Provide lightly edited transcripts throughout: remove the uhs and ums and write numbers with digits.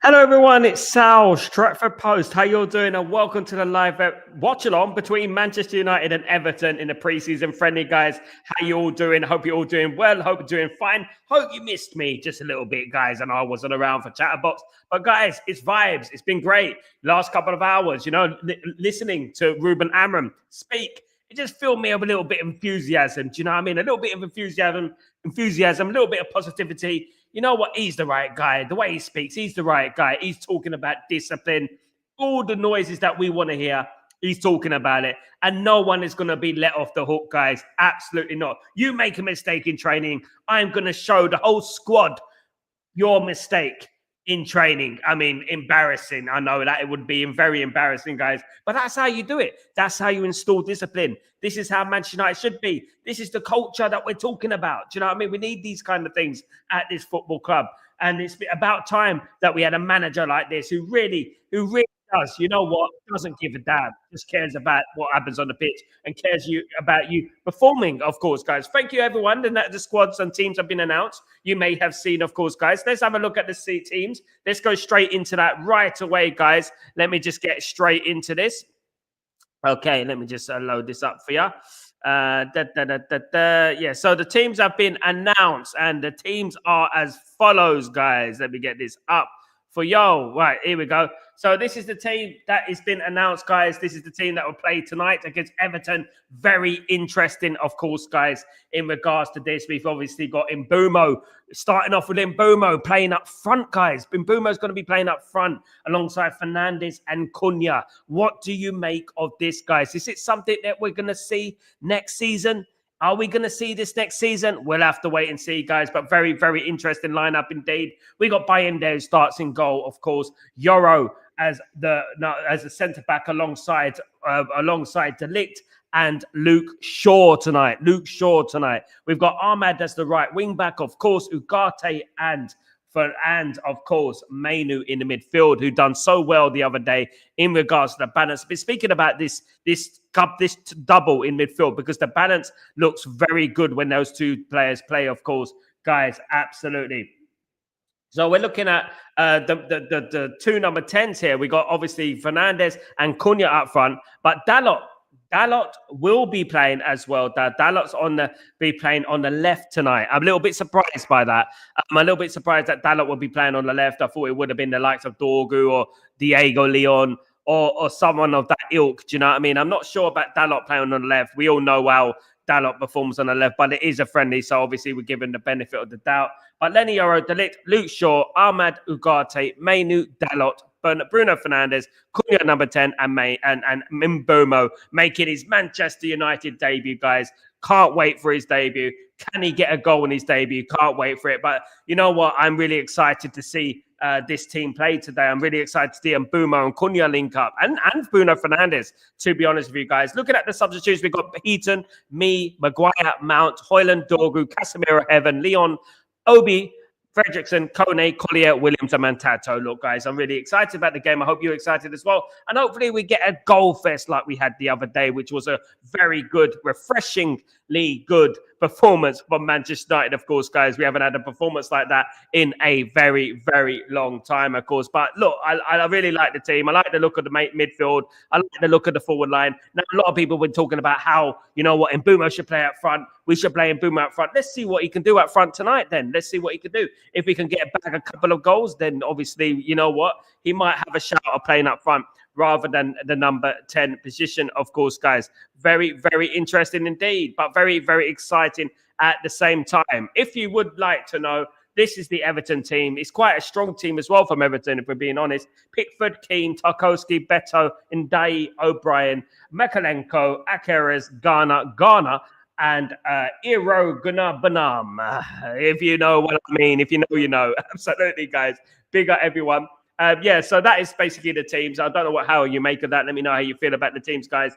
Hello everyone, it's Sal, Stretford Post. How you all doing? And welcome to the live watch-along between Manchester United and Everton in the pre-season friendly, guys. How you all doing? Hope you're all doing well. Hope you're doing fine. Hope you missed me just a little bit, guys, and I wasn't around for Chatterbox. But guys, it's vibes. It's been great. Last couple of hours, listening to Ruben Amram speak. It just filled me with a little bit of enthusiasm. Do you know what I mean? A little bit of enthusiasm, a little bit of positivity. You know what? He's the right guy. The way he speaks, he's the right guy. He's talking about discipline, all the noises that we want to hear. He's talking about it. And no one is going to be let off the hook, guys. Absolutely not. You make a mistake in training, I'm going to show the whole squad your mistake in training. I mean, embarrassing. I know that it would be very embarrassing, guys, but that's how you do it. That's how you install discipline. This is how Manchester United should be. This is the culture that we're talking about. Do you know what I mean? We need these kind of things at this football club. And it's about time that we had a manager like this who really does, you know what, doesn't give a damn, just cares about what happens on the pitch and cares about you performing, of course, guys. Thank you, everyone. The squads and teams have been announced. You may have seen, of course, guys. Let's have a look at the teams. Let's go straight into that right away, guys. Let me just get straight into this. Okay, let me just load this up for you. Yeah, so the teams have been announced, and the teams are as follows, guys. Let me get this up for y'all. Right, here we go. So this is the team that has been announced, guys. This is the team that will play tonight against Everton. Very interesting, of course, guys, in regards to this. We've obviously got Mbeumo, starting off with Mbeumo playing up front, guys. Mbeumo's going to be playing up front alongside Fernandes and Cunha. What do you make of this, guys? Is it something that we're going to see next season? Are we going to see this next season? We'll have to wait and see, guys. But very, very interesting lineup indeed. We got Bayende who starts in goal, of course. Yoro as the centre back alongside De Ligt and Luke Shaw tonight. We've got Ahmad as the right wing back, of course. Ugarte and of course Mainu in the midfield, who done so well the other day in regards to the balance. But speaking about this double in midfield, because the balance looks very good when those two players play, of course, guys, absolutely. So we're looking at the two number 10s here. We got obviously Fernandes and Cunha up front, but Dalot will be playing as well. Dalot's be playing on the left tonight. I'm a little bit surprised by that. I'm a little bit surprised that Dalot will be playing on the left. I thought it would have been the likes of Dorgu or Diego Leon or someone of that ilk. Do you know what I mean? I'm not sure about Dalot playing on the left. We all know how Dalot performs on the left, but it is a friendly, so obviously we're giving the benefit of the doubt. But Lenny Yoro, De Ligt, Luke Shaw, Ahmad Ugarte, Mainu, Dalot, Bruno Fernandes, Cunha number 10, and Mbeumo making his Manchester United debut, guys. Can't wait for his debut. Can he get a goal in his debut? Can't wait for it. But you know what? I'm really excited to see this team play today. I'm really excited to see Mbeumo and Cunha link up, and Bruno Fernandes, to be honest with you guys. Looking at the substitutes, we've got Heaton, me, Maguire, Mount, Hoyland, Dorgu, Casemiro, Evan, Leon, Obi, Fredrickson, Kone, Collier, Williams, and Mantato. Look, guys, I'm really excited about the game. I hope you're excited as well. And hopefully we get a goal fest like we had the other day, which was a very good, refreshingly good performance from Manchester United, of course, guys. We haven't had a performance like that in a very, very long time, of course. But look, I really like the team. I like the look of the midfield. I like the look of the forward line. Now, a lot of people have been talking about how, you know what, Mbeumo should play up front. We should play Mbeumo up front. Let's see what he can do up front tonight then. Let's see what he can do. If he can get back a couple of goals, then obviously, you know what, he might have a shout of playing up front rather than the number 10 position, of course, guys. Very, very interesting indeed, but very, very exciting at the same time. If you would like to know, this is the Everton team. It's quite a strong team as well from Everton, if we're being honest. Pickford, Keane, Tarkowski, Beto, Ndai, O'Brien, Makalenko, Akeres, Garner, and Iro Gunnar. If you know what I mean, if you know, you know. Absolutely, guys. Big up, everyone. Yeah, so that is basically the teams. I don't know how you make of that. Let me know how you feel about the teams, guys.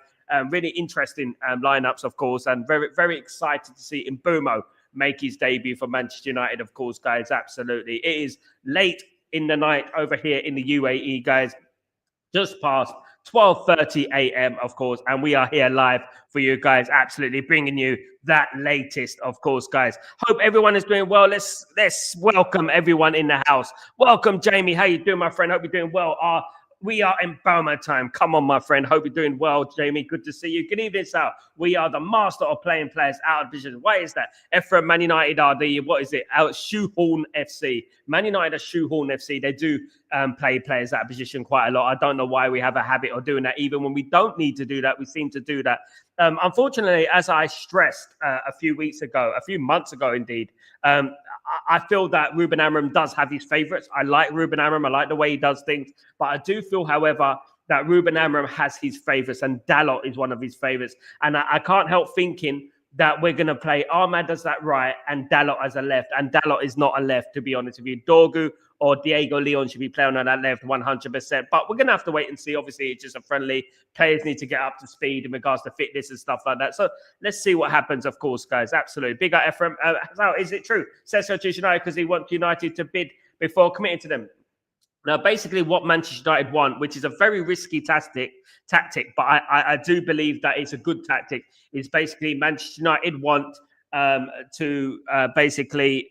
Really interesting lineups, of course, and very, very excited to see Mbeumo make his debut for Manchester United, of course, guys. Absolutely. It is late in the night over here in the UAE, guys. Just past 12:30 a.m. of course, and we are here live for you guys, absolutely bringing you that latest, of course, guys. Hope everyone is doing well. Let's welcome everyone in the house. Welcome, Jamie. How you doing, my friend? Hope you're doing well. We are in Boma time. Come on, my friend. Hope you're doing well, Jamie. Good to see you. Good evening, Sal. We are the master of playing players out of position. Why is that? Ephraim, Man United are the, what is it? Out Shoehorn FC. Man United are Shoehorn FC. They do play players out of position quite a lot. I don't know why we have a habit of doing that. Even when we don't need to do that, we seem to do that. Unfortunately, as I stressed a few months ago, indeed, I feel that Ruben Amorim does have his favourites. I like Ruben Amorim. I like the way he does things. But I do feel, however, that Ruben Amorim has his favourites, and Dalot is one of his favourites. And I can't help thinking that we're going to play Ahmad as that right and Dalot as a left. And Dalot is not a left, to be honest with you. Dorgu or Diego Leon should be playing on that left 100%. But we're going to have to wait and see. Obviously, it's just a friendly. Players need to get up to speed in regards to fitness and stuff like that. So let's see what happens, of course, guys. Absolutely. Big up, Ephraim. How is it true? Says so to United because he wants United to bid before committing to them. Now, basically what Manchester United want, which is a very risky tactic, but I do believe that it's a good tactic, is basically Manchester United want to basically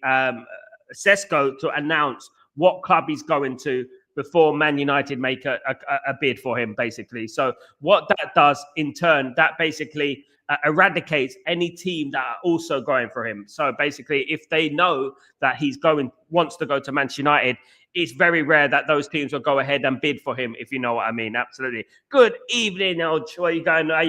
Sesko to announce what club he's going to before Man United make a bid for him, basically. So what that does in turn, that basically eradicates any team that are also going for him. So basically, if they know that wants to go to Manchester United, it's very rare that those teams will go ahead and bid for him, if you know what I mean. Absolutely. Good evening, Elch. How you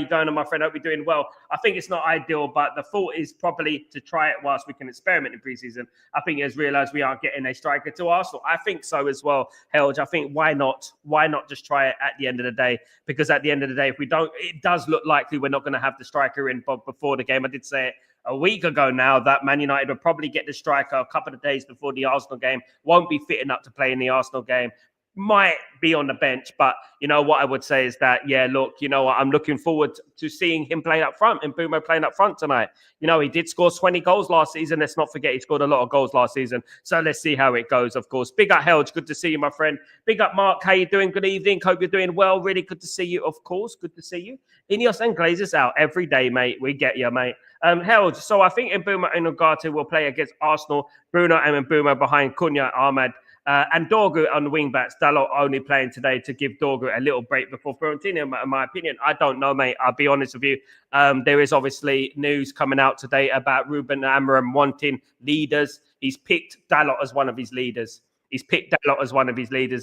going, my friend? Hope you're doing well. I think it's not ideal, but the thought is probably to try it whilst we can experiment in preseason. I think he has realised we aren't getting a striker to Arsenal. I think so as well, Helge. I think why not? Why not just try it at the end of the day? Because at the end of the day, if we don't, it does look likely we're not going to have the striker in before the game. I did say it a week ago now that Man United will probably get the striker a couple of days before the Arsenal game. Won't be fit enough to play in the Arsenal game. Might be on the bench, but you know what I would say is that, yeah, look, you know what, I'm looking forward to seeing him playing up front and Bruno playing up front tonight. You know, he did score 20 goals last season. Let's not forget he scored a lot of goals last season. So let's see how it goes, of course. Big up, Helge. Good to see you, my friend. Big up, Mark. How you doing? Good evening. Hope you're doing well. Really good to see you, of course. Good to see you. Ineos and Glazers out every day, mate. We get you, mate. Helge, so I think Mbeumo and Ugarte will play against Arsenal. Bruno and Mbeumo behind Cunha, Ahmad. And Dorgu on the wing backs. Dalot only playing today to give Dorgu a little break before Fiorentina, in my opinion. I don't know, mate. I'll be honest with you. There is obviously news coming out today about Ruben Amorim wanting leaders. He's picked Dalot as one of his leaders.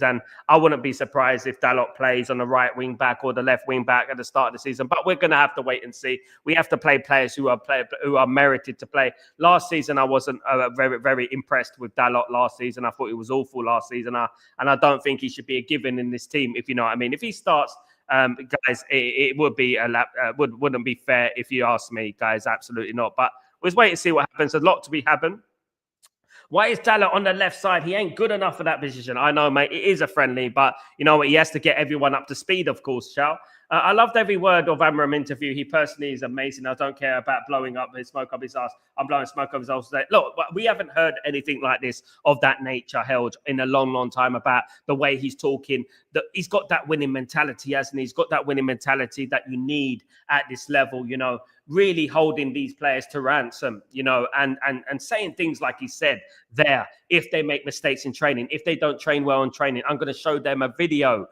And I wouldn't be surprised if Dalot plays on the right wing back or the left wing back at the start of the season. But we're going to have to wait and see. We have to play players who are merited to play. Last season, I wasn't very, very impressed with Dalot last season. I thought he was awful last season. And I don't think he should be a given in this team, if you know what I mean. If he starts, guys, it would be wouldn't be fair if you ask me, guys. Absolutely not. But we'll wait and see what happens. There's a lot to be happening. Why is Dalot on the left side? He ain't good enough for that position. I know, mate. It is a friendly, but you know what? He has to get everyone up to speed, of course, Shao. I loved every word of Amorim interview. He personally is amazing. I don't care about blowing up his smoke up his ass. I'm blowing smoke up his ass today. Look, we haven't heard anything like this of that nature held in a long, long time about the way he's talking. He's got that winning mentality, hasn't he? He's got that winning mentality that you need at this level, you know, really holding these players to ransom, you know, and saying things like he said there. If they make mistakes in training, if they don't train well in training, I'm going to show them a video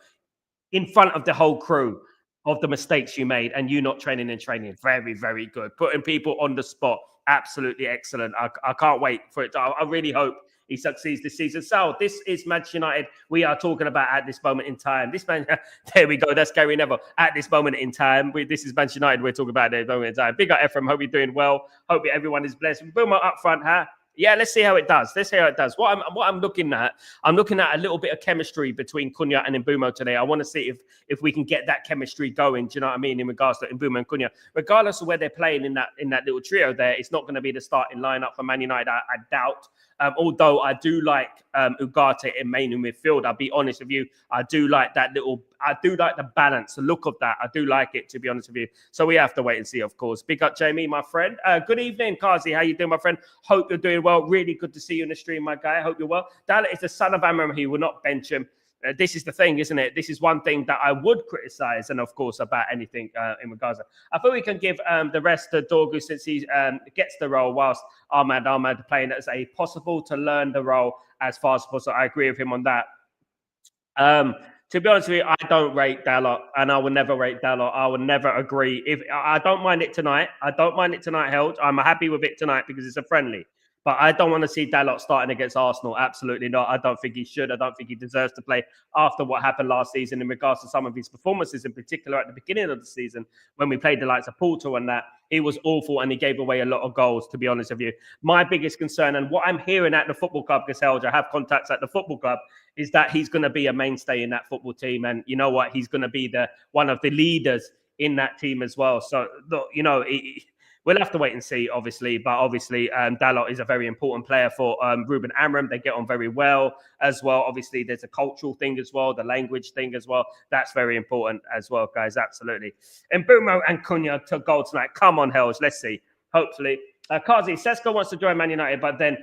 in front of the whole crew of the mistakes you made and you not training and training. Very, very good. Putting people on the spot. Absolutely excellent. I can't wait for it. I really hope he succeeds this season. So this is Manchester United we are talking about at this moment in time. There we go. That's Gary Neville. At this moment in time, this is Manchester United we're talking about at this moment in time. Big up Ephraim. Hope you're doing well. Hope everyone is blessed. Boom up front, huh? Yeah, let's see how it does. What I'm looking at, a little bit of chemistry between Cunha and Mbeumo today. I want to see if we can get that chemistry going. Do you know what I mean? In regards to Mbeumo and Cunha, regardless of where they're playing in that little trio there, it's not going to be the starting lineup for Man United. I doubt. Although I do like Ugarte in main midfield. I'll be honest with you. I do like the balance, the look of that. I do like it, to be honest with you. So we have to wait and see, of course. Big up, Jamie, my friend. Good evening, Kazi. How you doing, my friend? Hope you're doing well. Really good to see you in the stream, my guy. I hope you're well. Dalot is the son of Amorim. He will not bench him. this is the thing, isn't it? This is one thing that I would criticize, and of course, about anything in regards to. I thought we can give the rest to Dorgu since he gets the role, whilst Ahmad playing as a possible to learn the role as far as possible. So I agree with him on that. To be honest with you, I don't rate Dalot, and I will never rate Dalot. I will never agree. If I don't mind it tonight, Held. I'm happy with it tonight because it's a friendly. But I don't want to see Dalot starting against Arsenal. Absolutely not. I don't think he should. I don't think he deserves to play after what happened last season in regards to some of his performances, in particular at the beginning of the season when we played the likes of Porto and that. He was awful and he gave away a lot of goals, to be honest with you. My biggest concern, and what I'm hearing at the football club, Held, I have contacts at the football club, is that he's going to be a mainstay in that football team. And you know what? He's going to be one of the leaders in that team as well. So, look, we'll have to wait and see, obviously. But obviously, Dalot is a very important player for Ruben Amorim. They get on very well as well. Obviously, there's a cultural thing as well, the language thing as well. That's very important as well, guys. Absolutely. And Bruno and Cunha to goal tonight. Come on, Hells. Let's see. Hopefully. Kazi, Sesko wants to join Man United, but then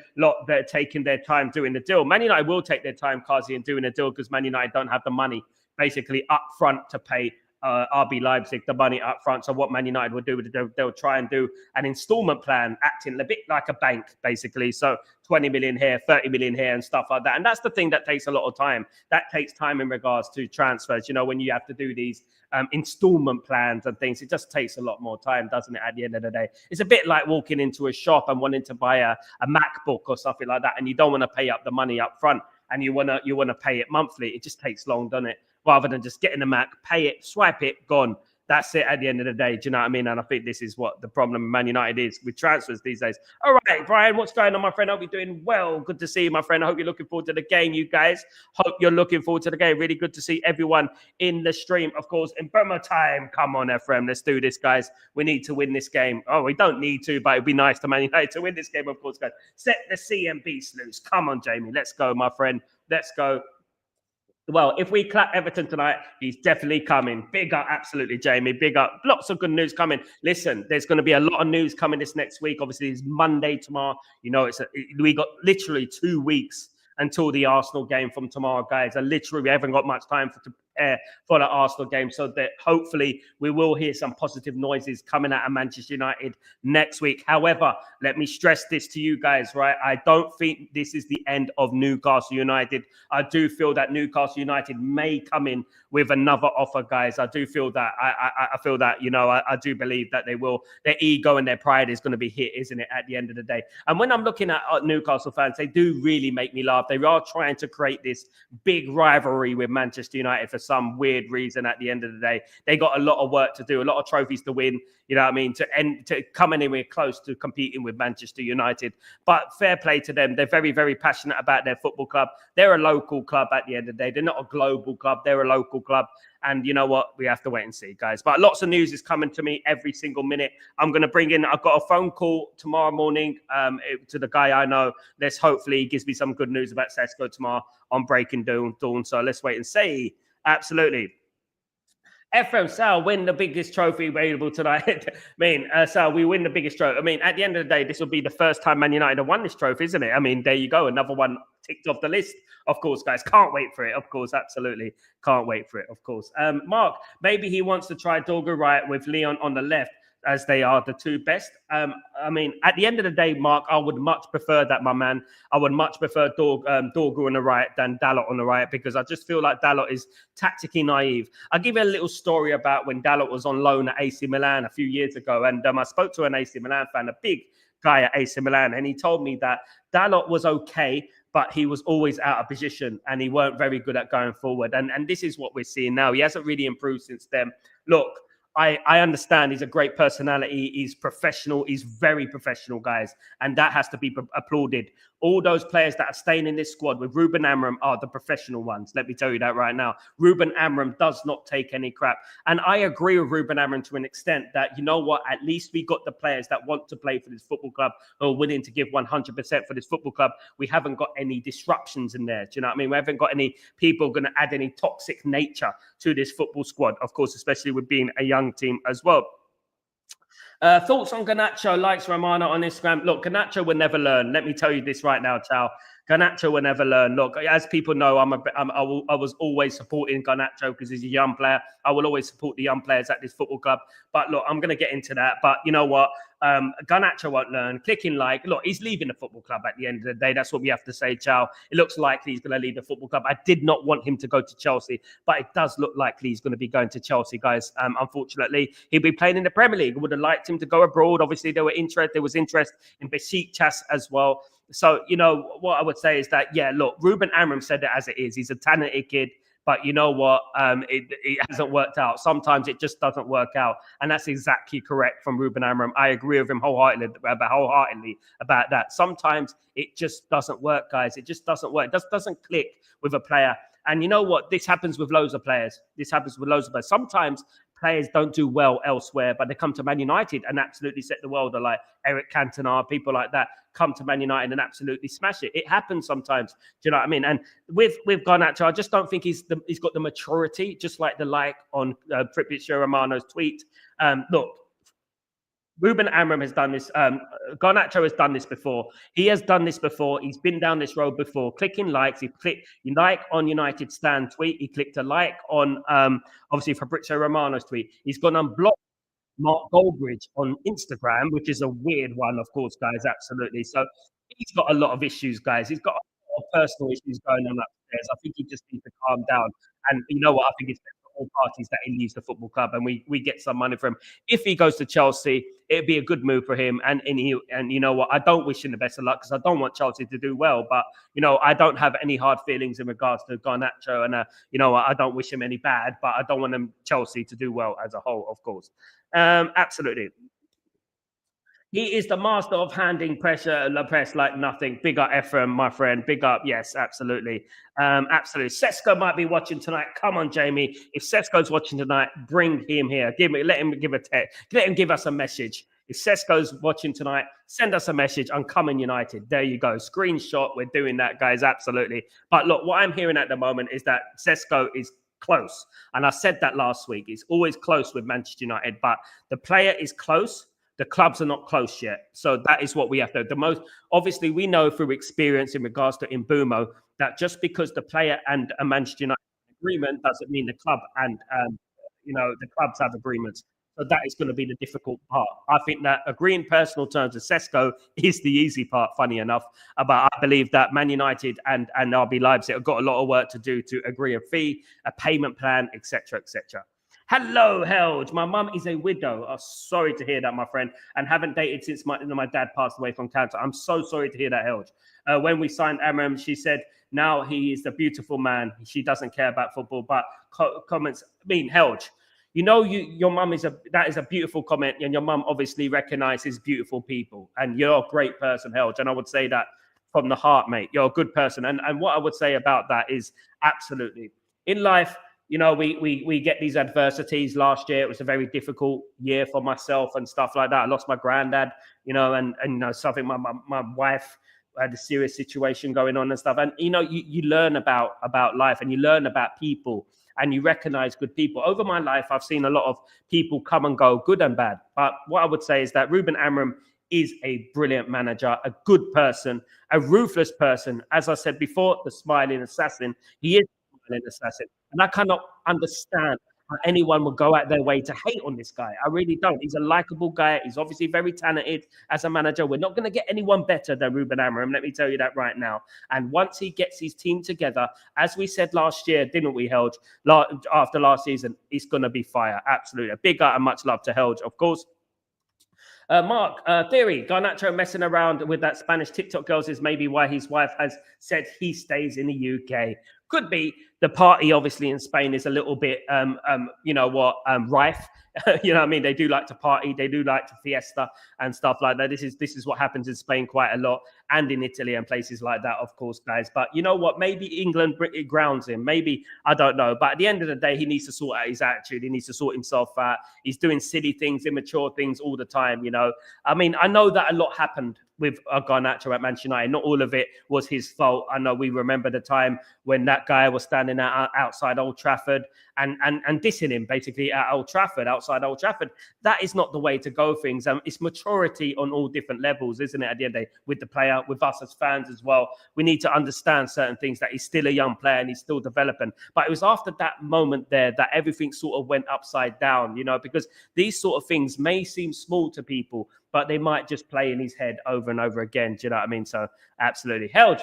they're taking their time doing the deal. Man United will take their time, Kazi, in doing the deal because Man United don't have the money basically up front to pay RB Leipzig the money up front. So what Man United will do, they'll try and do an installment plan, acting a bit like a bank, basically. So 20 million here, 30 million here and stuff like that. And that's the thing that takes a lot of time. That takes time in regards to transfers. When you have to do these installment plans and things, it just takes a lot more time, doesn't it, at the end of the day? It's a bit like walking into a shop and wanting to buy a MacBook or something like that, and you don't want to pay up the money up front and you want to pay it monthly. It just takes long, doesn't it? Rather than just getting the Mac, pay it, swipe it, gone. That's it at the end of the day. Do you know what I mean? And I think this is what the problem with Man United is with transfers these days. All right, Brian, what's going on, my friend? I hope you're doing well. Good to see you, my friend. I hope you're looking forward to the game, you guys. Hope you're looking forward to the game. Really good to see everyone in the stream, of course. In Burma time. Come on, Ephraim. Let's do this, guys. We need to win this game. Oh, we don't need to, but it'd be nice to Man United to win this game, of course, guys. Set the CMB loose. Come on, Jamie. Let's go, my friend. Let's go. Well, if we clap Everton tonight, he's definitely coming. Big up, absolutely, Jamie. Big up. Lots of good news coming. Listen, there's going to be a lot of news coming this next week. Obviously, it's Monday tomorrow. We got literally 2 weeks until the Arsenal game from tomorrow, guys. And literally, we haven't got much time to prepare for the Arsenal game. So that hopefully we will hear some positive noises coming out of Manchester United next week. However, let me stress this to you guys, right? I don't think this is the end of Newcastle United. I do feel that Newcastle United may come in with another offer, guys. I do feel that. I feel that, I do believe that they will. Their ego and their pride is going to be hit, isn't it, at the end of the day? And when I'm looking at Newcastle fans, they do really make me laugh. They are trying to create this big rivalry with Manchester United for some weird reason. At the end of the day, they got a lot of work to do, a lot of trophies to win, you know what I mean, to come anywhere close to competing with Manchester United. But fair play to them. They're very, very passionate about their football club. They're a local club at the end of the day. They're not a global club. They're a local club. And you know what? We have to wait and see, guys. But lots of news is coming to me every single minute. I've got a phone call tomorrow morning to the guy I know. Hopefully he gives me some good news about Sesko tomorrow on Breaking Dawn. So let's wait and see. Absolutely. FM Sal win the biggest trophy available tonight. Sal, we win the biggest trophy. At the end of the day, this will be the first time Man United have won this trophy, isn't it? There you go. Another one ticked off the list. Of course, guys. Can't wait for it. Of course, absolutely. Can't wait for it, of course. Mark, maybe he wants to try Dorgu right with Leon on the left, as they are the two best. At the end of the day, Mark, I would much prefer that, my man. I would much prefer Dorgu on the right than Dalot on the right, because I just feel like Dalot is tactically naive. I'll give you a little story about when Dalot was on loan at AC Milan a few years ago, and I spoke to an AC Milan fan, a big guy at AC Milan, and he told me that Dalot was okay, but he was always out of position and he weren't very good at going forward. And this is what we're seeing now. He hasn't really improved since then. Look, I understand he's a great personality. He's professional. He's very professional, guys. And that has to be applauded. All those players that are staying in this squad with Ruben Amorim are the professional ones. Let me tell you that right now. Ruben Amorim does not take any crap. And I agree with Ruben Amorim to an extent that, you know what, at least we got the players that want to play for this football club, who are willing to give 100% for this football club. We haven't got any disruptions in there. Do you know what I mean? We haven't got any people going to add any toxic nature to this football squad, of course, especially with being a young team as well. Thoughts on Garnacho, likes Romano on Instagram. Look, Garnacho will never learn. Let me tell you this right now, Chow. Garnacho will never learn. Look, as people know, I was always supporting Garnacho because he's a young player. I will always support the young players at this football club. But look, I'm going to get into that. But you know what? Garnacho won't learn. Clicking like, look, he's leaving the football club at the end of the day. That's what we have to say, Chow. It looks likely he's going to leave the football club. I did not want him to go to Chelsea, but it does look likely he's going to be going to Chelsea, guys. Unfortunately, he'll be playing in the Premier League. I would have liked him to go abroad. Obviously, there was interest in Besiktas as well. So, you know, what I would say is that, yeah, look, Ruben Amram said it as it is. He's a talented kid. But you know what? It hasn't worked out. Sometimes it just doesn't work out. And that's exactly correct from Ruben Amram. I agree with him wholeheartedly about that. Sometimes it just doesn't work, guys. It just doesn't work. It just doesn't click with a player. And you know what? This happens with loads of players. Sometimes players don't do well elsewhere, but they come to Man United and absolutely set the world alight. Eric Cantona, people like that come to Man United and absolutely smash it. It happens sometimes. Do you know what I mean? And with Garnacho, I just don't think he's got the maturity, just like the like on Fabrizio Romano's tweet. Look, Ruben Amram has done this. Garnacho has done this before. He has done this before. He's been down this road before. Clicking likes. He clicked like on United Stan tweet. He clicked a like on obviously Fabrizio Romano's tweet. He's gone and blocked Mark Goldbridge on Instagram, which is a weird one, of course, guys. Absolutely. So he's got a lot of issues, guys. He's got a lot of personal issues going on upstairs. I think he just needs to calm down. And you know what? I think it's best for all parties that he leaves the football club and we get some money for him. If he goes to Chelsea, it'd be a good move for him. And you know what? I don't wish him the best of luck because I don't want Chelsea to do well. But you know, I don't have any hard feelings in regards to Garnacho, and you know, I don't wish him any bad. But I don't want Chelsea to do well as a whole, of course. Absolutely. He is the master of handing pressure, the press like nothing. Big up Ephraim, my friend. Big up. Yes, absolutely. Absolutely. Sesko might be watching tonight. Come on, Jamie. If Sesko's watching tonight, bring him here. Let him give a text. Let him give us a message. If Sesko's watching tonight, send us a message. I'm coming United. There you go. Screenshot. We're doing that, guys. Absolutely. But look, what I'm hearing at the moment is that Sesko is close. And I said that last week. It's always close with Manchester United, but the player is close. The clubs are not close yet. So that is what we have to do. The most, obviously, we know through experience in regards to Mbumo that just because the player and a Manchester United agreement doesn't mean the club and, you know, the clubs have agreements. So that is going to be the difficult part. I think that agreeing personal terms with Sesko is the easy part, funny enough. But I believe that Man United and RB Leipzig have got a lot of work to do to agree a fee, a payment plan, etc., etc. Hello, Helge. My mum is a widow. Oh, sorry to hear that, my friend, and haven't dated since my dad passed away from cancer. I'm so sorry to hear that, Helge. When we signed Amram, she said, now he is a beautiful man. She doesn't care about football, but comments, I mean, Helge, you know, your mum that is a beautiful comment, and your mum obviously recognizes beautiful people, and you're a great person, Helge, and I would say that from the heart, mate. You're a good person, and what I would say about that is absolutely, in life, you know, we get these adversities. Last year, it was a very difficult year for myself and stuff like that. I lost my granddad, you know, and you know, something my wife had a serious situation going on and stuff. And, you know, you learn about life and you learn about people and you recognize good people. Over my life, I've seen a lot of people come and go, good and bad. But what I would say is that Ruben Amram is a brilliant manager, a good person, a ruthless person. As I said before, the smiling assassin. He is a smiling assassin. And I cannot understand how anyone would go out their way to hate on this guy. I really don't. He's a likable guy. He's obviously very talented as a manager. We're not going to get anyone better than Ruben Amram. Let me tell you that right now. And once he gets his team together, as we said last year, didn't we, Helge? After last season, it's going to be fire. Absolutely. A big and much love to Helge, of course. Mark, theory, Garnacho messing around with that Spanish TikTok girls is maybe why his wife has said he stays in the UK. Could be. The party, obviously, in Spain is a little bit, you know what, rife. You know what I mean? They do like to party. They do like to fiesta and stuff like that. This is what happens in Spain quite a lot, and in Italy and places like that, of course, guys. But you know what? Maybe England grounds him. Maybe, I don't know. But at the end of the day, he needs to sort out his attitude. He needs to sort himself out. He's doing silly things, immature things all the time, you know. I mean, I know that a lot happened with Garnacho at Manchester United. Not all of it was his fault. I know we remember the time when that guy was standing outside Old Trafford and dissing him basically at Old Trafford, outside Old Trafford. That is not the way to go things. It's maturity on all different levels, isn't it? At the end of the day, with the player, with us as fans as well, we need to understand certain things, that he's still a young player and he's still developing. But it was after that moment there that everything sort of went upside down, because these sort of things may seem small to people, but they might just play in his head over and over again. Do you know what I mean? So absolutely. Helge,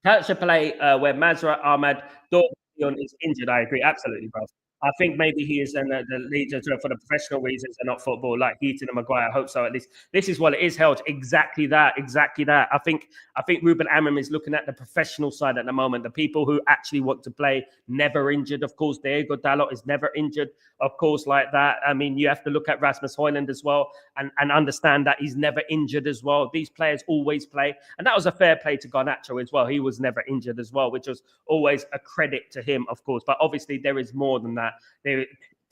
how should play where Mazra Ahmad Dormion is injured? I agree. Absolutely, bro. I think maybe he is in the leader for the professional reasons and not football, like Heaton and Maguire. I hope so. At least this is what it is, held. Exactly that. Exactly that. I think Ruben Amorim is looking at the professional side at the moment. The people who actually want to play, never injured. Of course, Diego Dalot is never injured. Of course, like that. I mean, you have to look at Rasmus Højlund as well and understand that he's never injured as well. These players always play. And that was a fair play to Garnacho as well. He was never injured as well, which was always a credit to him, of course. But obviously, there is more than that.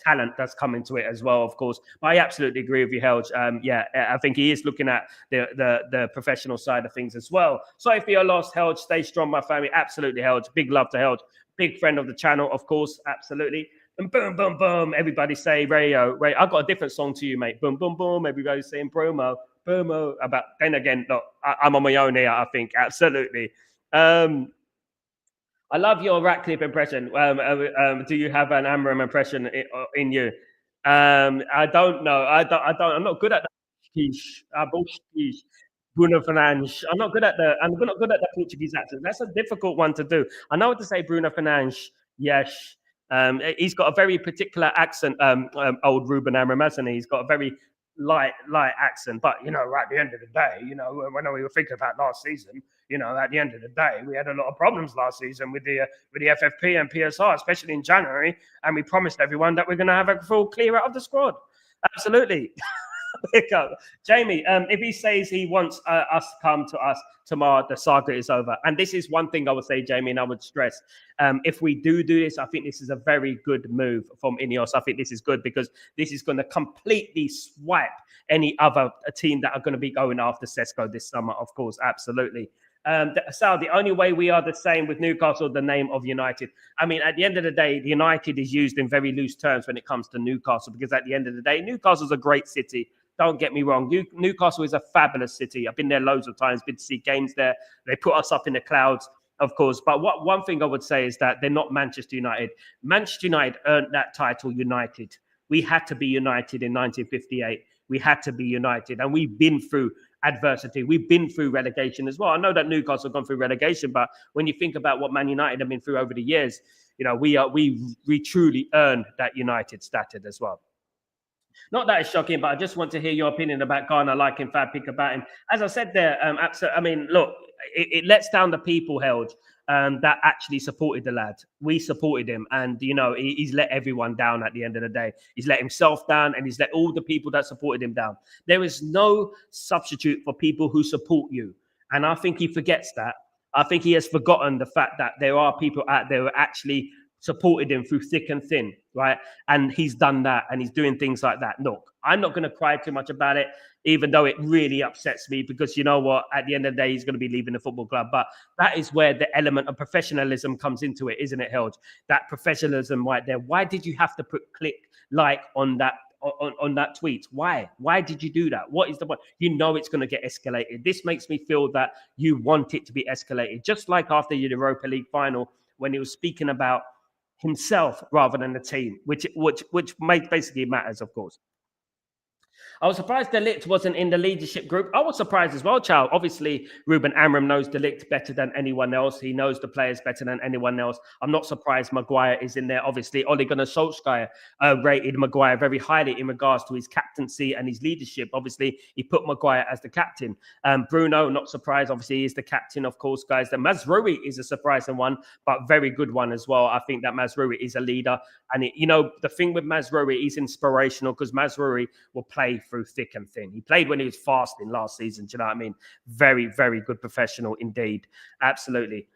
Talent does come into it as well, of course. But I absolutely agree with you, Helge. Yeah, I think he is looking at the professional side of things as well. Sorry for your loss, Helge. Stay strong, my family. Absolutely, Helge. Big love to Helge. Big friend of the channel, of course. Absolutely. And boom, boom, boom. Everybody say Rayo. Ray. I've got a different song to you, mate. Boom, boom, boom. Everybody's saying Bruno. Bruno. About then again, look, I'm on my own here, I think. Absolutely. I love your Ratcliffe impression. Do you have an Amorim impression in you? I don't know. I don't. I'm not good at the Bruno Fernandes. I'm not good at the Portuguese accent. That's a difficult one to do. I know what to say. Bruno Fernandes. Yes. He's got a very particular accent. Old Ruben Amorim, hasn't he? He's got a very light accent. But at the end of the day, when we were thinking about last season, at the end of the day, we had a lot of problems last season with the FFP and PSR, especially in January, and we promised everyone that we're going to have a full clear out of the squad. Absolutely. Jamie, if he says he wants us to come to us tomorrow, the saga is over. And this is one thing I would say, Jamie, and I would stress. If we do this, I think this is a very good move from Ineos. I think this is good because this is going to completely swipe any other team that are going to be going after Sesko this summer, of course. Absolutely. Sal, the only way we are the same with Newcastle, the name of United. I mean, at the end of the day, United is used in very loose terms when it comes to Newcastle, because at the end of the day, Newcastle's a great city. Don't get me wrong. Newcastle is a fabulous city. I've been there loads of times, been to see games there. They put us up in the clouds, of course. But one thing I would say is that they're not Manchester United. Manchester United earned that title united. We had to be united in 1958. We had to be united. And we've been through adversity. We've been through relegation as well. I know that Newcastle have gone through relegation, but when you think about what Man United have been through over the years, we truly earned that United status as well. Not that it's shocking, but I just want to hear your opinion about Garner liking Fab pick about him. As I said there, I mean, look, it lets down the people held that actually supported the lad. We supported him, and he's let everyone down at the end of the day. He's let himself down, and he's let all the people that supported him down. There is no substitute for people who support you, and I think he forgets that. I think he has forgotten the fact that there are people out there who actually supported him through thick and thin, right? And he's done that, and he's doing things like that. Look, I'm not going to cry too much about it, even though it really upsets me, because you know what? At the end of the day, he's going to be leaving the football club. But that is where the element of professionalism comes into it, isn't it, Helge? That professionalism right there. Why did you have to put click like on that tweet? Why did you do that? What is the point? It's going to get escalated. This makes me feel that you want it to be escalated, just like after the Europa League final, when he was speaking about himself rather than the team, which basically matters, of course. I was surprised De Ligt wasn't in the leadership group. I was surprised as well, Chow. Obviously, Ruben Amorim knows De Ligt better than anyone else. He knows the players better than anyone else. I'm not surprised Maguire is in there. Obviously, Ole Gunnar Solskjaer rated Maguire very highly in regards to his captaincy and his leadership. Obviously, he put Maguire as the captain. Bruno, not surprised. Obviously, he is the captain, of course, guys. The Mazraoui is a surprising one, but very good one as well. I think that Mazraoui is a leader. And, the thing with Mazraoui, he's inspirational because Mazraoui will play through thick and thin. He played when he was fasting last season. Do you know what I mean? Very, very good professional indeed. Absolutely.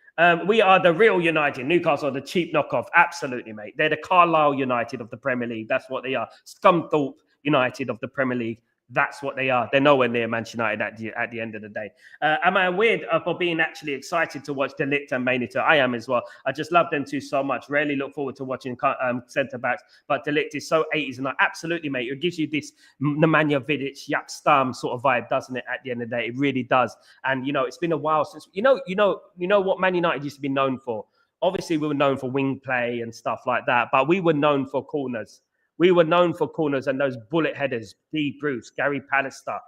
We are the real United. Newcastle are the cheap knockoff. Absolutely, mate. They're the Carlisle United of the Premier League. That's what they are. Scunthorpe United of the Premier League. That's what they are. They're nowhere near Manchester United at the end of the day. Am I weird for being actually excited to watch De Ligt and Maynard? I am as well. I just love them two so much. Rarely look forward to watching centre backs, but De Ligt is so 80s, and absolutely, mate. It gives you this Nemanja Vidic, Jaap Stam sort of vibe, doesn't it? At the end of the day, it really does. And it's been a while since what Man United used to be known for. Obviously, we were known for wing play and stuff like that, but we were known for corners. We were known for corners and those bullet headers, Steve Bruce, Gary Pallister,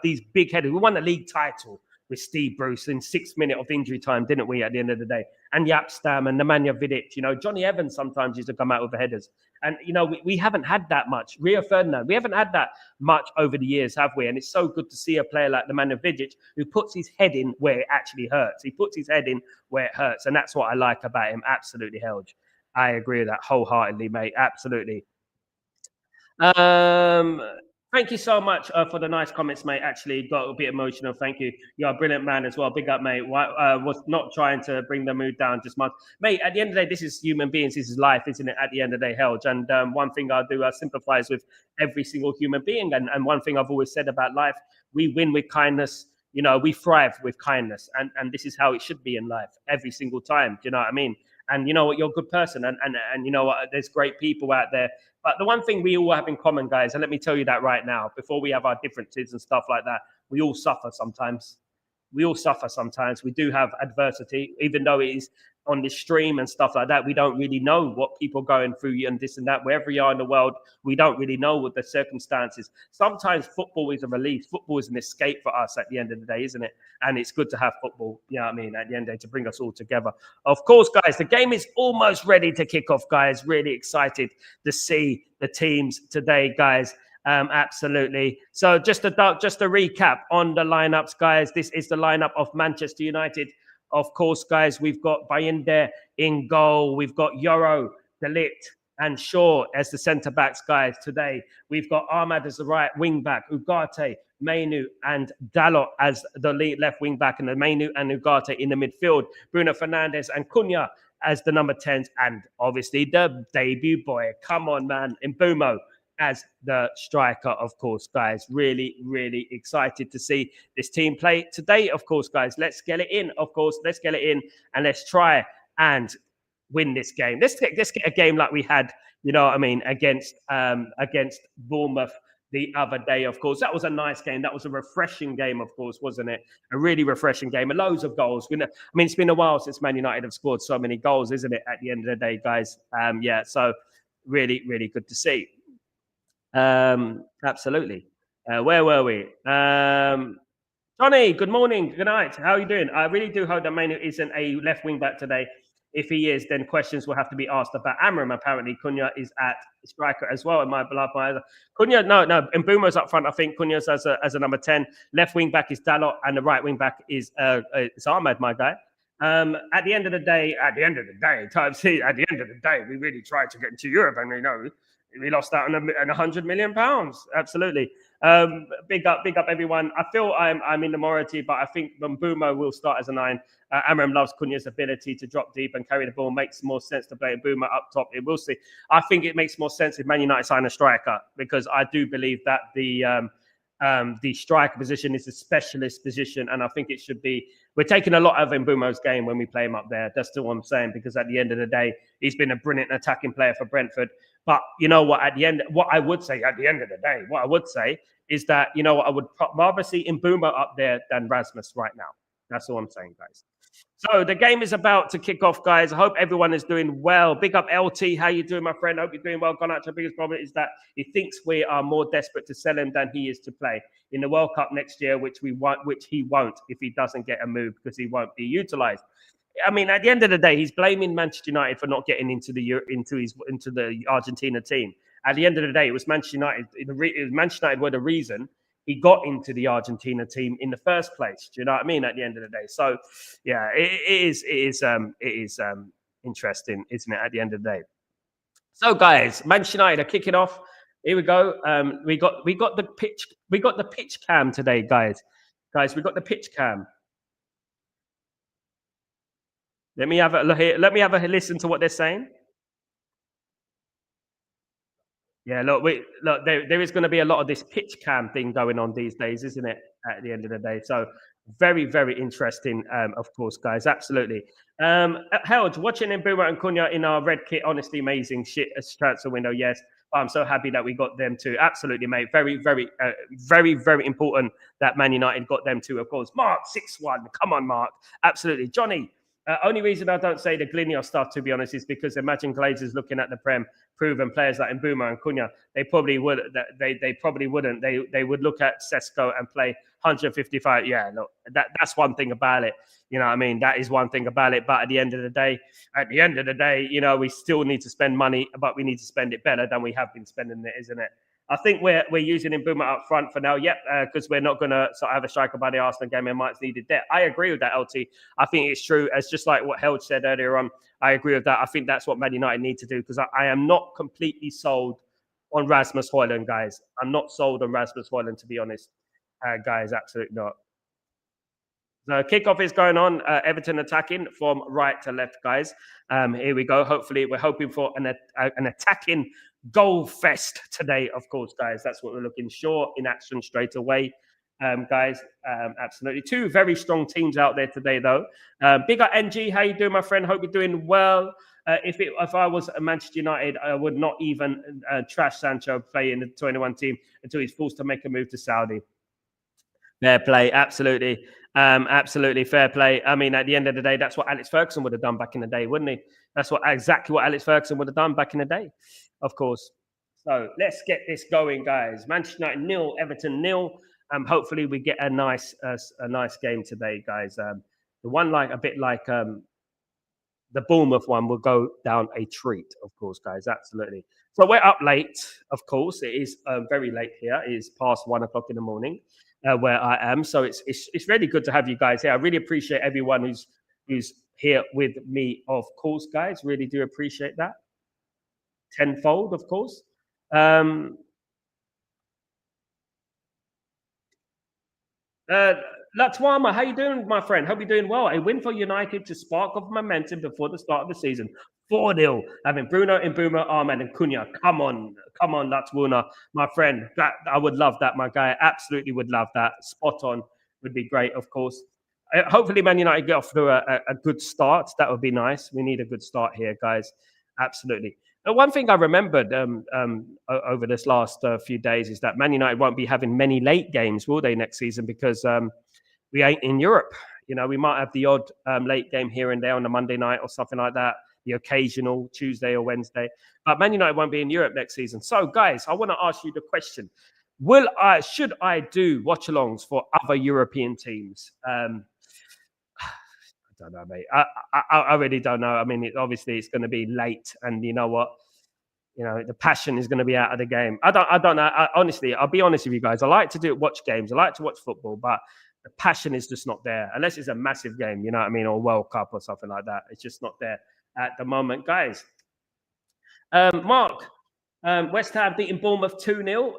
these big headers. We won the league title with Steve Bruce in 6 minutes of injury time, didn't we, at the end of the day? And Jaap Stam and Nemanja Vidic, Johnny Evans sometimes used to come out with the headers. And, we haven't had that much. Rio Ferdinand, we haven't had that much over the years, have we? And it's so good to see a player like Nemanja Vidic who puts his head in where it actually hurts. He puts his head in where it hurts. And that's what I like about him. Absolutely, Helge. I agree with that wholeheartedly, mate. Absolutely. Um, Thank you so much for the nice comments, mate. Actually, got a bit emotional. Thank you. You're a brilliant man as well. Big up, mate. Was not trying to bring the mood down just much, mate. At the end of the day, this is human beings. This is life, isn't it? At the end of the day, Helge. And one thing I do, I sympathise with every single human being. And one thing I've always said about life: we win with kindness. We thrive with kindness, and this is how it should be in life every single time. Do you know what I mean? And you know what, you're a good person, and you know what, there's great people out there. But the one thing we all have in common, guys, and let me tell you that right now, before we have our differences and stuff like that, we all suffer sometimes. We all suffer sometimes. We do have adversity, even though it is on this stream and stuff like that. We don't really know what people are going through and this and that. Wherever you are in the world, we don't really know what the circumstances. Sometimes football is a release. Football is an escape for us at the end of the day, isn't it? And it's good to have football, you know what I mean, at the end of the day, to bring us all together. Of course, guys, the game is almost ready to kick off, guys. Really excited to see the teams today, guys. Absolutely. So just a recap on the lineups, guys. This is the lineup of Manchester United. Of course, guys, we've got Bayinde in goal. We've got Yoro, De Ligt, and Shaw as the centre backs, guys. Today we've got Ahmad as the right wing back, Ugarte, Mainu, and Dalot as the lead left wing back, and the Mainu and Ugarte in the midfield. Bruno Fernandes and Cunha as the number 10s, and obviously the debut boy. Come on, man, Mbeumo as the striker, of course, guys. Really, really excited to see this team play today, of course, guys. Let's get it in, of course. Let's get it in and let's try and win this game. Let's get a game like we had, you know what I mean, against Bournemouth the other day, of course. That was a nice game. That was a refreshing game, of course, wasn't it? A really refreshing game. And loads of goals. I mean, it's been a while since Man United have scored so many goals, isn't it, at the end of the day, guys? Yeah, so really, really good to see. Absolutely. Where were we? Johnny, good morning, good night. How are you doing? I really do hope that Mainu isn't a left wing back today. If he is, then questions will have to be asked about Amram. Apparently, Cunha is at striker as well. In my blood, Cunha, no, and Mbeumo's up front. I think Cunha's as a number 10. Left wing back is Dalot, and the right wing back is Ahmad, my guy. At the end of the day, at the end of the day, we really tried to get into Europe, and we lost out on £100 million. Absolutely. Big up, everyone. I feel I'm in the minority, but I think Mbeumo will start as a 9. Amram loves Cunha's ability to drop deep and carry the ball. Makes more sense to play Mbeumo up top. We'll see. I think it makes more sense if Man United sign a striker, because I do believe that the striker position is a specialist position, and I think it should be. We're taking a lot of Mbeumo's game when we play him up there. That's what I'm saying, because at the end of the day, he's been a brilliant attacking player for Brentford. But you know what? What I would say is that, you know what, I would rather see Mbeumo up there than Rasmus right now. That's all I'm saying, guys. So the game is about to kick off, guys. I hope everyone is doing well. Big up LT. How you doing, my friend? Hope you're doing well. Garnacho, biggest problem is that he thinks we are more desperate to sell him than he is to play in the World Cup next year, which he won't if he doesn't get a move, because he won't be utilised. I mean, at the end of the day, he's blaming Manchester United for not getting into the Argentina team. At the end of the day, it was Manchester United. Manchester United were the reason he got into the Argentina team in the first place. Do you know what I mean? At the end of the day, so yeah, it is interesting, isn't it? At the end of the day. So, guys, Manchester United are kicking off. Here we go. We got the pitch cam today, guys. We got the pitch cam. Let me have a listen to what they're saying. Yeah, look, there is going to be a lot of this pitch cam thing going on these days, isn't it? At the end of the day, so very, very interesting, of course, guys. Absolutely. Held watching Mbuma and Cunha in our red kit, honestly, amazing shit. A transfer window, yes. But I'm so happy that we got them too. Absolutely, mate. Very, very, very important that Man United got them too. Of course, Mark 6-1. Come on, Mark. Absolutely, Johnny. Only reason I don't say the Glinio stuff, to be honest, is because imagine Glazers looking at the Prem, proven players like Mbuma and Cunha, they probably would. They probably wouldn't. They would look at Sesko and play 155. Yeah, look, that's one thing about it. You know what I mean? That is one thing about it. But at the end of the day, you know, we still need to spend money, but we need to spend it better than we have been spending it, isn't it? I think we're using Mbuma up front for now. Yep, because we're not going to sort of have a striker by the Arsenal game and Mike's needed there. I agree with that, LT. I think it's true. It's just like what Held said earlier on. I agree with that. I think that's what Man United need to do because I am not completely sold on Rasmus Højlund, guys. I'm not sold on Rasmus Højlund, to be honest, guys. Absolutely not. The kickoff is going on. Everton attacking from right to left, guys. Here we go. Hopefully, we're hoping for an attacking goal fest today, of course, guys. That's what we're looking for in action straight away, guys. Absolutely. Two very strong teams out there today, though. Big up NG. How you doing, my friend? Hope you're doing well. If I was a Manchester United, I would not even trash Sancho play in the 21 team until he's forced to make a move to Saudi. Fair play, absolutely, absolutely fair play. I mean, at the end of the day, that's what Alex Ferguson would have done back in the day, wouldn't he? That's exactly what Alex Ferguson would have done back in the day, of course. So let's get this going, guys. Manchester United 0, Everton 0. Hopefully we get a nice game today, guys. The one like a bit like the Bournemouth one will go down a treat, of course, guys. Absolutely. So we're up late, of course. It is very late here. It is past 1 o'clock in the morning where I am. So it's really good to have you guys here. I really appreciate everyone who's here with me, of course, guys. Really do appreciate that. Tenfold, of course. Latwama, how you doing, my friend? Hope you're doing well. A win for United to spark of momentum before the start of the season. 4-0. Having Bruno, Mbuma, Ahmed, and Cunha. Come on, Latwama, my friend. That I would love that, my guy. Absolutely would love that. Spot on. Would be great, of course. Hopefully, Man United get off to a good start. That would be nice. We need a good start here, guys. Absolutely. One thing I remembered over this last few days is that Man United won't be having many late games, will they, next season? Because we ain't in Europe. You know, we might have the odd late game here and there on a Monday night or something like that, the occasional Tuesday or Wednesday. But Man United won't be in Europe next season. So, guys, I want to ask you the question: should I do watchalongs for other European teams? I don't know, mate. I really don't know. I mean, obviously it's going to be late, and you know what? You know, the passion is going to be out of the game. I don't know. Honestly, I'll be honest with you guys. I like to watch games. I like to watch football, but the passion is just not there unless it's a massive game. You know what I mean, or World Cup or something like that. It's just not there at the moment, guys. Mark, West Ham beating Bournemouth 2-0.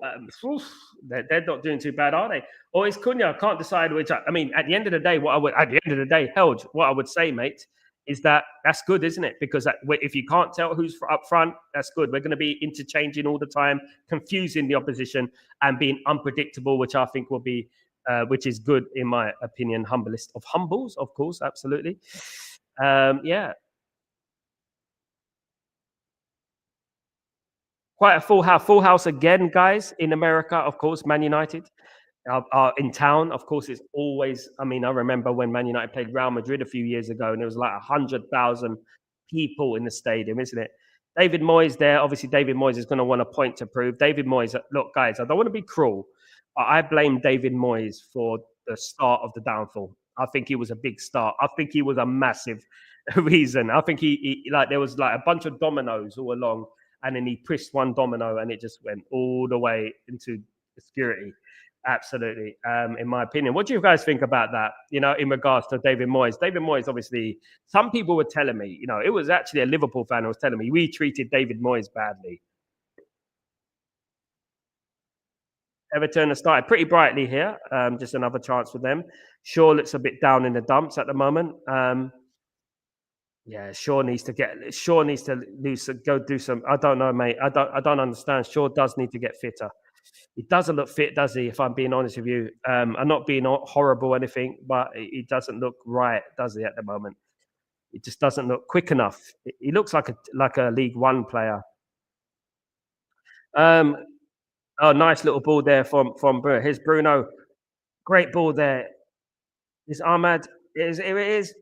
They're not doing too bad, are they? Or is Cunha? I can't decide which. I mean, at the end of the day, what I would say, mate, is that that's good, isn't it? Because if you can't tell who's up front, that's good. We're going to be interchanging all the time, confusing the opposition, and being unpredictable, which I think will be, which is good in my opinion. Humblest of humbles, of course, absolutely. Yeah, quite a full house again, guys, in America, of course. Man United are in town, of course. It's always. I mean, I remember when Man United played Real Madrid a few years ago, and it was like 100,000 people in the stadium, isn't it? David Moyes there. Obviously, David Moyes is going to want a point to prove. David Moyes. Look, guys, I don't want to be cruel, but I blame David Moyes for the start of the downfall. I think he was a big start. I think he was a massive reason. I think he like there was like a bunch of dominoes all along, and then he pushed one domino, and it just went all the way into obscurity. Absolutely, in my opinion. What do you guys think about that? You know, in regards to David Moyes. David Moyes, obviously, some people were telling me, you know, it was actually a Liverpool fan who was telling me we treated David Moyes badly. Everton have started pretty brightly here. Just another chance for them. Shaw looks a bit down in the dumps at the moment. Yeah, Shaw needs to get. Shaw needs to lose. Go do some. I don't know, mate. I don't understand. Shaw does need to get fitter. He doesn't look fit, does he? If I'm being honest with you, I'm not being horrible or anything, but he doesn't look right, does he? At the moment, he just doesn't look quick enough. He looks like a League One player. Um, oh, nice little ball there from Bruno. Here's Bruno. Great ball there. Is Ahmad? Here it is.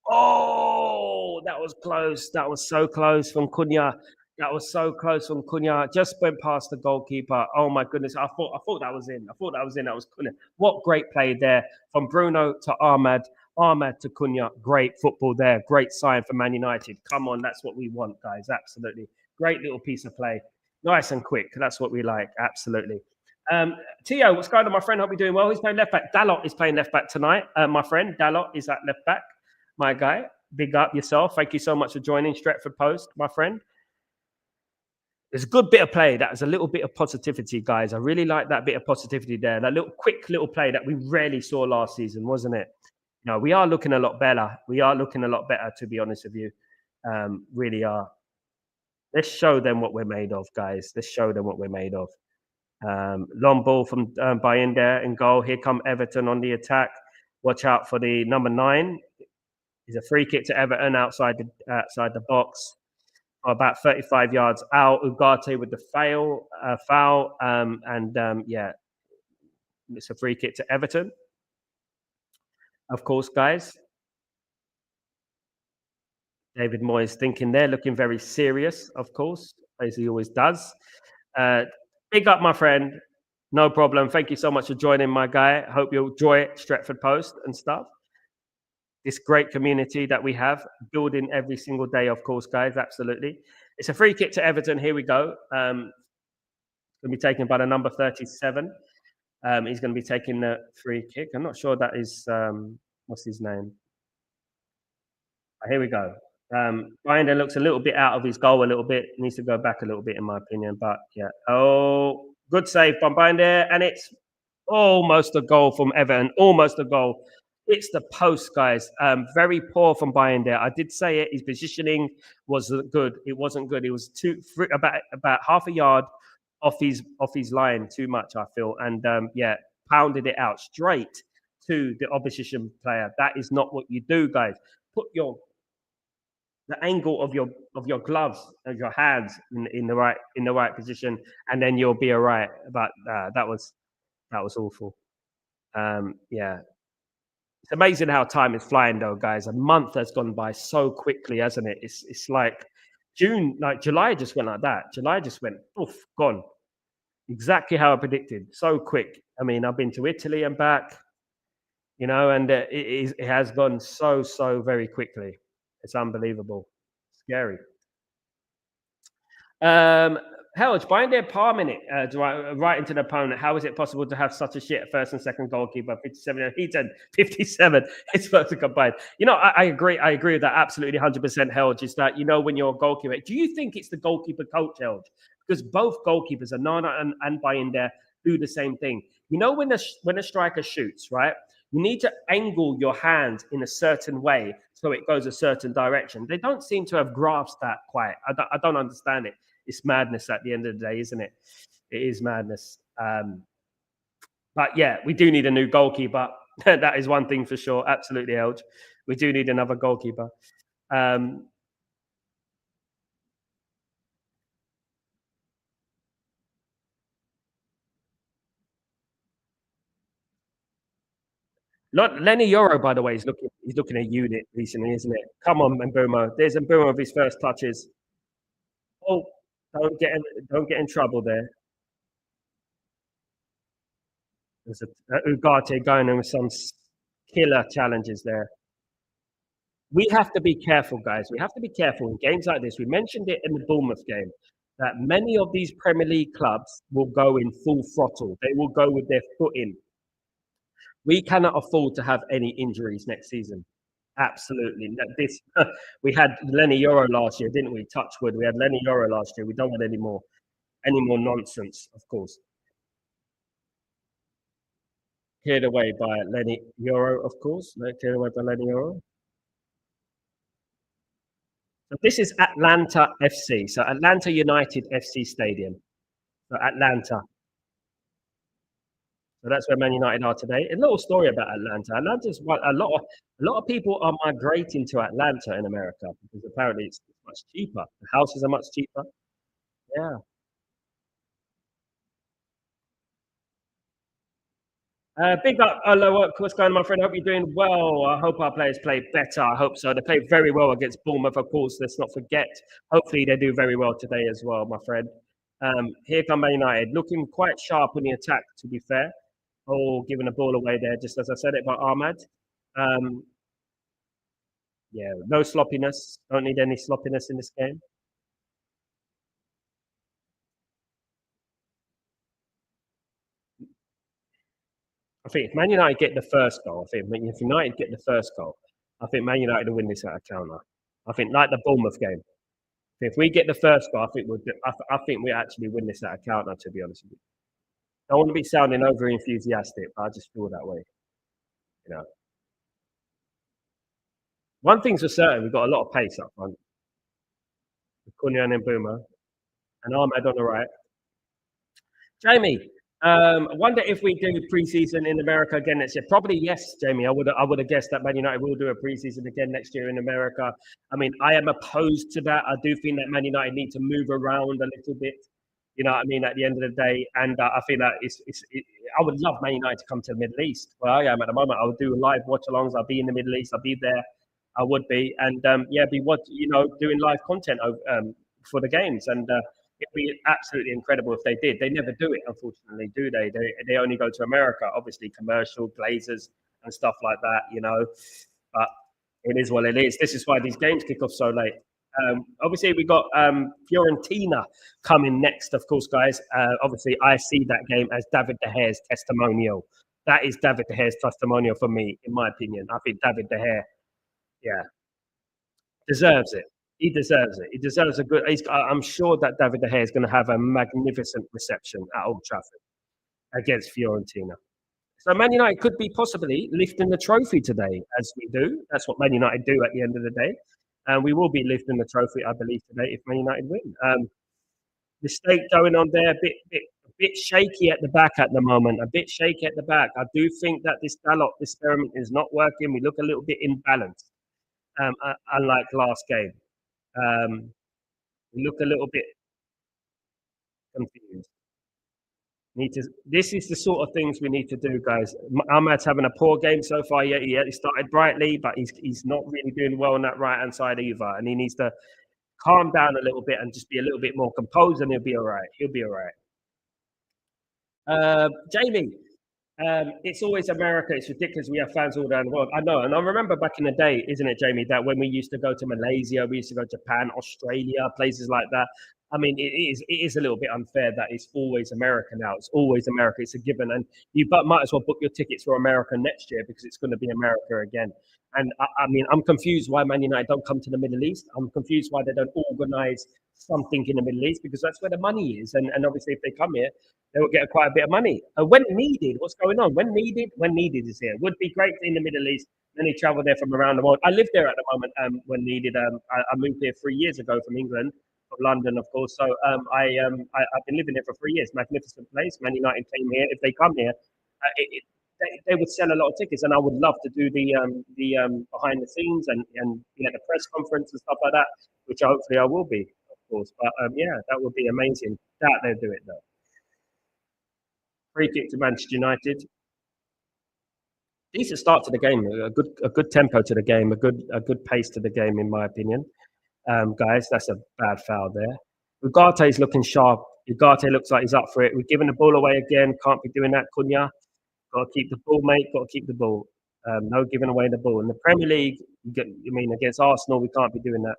Oh, that was close. That was so close from Cunha. That was so close from Cunha. Just went past the goalkeeper. Oh my goodness. I thought that was in. I thought that was in. That was Cunha. What great play there from Bruno to Ahmad. Ahmad to Cunha. Great football there. Great sign for Man United. Come on, that's what we want, guys. Absolutely. Great little piece of play. Nice and quick. That's what we like. Absolutely. Um, Tio, what's going on, my friend? Hope you're doing well. Who's playing left back? Dalot is playing left back tonight. My friend Dalot is at left back. My guy, big up yourself. Thank you so much for joining Stretford Post, my friend. There's a good bit of play. That was a little bit of positivity, guys. I really like that bit of positivity there. That little quick little play that we rarely saw last season, wasn't it? No, we are looking a lot better. We are looking a lot better, to be honest with you. Really are. Let's show them what we're made of, guys. Let's show them what we're made of. Long ball from Bayern there in goal. Here come Everton on the attack. Watch out for the number 9. It's a free kick to Everton outside the box, about 35 yards out. Ugarte with the foul, yeah, it's a free kick to Everton. Of course, guys. David Moyes thinking there, looking very serious, of course, as he always does. Big up, my friend. No problem. Thank you so much for joining, my guy. Hope you enjoy Stretford Post and stuff. This great community that we have, building every single day, of course, guys. Absolutely. It's a free kick to Everton. Here we go. Going to be taken by the number 37. He's going to be taking the free kick. I'm not sure that is, what's his name? Here we go. Binder looks a little bit out of his goal a little bit. Needs to go back a little bit, in my opinion. But yeah. Oh, good save from Binder. And it's almost a goal from Everton. Almost a goal. It's the post, guys. Very poor from Binder. I did say it. His positioning wasn't good. It wasn't good. It was about half a yard off his line too much, I feel. And yeah, pounded it out straight to the opposition player. That is not what you do, guys. Put the angle of your gloves of your hands in the right position, and then you'll be all right. But that was awful. Yeah, it's amazing how time is flying, though, guys. A month has gone by so quickly, hasn't it? It's like June, like July just went like that. July just went oof, gone. Exactly how I predicted. So quick. I mean, I've been to Italy and back, and it has gone so very quickly. It's unbelievable. Scary. Um, Helge, buying their palm it right into the opponent. How is it possible to have such a shit first and second goalkeeper? 57, he said 57. It's supposed to combine. I agree. I agree with that absolutely 100%. Helge is that when you're a goalkeeper, do you think it's the goalkeeper coach, Helge? Because both goalkeepers, Anana and Bayern there, do the same thing. When a striker shoots, right? You need to angle your hand in a certain way so it goes a certain direction. They don't seem to have grasped that quite. I don't understand it. It's madness at the end of the day, isn't it? It is madness. But yeah, we do need a new goalkeeper. That is one thing for sure. Absolutely, Elge. We do need another goalkeeper. Um, Lenny Yoro, by the way, he's looking a unit recently, isn't it? Come on, Mbeumo. There's Mbeumo of his first touches. Oh, don't get in trouble there. There's Ugarte going in with some killer challenges there. We have to be careful, guys. We have to be careful in games like this. We mentioned it in the Bournemouth game that many of these Premier League clubs will go in full throttle. They will go with their foot in. We cannot afford to have any injuries next season. Absolutely. This we had Lenny Yoro last year, didn't we? Touchwood. We had Lenny Yoro last year. We don't want any more nonsense, of course. Cleared away by Lenny Yoro, of course. Cleared away by Lenny Yoro. So this is Atlanta FC. So Atlanta United FC Stadium. So Atlanta. So that's where Man United are today. A little story about Atlanta. Atlanta's a lot of people are migrating to Atlanta in America because apparently it's much cheaper. The houses are much cheaper. Yeah. Big up, hello, what's going on, my friend? I hope you're doing well. I hope our players play better. I hope so. They played very well against Bournemouth, of course. Let's not forget. Hopefully, they do very well today as well, my friend. Here come Man United, looking quite sharp in the attack, to be fair. Oh, giving the ball away there, just as I said it by Ahmad. Um, yeah, no sloppiness. Don't need any sloppiness in this game. I think if Man United get the first goal, I think if United get the first goal, I think Man United will win this out of counter. I think like the Bournemouth game. If we get the first goal, I think I think we actually win this out of counter. To be honest with you, I don't want to be sounding over enthusiastic, but I just feel that way. You know, one thing's for certain: we've got a lot of pace up front. Cunha and Mbuma, and Ahmed on the right. Jamie, I wonder if we do preseason in America again next year. Probably yes, Jamie. I would have guessed that Man United will do a preseason again next year in America. I mean, I am opposed to that. I do think that Man United need to move around a little bit. You know what I mean? At the end of the day, and I feel that I would love Man United to come to the Middle East. Where I am at the moment, I would do live watch-alongs. I'll be in the Middle East. I'll be there. I would be, and yeah, be what doing live content for the games, and it'd be absolutely incredible if they did. They never do it, unfortunately, do they? They only go to America, obviously commercial glazers and stuff like that, But it is what it is. This is why these games kick off so late. Obviously, we got Fiorentina coming next, of course, guys. Obviously, I see that game as David De Gea's testimonial. That is David De Gea's testimonial for me, in my opinion. I think David De Gea, yeah, deserves it. He deserves it. He deserves a good. I'm sure that David De Gea is going to have a magnificent reception at Old Trafford against Fiorentina. So Man United could be possibly lifting the trophy today, as we do. That's what Man United do at the end of the day, and we will be lifting the trophy, I believe, today if Man United win. Mistake going on there, a bit shaky at the back at the moment. A bit shaky at the back. I do think that this Dalot experiment is not working. We look a little bit imbalanced, unlike last game. Um, we look a little bit confused. Need to. This is the sort of things we need to do, guys. Ahmad's having a poor game so far. Yeah, he started brightly, but he's not really doing well on that right hand side either. And he needs to calm down a little bit and just be a little bit more composed, and he'll be all right. He'll be all right. Jamie, it's always America. It's ridiculous. We have fans all around the world. I know. And I remember back in the day, isn't it, Jamie, that when we used to go to Malaysia, we used to go to Japan, Australia, places like that. I mean, it is a little bit unfair that it's always America now. It's always America. It's a given. And you might as well book your tickets for America next year because it's going to be America again. And I mean, I'm confused why Man United don't come to the Middle East. I'm confused why they don't organize something in the Middle East because that's where the money is. And obviously, if they come here, they will get quite a bit of money. When needed, what's going on? When needed is here. Would be great in the Middle East. Many travel there from around the world. I live there at the moment when needed. I moved here 3 years ago from England, from London, of course. So I've been living here for 3 years. Magnificent place. Man United came here. If they come here, they would sell a lot of tickets, and I would love to do the behind the scenes and the press conference and stuff like that, which hopefully I will be, of course. But yeah, that would be amazing. That they'll do it though. Free kick to Manchester United. Decent start to the game. A good tempo to the game. A good pace to the game, in my opinion. Guys, that's a bad foul there. Ugarte is looking sharp. Ugarte looks like he's up for it. We're giving the ball away again. Can't be doing that, Cunha. Got to keep the ball, mate. Got to keep the ball. No giving away the ball. In the Premier League, against Arsenal, we can't be doing that.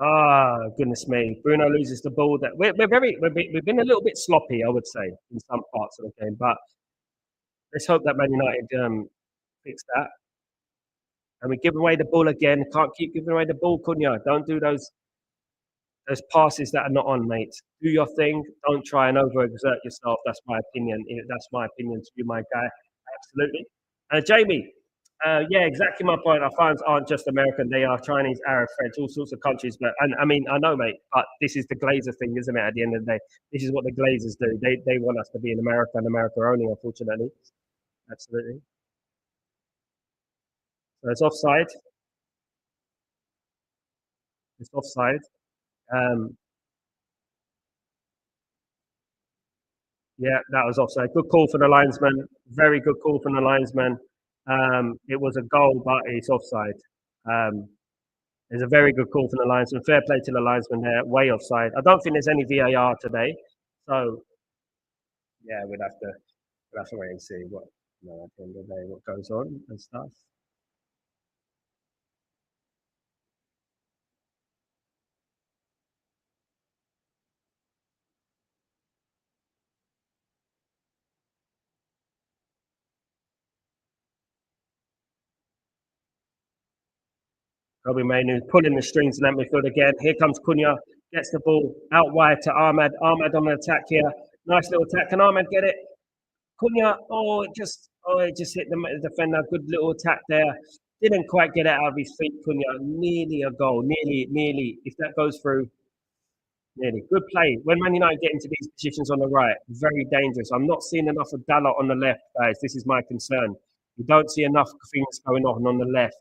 Ah, goodness me. Bruno loses the ball. That we've been a little bit sloppy, I would say, in some parts of the game. But let's hope that Man United fix that. And we give away the ball again. Can't keep giving away the ball, Cunha. Don't do those passes that are not on, mate. Do your thing. Don't try and overexert yourself. That's my opinion. That's my opinion to you, my guy. Absolutely. Jamie, Yeah, exactly my point. Our fans aren't just American; they are Chinese, Arab, French, all sorts of countries. But and I mean, I know, mate, but this is the Glazer thing, isn't it? At the end of the day, this is what the Glazers do. They want us to be in America and America only. Unfortunately, absolutely. So it's offside. It's offside. Um, yeah, that was offside. Good call for the linesman. Very good call from the linesman. It was a goal, but it's offside. Um, It's a very good call from the linesman. Fair play to the linesman there. Way offside. I don't think there's any VAR today. So yeah, we'll have to wait and see what at the end of the day what goes on and stuff. Kobe Mainu pulling the strings in that midfield again. Here comes Cunha, gets the ball out wide to Ahmad. Ahmad on the attack here. Nice little attack. Can Ahmad get it? Cunha, it just hit the defender. Good little attack there. Didn't quite get it out of his feet, Cunha. Nearly a goal. Nearly. If that goes through, nearly. Good play. When Man United get into these positions on the right, very dangerous. I'm not seeing enough of Dalot on the left, guys. This is my concern. You don't see enough things going on the left,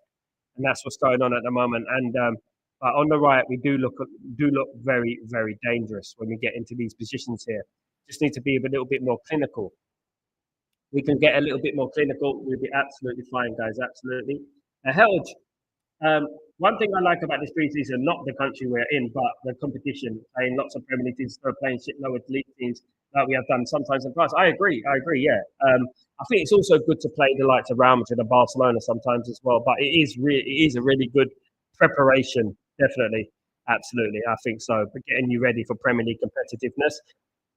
and that's what's going on at the moment. And but on the right, we do look very very dangerous when we get into these positions here. Just need to be a little bit more clinical. We can get a little bit more clinical. We'll be absolutely fine, guys. Absolutely. Helge, one thing I like about this preseason, not the country we're in, but the competition, playing lots of Premier League teams, playing shit lower league teams like we have done sometimes in the past. I agree. Yeah. I think it's also good to play the likes of Real Madrid and Barcelona sometimes as well. But it is a really good preparation, definitely. Absolutely. I think so. But getting you ready for Premier League competitiveness.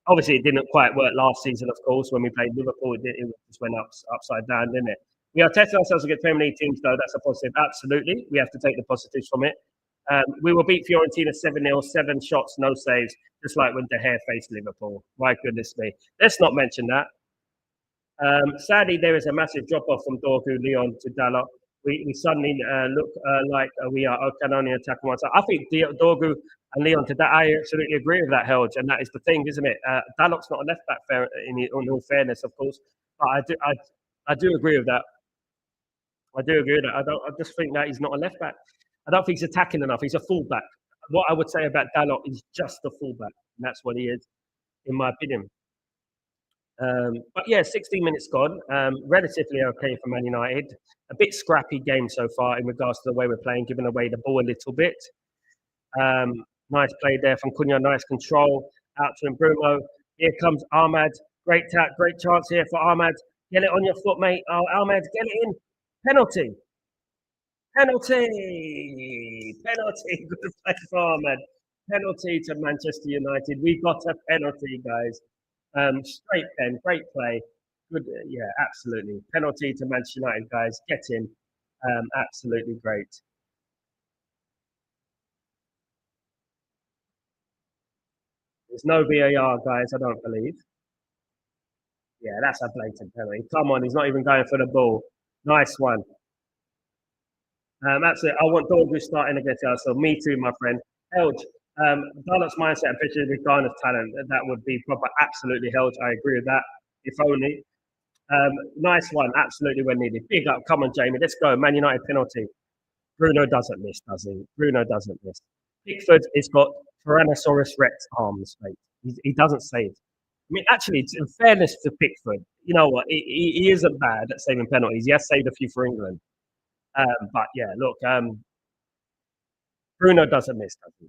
Obviously, it didn't quite work last season, of course, when we played Liverpool. It just went upside down, didn't it? We are testing ourselves against Premier League teams, though. That's a positive. Absolutely. We have to take the positives from it. We will beat Fiorentina 7-0, 7 shots, no saves, just like when De Gea faced Liverpool. My goodness me. Let's not mention that. Sadly, there is a massive drop off from Dorgu, Leon to Dalot. We suddenly look like we can only attack on one side. I think Dorgu and Leon to that. I absolutely agree with that, Helge, and that is the thing, isn't it? Dalot's not a left back, in all fairness, of course, but I do agree with that. I do agree with that. I just think that he's not a left back. I don't think he's attacking enough. He's a fullback. What I would say about Dalot is just a fullback, and that's what he is, in my opinion. But yeah, 16 minutes gone. Relatively okay for Man United. A bit scrappy game so far in regards to the way we're playing, giving away the ball a little bit. Nice play there from Cunha. Nice control out to him, Bruno. Here comes Ahmad. Great tap. Great chance here for Ahmad. Get it on your foot, mate. Oh, Ahmad, get it in. Penalty. Penalty. Good play for Ahmad. Penalty to Manchester United. We got a penalty, guys. Straight pen, great play. Good, yeah, absolutely. Penalty to Manchester United, guys. Get in. Absolutely great. There's no VAR, guys, I don't believe. Yeah, that's a blatant penalty. Come on, he's not even going for the ball. Nice one. Absolutely. I want Dorgu starting against us. So me too, my friend. Helge, Dalot's mindset and picture with Garner's talent, that would be proper. Absolutely, Helge. I agree with that. If only. Nice one. Absolutely when needed. Big up. Come on, Jamie. Let's go. Man United penalty. Bruno doesn't miss, does he? Bruno doesn't miss. Pickford has got Tyrannosaurus Rex arms, mate. He doesn't save. I mean, actually, in fairness to Pickford, you know what? He isn't bad at saving penalties. He has saved a few for England. But yeah, look, Bruno doesn't miss, does he?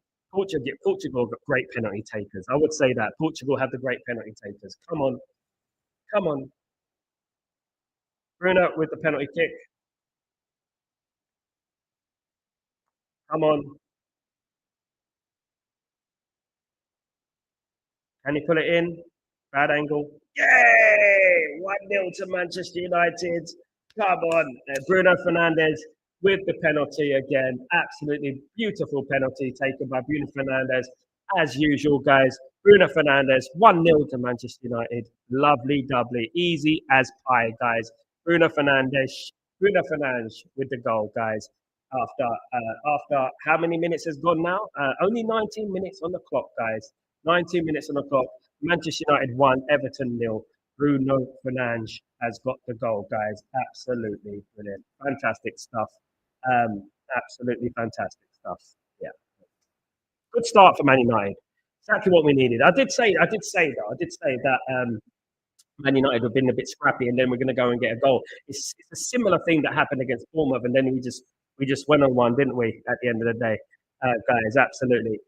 Portugal got great penalty takers. I would say that. Portugal have the great penalty takers. Come on. Come on. Bruno with the penalty kick. Come on. Can he pull it in? Bad angle. Yay! 1-0 to Manchester United. Come on. Bruno Fernandes with the penalty again. Absolutely beautiful penalty taken by Bruno Fernandes. As usual, guys. Bruno Fernandes, 1-0 to Manchester United. Lovely, doubly. Easy as pie, guys. Bruno Fernandes Bruno Fernandes with the goal, guys. After how many minutes has gone now? Only 19 minutes on the clock, guys. 19 minutes on the clock. Manchester United 1, Everton nil. Bruno Fernandes has got the goal, guys. Absolutely brilliant. Fantastic stuff. Absolutely fantastic stuff. Yeah. Good start for Man United. Exactly what we needed. I did say that Man United have been a bit scrappy, and then we're going to go and get a goal. It's a similar thing that happened against Bournemouth, and then we just went on one, didn't we? At the end of the day, guys, absolutely.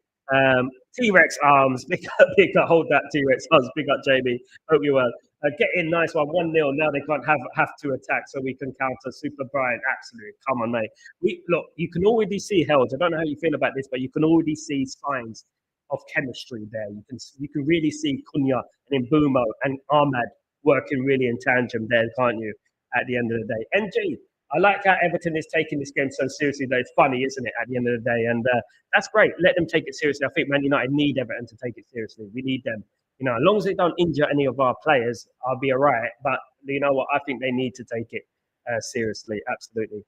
T Rex arms, big up, hold that T Rex arms, big up Jamie. Hope you well. Get in, nice one, 1-0. Now they can't have to attack, so we can counter. Super Brian, absolutely. Come on, mate. We look. You can already see Helge. I don't know how you feel about this, but you can already see signs of chemistry there. You can really see Cunha and Mbumo and Ahmad working really in tandem there, can't you? At the end of the day, NG. I like how Everton is taking this game so seriously. Though it's funny, isn't it? At the end of the day, and that's great. Let them take it seriously. I think Man United need Everton to take it seriously. We need them. As long as they don't injure any of our players, I'll be all right. But you know what? I think they need to take it seriously. Absolutely.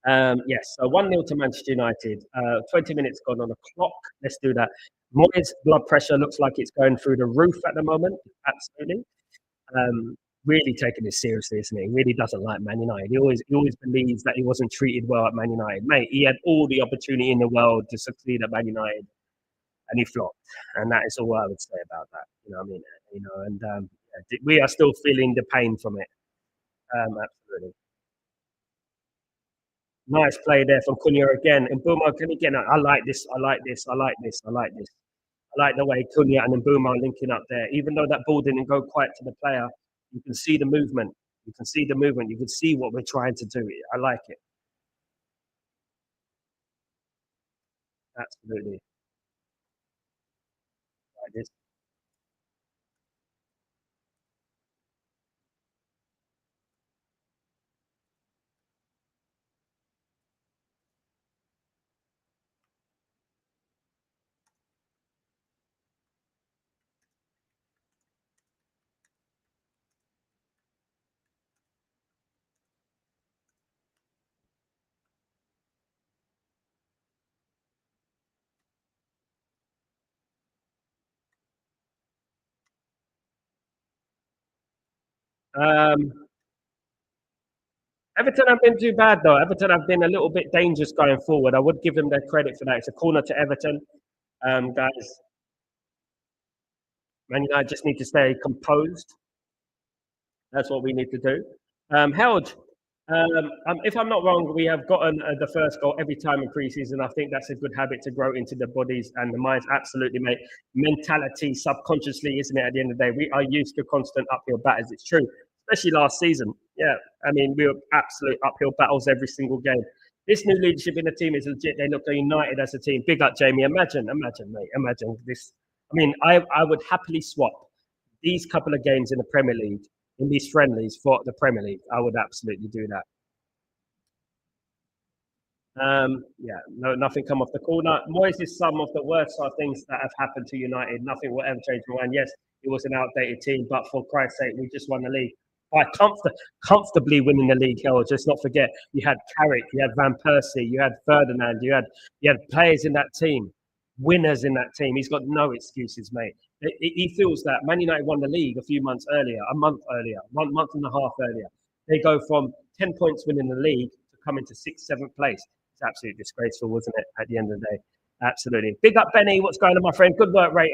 Yes, so 1-0 to Manchester United. 20 minutes gone on the clock. Let's do that. Moyes' blood pressure looks like it's going through the roof at the moment. Absolutely. Really taking this seriously, isn't he? He really doesn't like Man United. He always believes that he wasn't treated well at Man United. Mate, he had all the opportunity in the world to succeed at Man United, and he flopped. And that is all I would say about that. You know what I mean? And we are still feeling the pain from it. Absolutely. Nice play there from Cunha again. And Mbuma, can again, I like this. I like this. I like this. I like this. I like the way Cunha and Mbuma are linking up there. Even though that ball didn't go quite to the player, you can see the movement. You can see the movement. You can see what we're trying to do. I like it. Absolutely. Like this. Um, Everton have been too bad though. Everton have been a little bit dangerous going forward. I would give them their credit for that. It's a corner to Everton. Guys, Man United just need to stay composed. That's what we need to do. Held, if I'm not wrong, we have gotten the first goal every time in pre-season. I think that's a good habit to grow into the bodies and the minds. Absolutely, mate. Mentality, subconsciously, isn't it? At the end of the day, we are used to constant uphill battles. It's true, especially last season. Yeah, I mean, we were absolute uphill battles every single game. This new leadership in the team is legit. They look united as a team. Big up, Jamie. Imagine, mate. Imagine this. I mean, I would happily swap these couple of games in the Premier League in these friendlies for the Premier League. I would absolutely do that. Yeah, no, nothing come off the corner. Moyes is some of the worst things that have happened to United. Nothing will ever change my mind. Yes, it was an outdated team, but for Christ's sake, we just won the league by comfortably winning the league. Hell, just not forget you had Carrick, you had Van Persie, you had Ferdinand, you had players in that team, winners in that team. He's got no excuses, mate. He feels that Man United won the league a few months earlier, a month earlier, 1 month and a half earlier. They go from 10 points winning the league to coming to sixth, seventh place. It's absolutely disgraceful, wasn't it? At the end of the day, absolutely. Big up Benny. What's going on, my friend? Good work, rate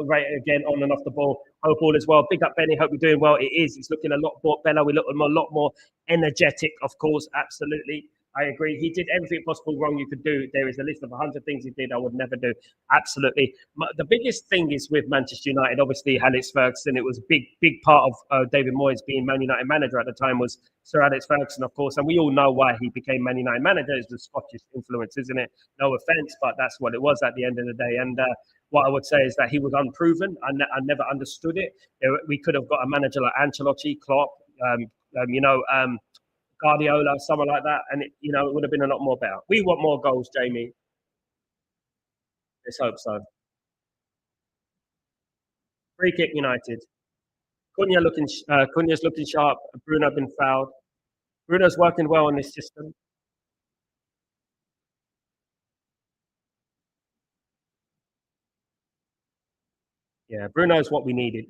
rate again on and off the ball. Hope all is well. Big up Benny. Hope you're doing well. It is. It's looking a lot more better. We look a lot more energetic, of course. Absolutely. I agree. He did everything possible wrong you could do. There is a list of 100 things he did I would never do. Absolutely. The biggest thing is with Manchester United, obviously, Alex Ferguson. It was big part of David Moyes being Man United manager at the time was Sir Alex Ferguson, of course. And we all know why he became Man United manager. It's the Scottish influence, isn't it? No offense, but that's what it was at the end of the day. And what I would say is that he was unproven. I never understood it. We could have got a manager like Ancelotti, Klopp, Guardiola, someone like that, and it would have been a lot more better. We want more goals, Jamie. Let's hope so. Free kick, United. Cunha's looking sharp. Bruno been fouled. Bruno's working well in this system. Yeah, Bruno's what we needed.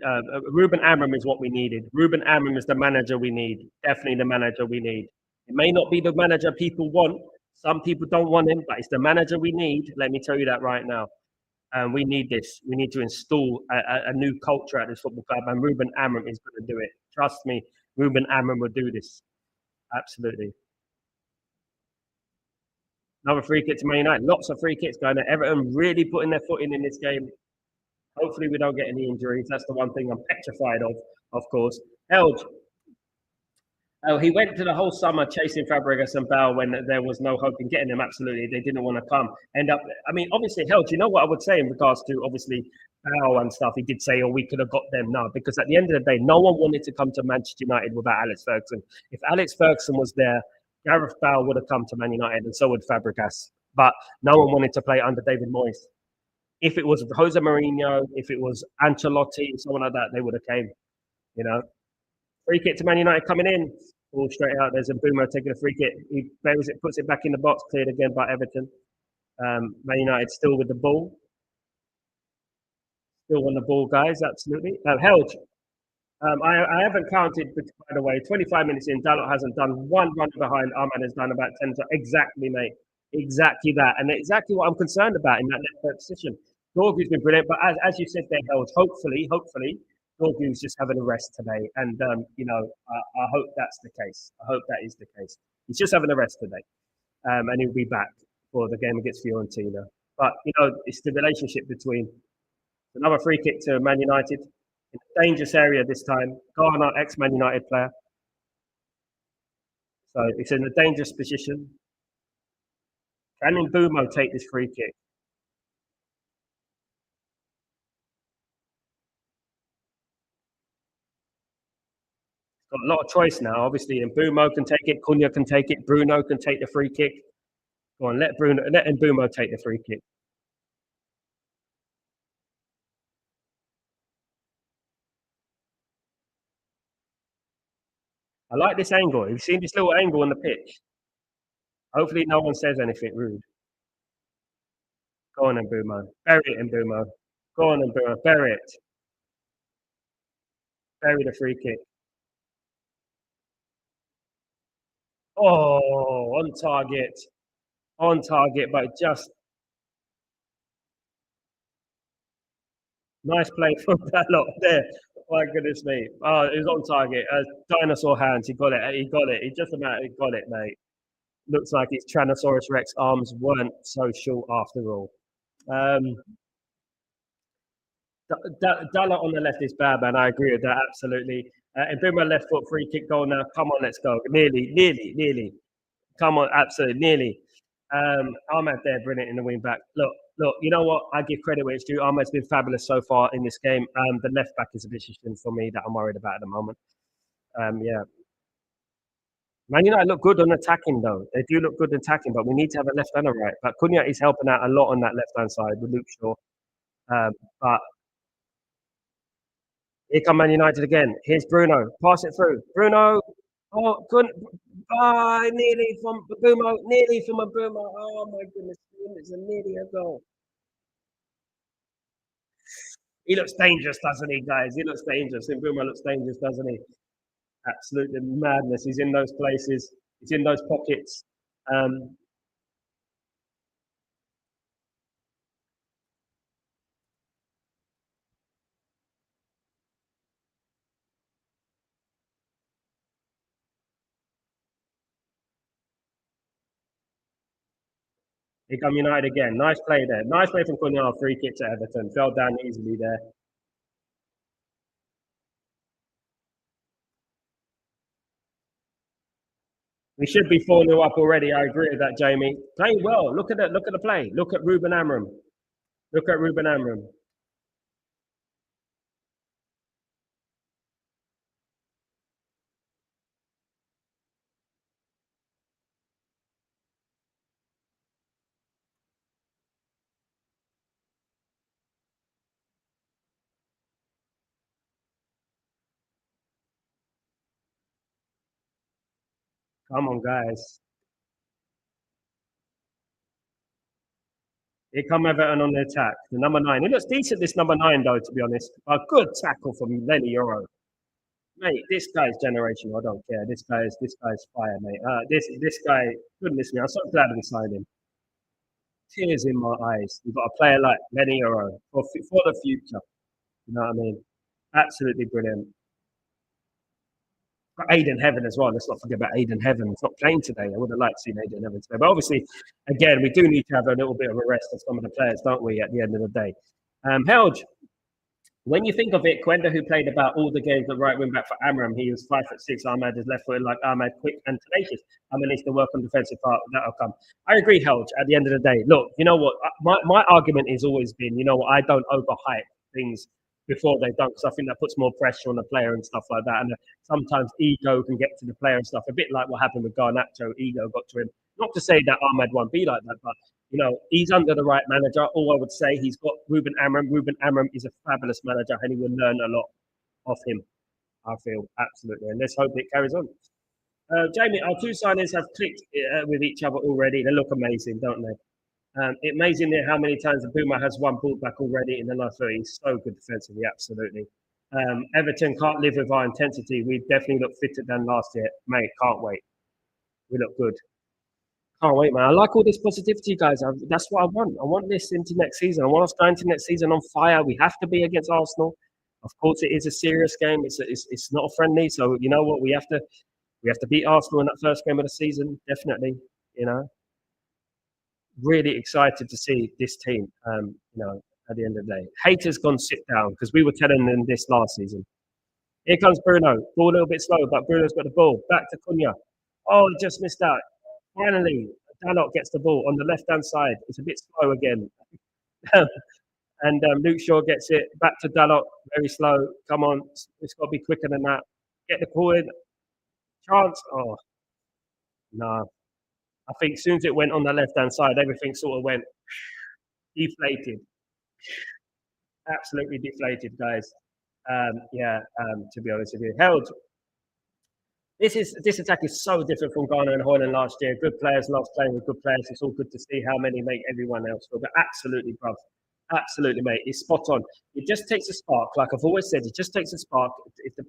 Ruben Amram is what we needed. Ruben Amram is the manager we need. Definitely the manager we need. It may not be the manager people want. Some people don't want him, but it's the manager we need. Let me tell you that right now. And we need this. We need to install a new culture at this football club, and Ruben Amram is going to do it. Trust me, Ruben Amram will do this. Absolutely. Another free kick to Man United. Lots of free kicks going at Everton, really putting their foot in this game. Hopefully, we don't get any injuries. That's the one thing I'm petrified of course. Elge, oh, he went to the whole summer chasing Fabregas and Bale when there was no hope in getting them. Absolutely, they didn't want to come. End up, I mean, obviously, hell, do you know what I would say in regards to obviously Bale and stuff? He did say, "Oh, we could have got them." No, because at the end of the day, no one wanted to come to Manchester United without Alex Ferguson. If Alex Ferguson was there, Gareth Bale would have come to Man United, and so would Fabregas. But no one wanted to play under David Moyes. If it was Jose Mourinho, if it was Ancelotti, someone like that, they would have came. You know, free kick to Man United coming in. All straight out. There's a Boomer taking a free kick. He bears it, puts it back in the box, cleared again by Everton. Man United still with the ball. Still on the ball, guys. Absolutely. Held. I haven't counted, by the way. 25 minutes in, Dalot hasn't done one run behind. Ahmad has done about 10. Exactly, mate. Exactly that. And exactly what I'm concerned about in that left position. Dorgu's been brilliant, but as you said there, Held, hopefully, Dorgu's just having a rest today. And, I hope that's the case. I hope that is the case. He's just having a rest today. And he'll be back for the game against Fiorentina. But, it's the relationship between another free kick to Man United in a dangerous area this time. Garner, ex-Man United player. So it's in a dangerous position. Can Mbumo take this free kick? Got a lot of choice now. Obviously, Mbumo can take it. Cunha can take it. Bruno can take the free kick. Go on, let Mbumo take the free kick. I like this angle. You've seen this little angle on the pitch. Hopefully, no one says anything rude. Go on, Mbumo. Bury it, Mbumo. Go on, Mbumo. Bury it. Bury the free kick. Oh, on target. On target, but just nice play from Dalot there. My goodness me. Oh, it was on target. Dinosaur hands. He got it. He got it. He just about got it, mate. Looks like his Tyrannosaurus Rex arms weren't so short after all. Um, Dalot on the left is bad, man. I agree with that absolutely. And Boomer left foot free kick goal now. Come on, let's go. Nearly. Come on, absolutely, nearly. Ahmed there, brilliant in the wing back. Look, you know what? I give credit where it's due. Ahmed's been fabulous so far in this game. The left back is a position for me that I'm worried about at the moment. Yeah. Man United look good on attacking, though. They do look good attacking, but we need to have a left and a right. But Cunha is helping out a lot on that left hand side with Luke Shaw. But here come Man United again. Here's Bruno. Pass it through. Bruno. Oh, couldn't. Nearly from Bumo. Nearly from a Bumo. Oh, my goodness. It's a nearly a goal. He looks dangerous, doesn't he, guys? He looks dangerous. And Boomer looks dangerous, doesn't he? Absolutely madness. He's in those places. He's in those pockets. Um, Here come United again. Nice play there. Nice play from Cunha. Free kick to Everton. Fell down easily there. We should be 4-0 up already. I agree with that, Jamie. Playing well. Look at that. Look at the play. Look at Ruben Amram. Look at Ruben Amram. Come on, guys. Here come Everton on the attack. The number 9. He looks decent, this number 9, though, to be honest. A good tackle from Lenny Euro. Mate, this guy's generational. I don't care. This guy's fire, mate. This guy, goodness me, I'm so glad we signed him. Tears in my eyes. You've got a player like Lenny Euro for the future. You know what I mean? Absolutely brilliant. Got Aiden Heaven as well. Let's not forget about Aiden Heaven. He's not playing today. I would have liked to see Aiden Heaven today. But obviously, again, we do need to have a little bit of a rest of some of the players, don't we, at the end of the day? Helge, when you think of it, Quenda, who played about all the games at right wing back for Amram, he was 5'6". Ahmad is left footed like Ahmad, quick and tenacious. Ahmad needs to work on defensive part. That'll come. I agree, Helge. At the end of the day, look, you know what? My argument has always been, you know what? I don't overhype things before they've done because I think that puts more pressure on the player and stuff like that. And sometimes ego can get to the player and stuff. A bit like what happened with Garnacho, ego got to him. Not to say that Ahmad won't be like that, but you know, he's under the right manager. All I would say, he's got Ruben Amram. Ruben Amram is a fabulous manager, and he will learn a lot off him. I feel absolutely, and let's hope it carries on. Jamie, our two signings have clicked with each other already. They look amazing, don't they? It's amazing how many times the Boomer has won ball back already in the last 30. He's so good defensively, absolutely. Everton can't live with our intensity. We definitely look fitter than last year, mate. Can't wait. We look good. Can't wait, man. I like all this positivity, guys. That's what I want. I want this into next season. I want us going to next season on fire. We have to be against Arsenal. Of course, it is a serious game. It's not a friendly. So you know what? We have to beat Arsenal in that first game of the season. Definitely. You know, really excited to see this team. You know, at the end of the day, haters gone sit down because we were telling them this last season. Here comes Bruno. Ball a little bit slow, but Bruno's got the ball. Back to Cunha. Oh, he just missed out. Finally, Dalot gets the ball on the left-hand side. It's a bit slow again. And Luke Shaw gets it back to Dalot. Very slow. Come on. It's got to be quicker than that. Get the ball in. Chance. Oh, no. I think as soon as it went on the left-hand side, everything sort of went deflated. Absolutely deflated, guys. To be honest with you. Held. This attack is so different from Ghana and Hoyland last year. Good players loves playing with good players. It's all good to see how many make everyone else feel. But absolutely, bro. Absolutely, mate. It's spot on. It just takes a spark. Like I've always said, it just takes a spark. If if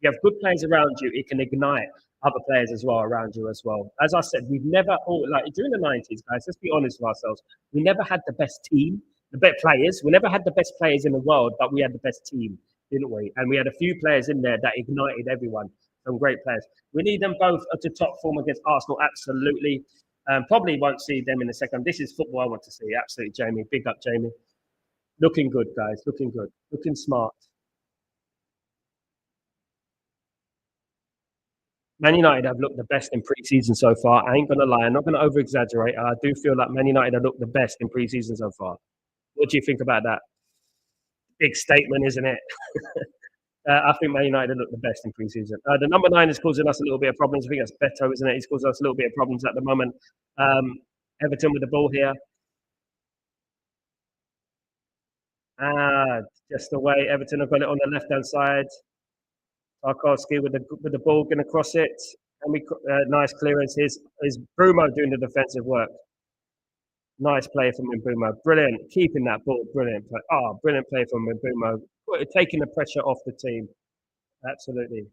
you have good players around you, it can ignite other players as well around you as well. As I said, we've never, like during the 90s, guys, let's be honest with ourselves. We never had the best team, the best players. We never had the best players in the world, but we had the best team, didn't we? And we had a few players in there that ignited everyone. Some great players. We need them both to top form against Arsenal, absolutely. Probably won't see them in a second. This is football I want to see. Absolutely, Jamie. Big up, Jamie. Looking good, guys. Looking good. Looking smart. Man United have looked the best in pre-season so far. I ain't gonna lie. I'm not gonna over-exaggerate. I do feel like Man United have looked the best in pre-season so far. What do you think about that? Big statement, isn't it? I think Man United look the best in pre-season. The number 9 is causing us a little bit of problems. I think that's Beto, isn't it? He's causing us a little bit of problems at the moment. Everton with the ball here. Just the way Everton have got it on the left-hand side. Tarkowski with the ball going to cross it. And nice clearance. Is Bruno doing the defensive work? Nice play from Mbeumo. Brilliant. Keeping that ball. Brilliant play. Brilliant play from Mbeumo. Taking the pressure off the team. Absolutely.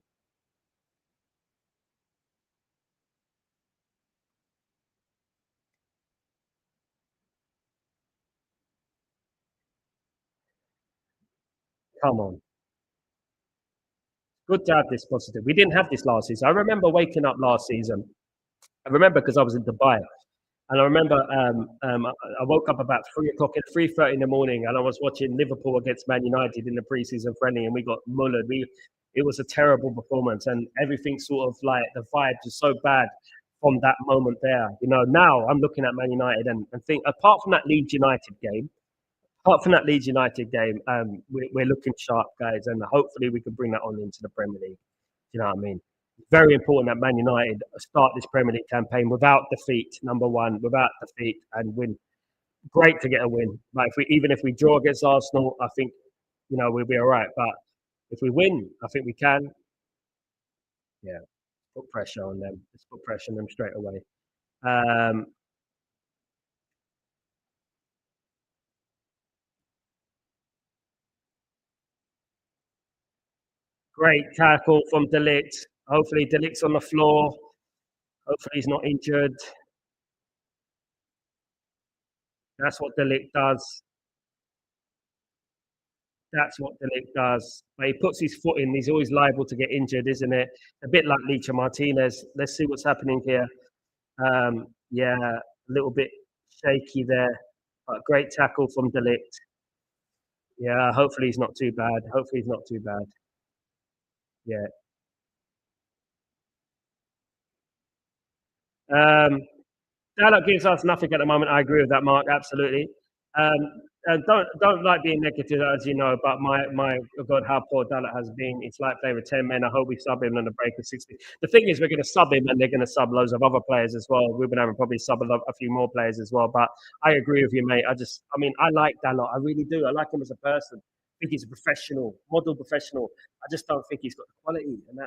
Come on. Good to have this positive. We didn't have this last season. I remember waking up last season. I remember because I was in Dubai. And I remember I woke up about 3 o'clock at 3:30 in the morning, and I was watching Liverpool against Man United in the preseason friendly, and we got mullered. It was a terrible performance, and everything sort of like the vibe was so bad from that moment there. You know, now I'm looking at Man United and think apart from that Leeds United game, we're looking sharp, guys, and hopefully we can bring that on into the Premier League. You know what I mean? Very important that Man United start this Premier League campaign without defeat. Number one, without defeat and win. Great to get a win. But even if we draw against Arsenal, I think we'll be all right. But if we win, I think we can. Yeah, Put pressure on them. Let's put pressure on them straight away. Um, Great tackle from De Ligt. Hopefully, De Ligt's on the floor. Hopefully, he's not injured. That's what De Ligt does. That's what De Ligt does. But he puts his foot in. He's always liable to get injured, isn't it? A bit like Licha Martinez. Let's see what's happening here. Yeah, a little bit shaky there. But great tackle from De Ligt. Yeah, hopefully he's not too bad. Hopefully he's not too bad. Yeah. Um, Dialogue gives us nothing at the moment. I agree with that, Mark. Absolutely. Um, and don't like being negative, as you know. But my God, how poor Dialogue has been. It's like playing with 10 men. I hope we sub him on the break of 60. The thing is, we're going to sub him, and they're going to sub loads of other players as well. We've been having probably sub a few more players as well. But I agree with you, mate. I mean, I like Dialogue. I really do. I like him as a person. I think he's a professional, model professional. I just don't think he's got the quality, and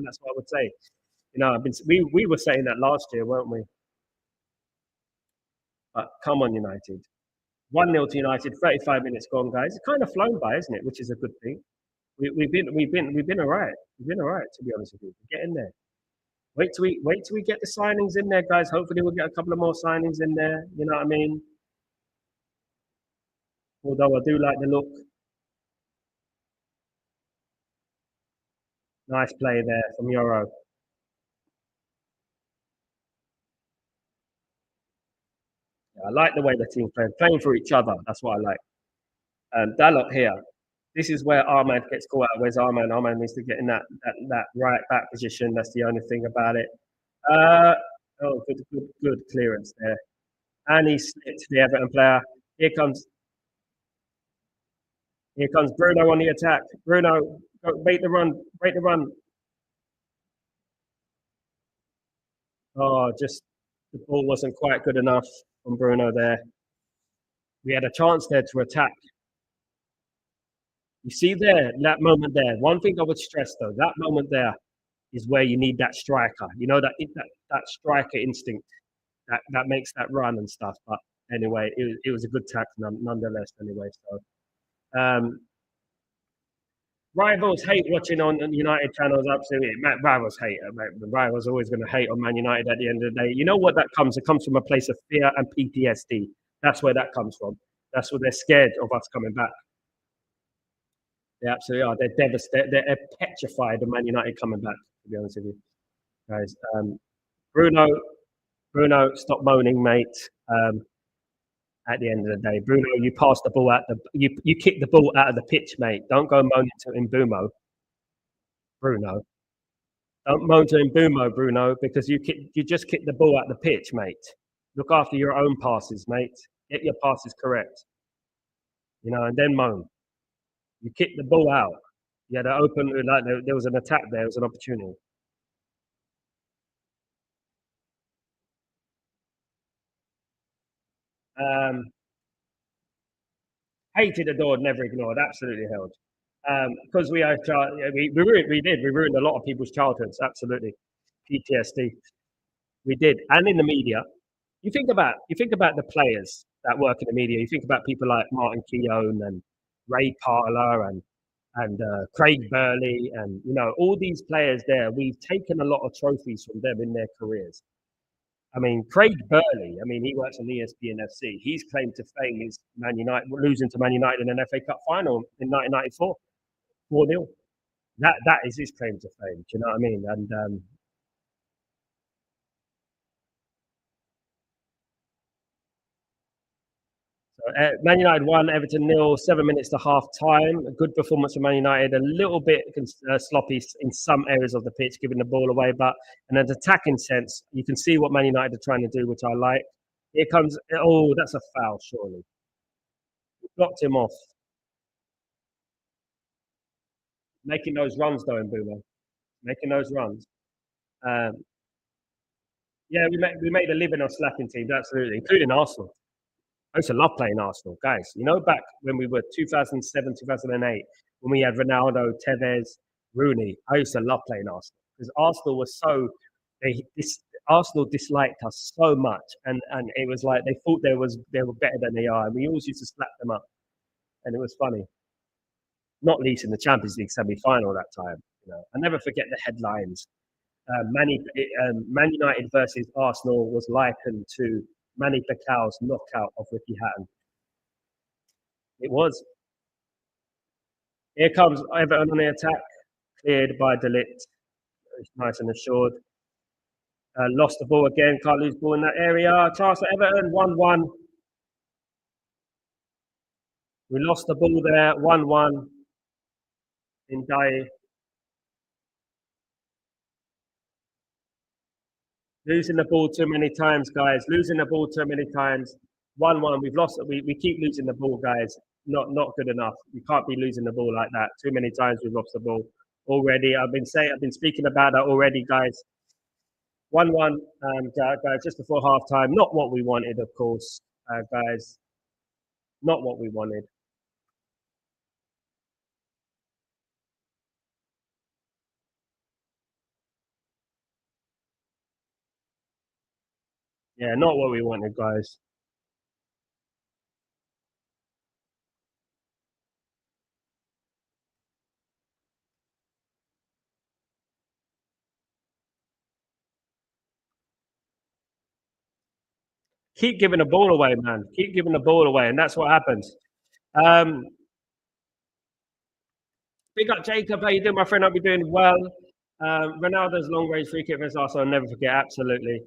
that's what I would say. You know, we were saying that last year, weren't we? But come on, United. 1-0 to United, 35 minutes gone, guys. It's kind of flown by, isn't it? Which is a good thing. We've been all right. We've been all right, to be honest with you. Get in there. Wait till we get the signings in there, guys. Hopefully we'll get a couple of more signings in there. You know what I mean? Although I do like the look. Nice play there from Euro. Yeah, I like the way the team playing for each other. That's what I like. Dalot here. This is where Armand gets caught out. Where's Armand? Armand needs to get in that right back position. That's the only thing about it. Uh, good clearance there. And he slipped the Everton player. Here comes here comes Bruno on the attack. Bruno, break the run, break the run. Oh, just the ball wasn't quite good enough from Bruno there. We had a chance there to attack. You see there, that moment there. One thing I would stress though, that moment there is where you need that striker. You know that striker instinct that makes that run and stuff. But anyway, it was a good tackle nonetheless. Anyway, so rivals hate watching on United channels. Absolutely, rivals hate. The rivals always going to hate on Man United at the end of the day. You know what that comes? It comes from a place of fear and PTSD. That's where that comes from. That's what they're scared of us coming back. They absolutely are. They're devastated. They're petrified of Man United coming back. To be honest with you, guys. Bruno, Bruno, stop moaning, mate. At the end of the day, Bruno, you passed the ball you kicked the ball out of the pitch, mate. Don't go moaning to Mbumo, Bruno. Don't moan to Mbumo, Bruno, because you just kicked the ball out of the pitch, mate. Look after your own passes, mate. Get your passes correct, you know, and then moan. You kicked the ball out. You had an open, like there was an attack there. It was an opportunity. Um, Hated, adored, never ignored. Absolutely held. Because we ruined a lot of people's childhoods. Absolutely, PTSD. We did, and in the media. You think about the players that work in the media. You think about people like Martin Keown and Ray Parlour and Craig Burley and all these players there. We've taken a lot of trophies from them in their careers. I mean, Craig Burley, I mean, he works on ESPN FC. His claim to fame is Man United losing to Man United in an FA Cup final in 1994, 4-0. That is his claim to fame. Do you know what I mean? And Man United won, Everton nil, 7 minutes to half time. A good performance from Man United, a little bit sloppy in some areas of the pitch, giving the ball away. But in an attacking sense, you can see what Man United are trying to do, which I like. Here comes, oh, that's a foul, surely. Blocked him off. Making those runs, though, in Boomer. Making those runs. Um, yeah, we made a living on slapping teams, absolutely, including Arsenal. I used to love playing Arsenal, guys. You know, back when we were 2007, 2008, when we had Ronaldo, Tevez, Rooney. I used to love playing Arsenal. because Arsenal was so Arsenal disliked us so much, and it was like they thought they were better than they are, and we always used to slap them up, and it was funny. Not least in the Champions League semi-final that time. I never forget the headlines. Man United versus Arsenal was likened to Manny Pacao's knockout of Ricky Hatton. It was. Here comes Everton on the attack, cleared by De Ligt. It's nice and assured. Lost the ball again, can't lose ball in that area. Chance for Everton, 1-1. We lost the ball there, 1-1 in Dye. Losing the ball too many times, guys. Losing the ball too many times. 1-1. We've lost. We keep losing the ball, guys. Not good enough. You can't be losing the ball like that. Too many times we've lost the ball already. I've been speaking about that already, guys. 1-1, guys, just before half time. Not what we wanted, of course, guys. Not what we wanted. Yeah, not what we wanted, guys. Keep giving the ball away, man. Keep giving the ball away, and that's what happens. Big up, Jacob. How you doing, my friend? Hope you're doing well. Ronaldo's long range free kick against Arsenal, I'll never forget. Absolutely.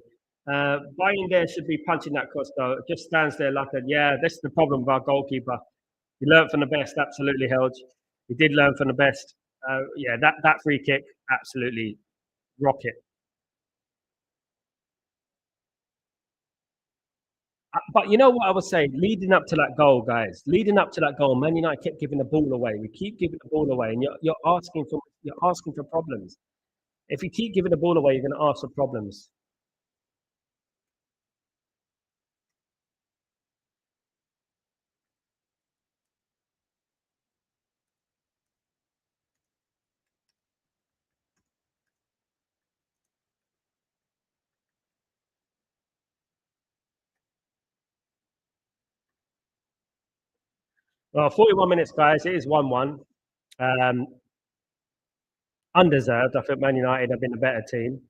Buying there should be punching that cross, though. It just stands there like a, yeah, that's the problem with our goalkeeper. He learned from the best, absolutely, Helge. He did learn from the best. Yeah, that free kick, absolutely rocket. But you know what I was saying? Leading up to that goal, guys, leading up to that goal, Man United kept giving the ball away. We keep giving the ball away, and you're asking for problems. If you keep giving the ball away, you're going to ask for problems. Well, 41 minutes, guys. It is 1-1. Um, Undeserved. I think Man United have been a better team.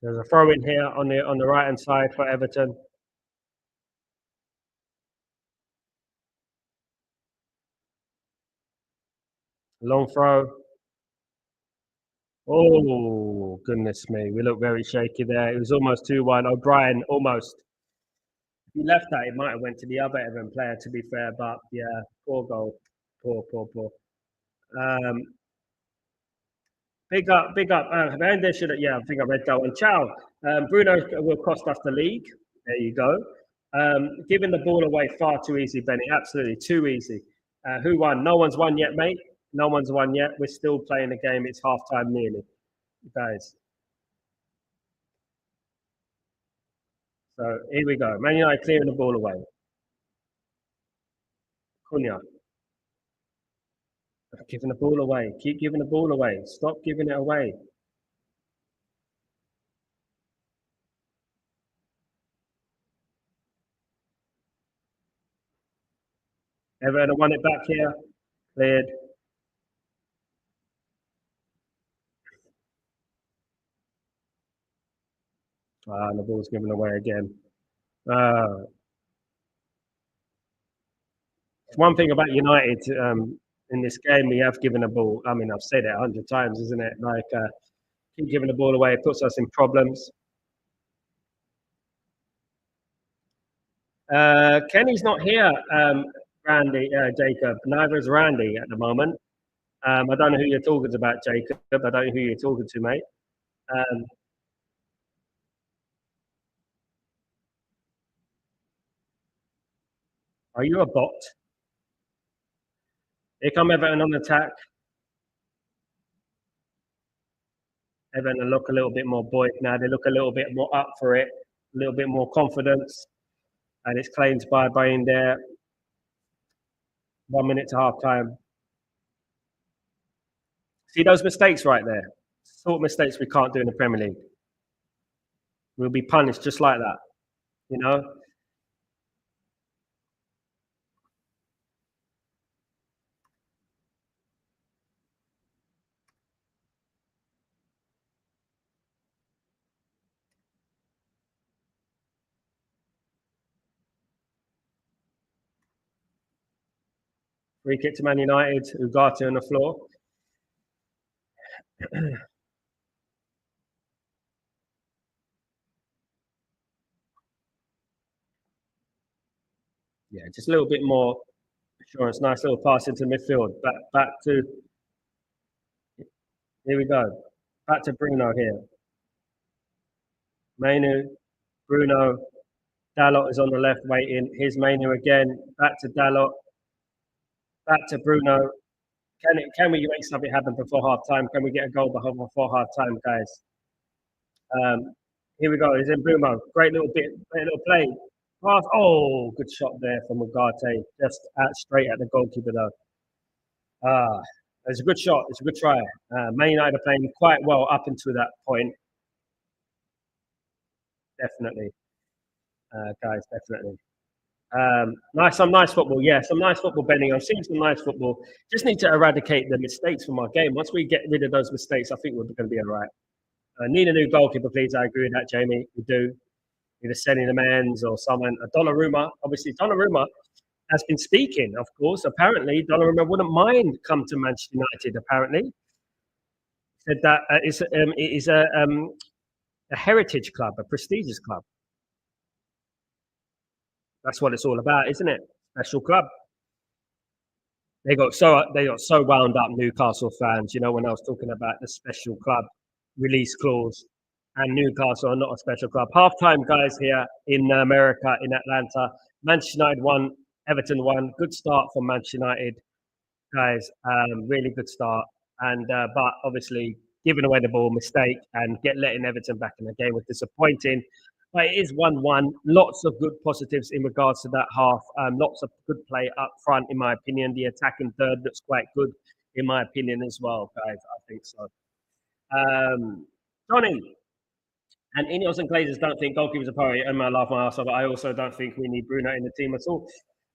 There's a throw in here on the right hand side for Everton. Long throw. Oh, goodness me. We look very shaky there. It was almost 2-1. O'Brien almost. If he left that, it might have went to the other Everton player, to be fair. But yeah, poor goal. Poor. Um, big up. And they should have, yeah, I think I read that one. Ciao. Bruno will cost us the league. There you go. Giving the ball away far too easy, Benny. Absolutely too easy. Who won? No one's won yet, mate. No one's won yet. We're still playing the game. It's half time nearly, guys. So here we go. Man United clearing the ball away. Cunha giving the ball away. Keep giving the ball away. Stop giving it away. Everton won it back here. Cleared. And the ball's given away again. One thing about United in this game, we have given the ball. I mean, I've said it 100 times, isn't it? Like, keep giving the ball away. It puts us in problems. Kenny's not here, Randy, Jacob. Neither is Randy at the moment. I don't know who you're talking about, Jacob. I don't know who you're talking to, mate. Um, are you a bot? Here come Everton on attack. Everton look a little bit more buoyant now. They look a little bit more up for it, a little bit more confidence. And it's claimed by Bayern there. 1 minute to half time. See those mistakes right there? Sort of mistakes we can't do in the Premier League. We'll be punished just like that, you know? Free kick to Man United, Ugarte on the floor. Yeah, just a little bit more assurance. Nice little pass into midfield. Back to, here we go. Back to Bruno here. Mainu, Bruno, Dalot is on the left waiting. Here's Mainu again. Back to Dalot. Back to Bruno. Can we make something happen before half time? Can we get a goal before half time, guys? Here we go. It's in Bruno. Great little play. Pass. Oh, good shot there from Ugarte. Just straight at the goalkeeper though. It's a good shot. It's a good try. Man United are playing quite well up until that point. Definitely, guys. Definitely. Some nice football. Yeah, some nice football, Benny. I've seen some nice football. Just need to eradicate the mistakes from our game. Once we get rid of those mistakes, I think we're going to be all right. Need a new goalkeeper, please. I agree with that, Jamie. We do. Either sending the mans or someone. Donnarumma, obviously, Donnarumma has been speaking, of course. Apparently, Donnarumma wouldn't mind come to Manchester United, apparently. Said that it is a heritage club, a prestigious club. That's what it's all about, isn't it? Special club. They got so wound up, Newcastle fans, you know, when I was talking about the special club release clause. And Newcastle are not a special club. Half-time, guys, here in America, in Atlanta. Manchester United won, Everton won. Good start for Manchester United, guys. Really good start. And but obviously, giving away the ball, mistake, and letting Everton back in the game was disappointing. But it is 1-1. Lots of good positives in regards to that half. Lots of good play up front, in my opinion. The attacking third looks quite good, in my opinion, as well, guys. I think so. Johnny, and Ineos and Glazers don't think goalkeepers are priority. And I laugh my ass off, but I also don't think we need Bruno in the team at all.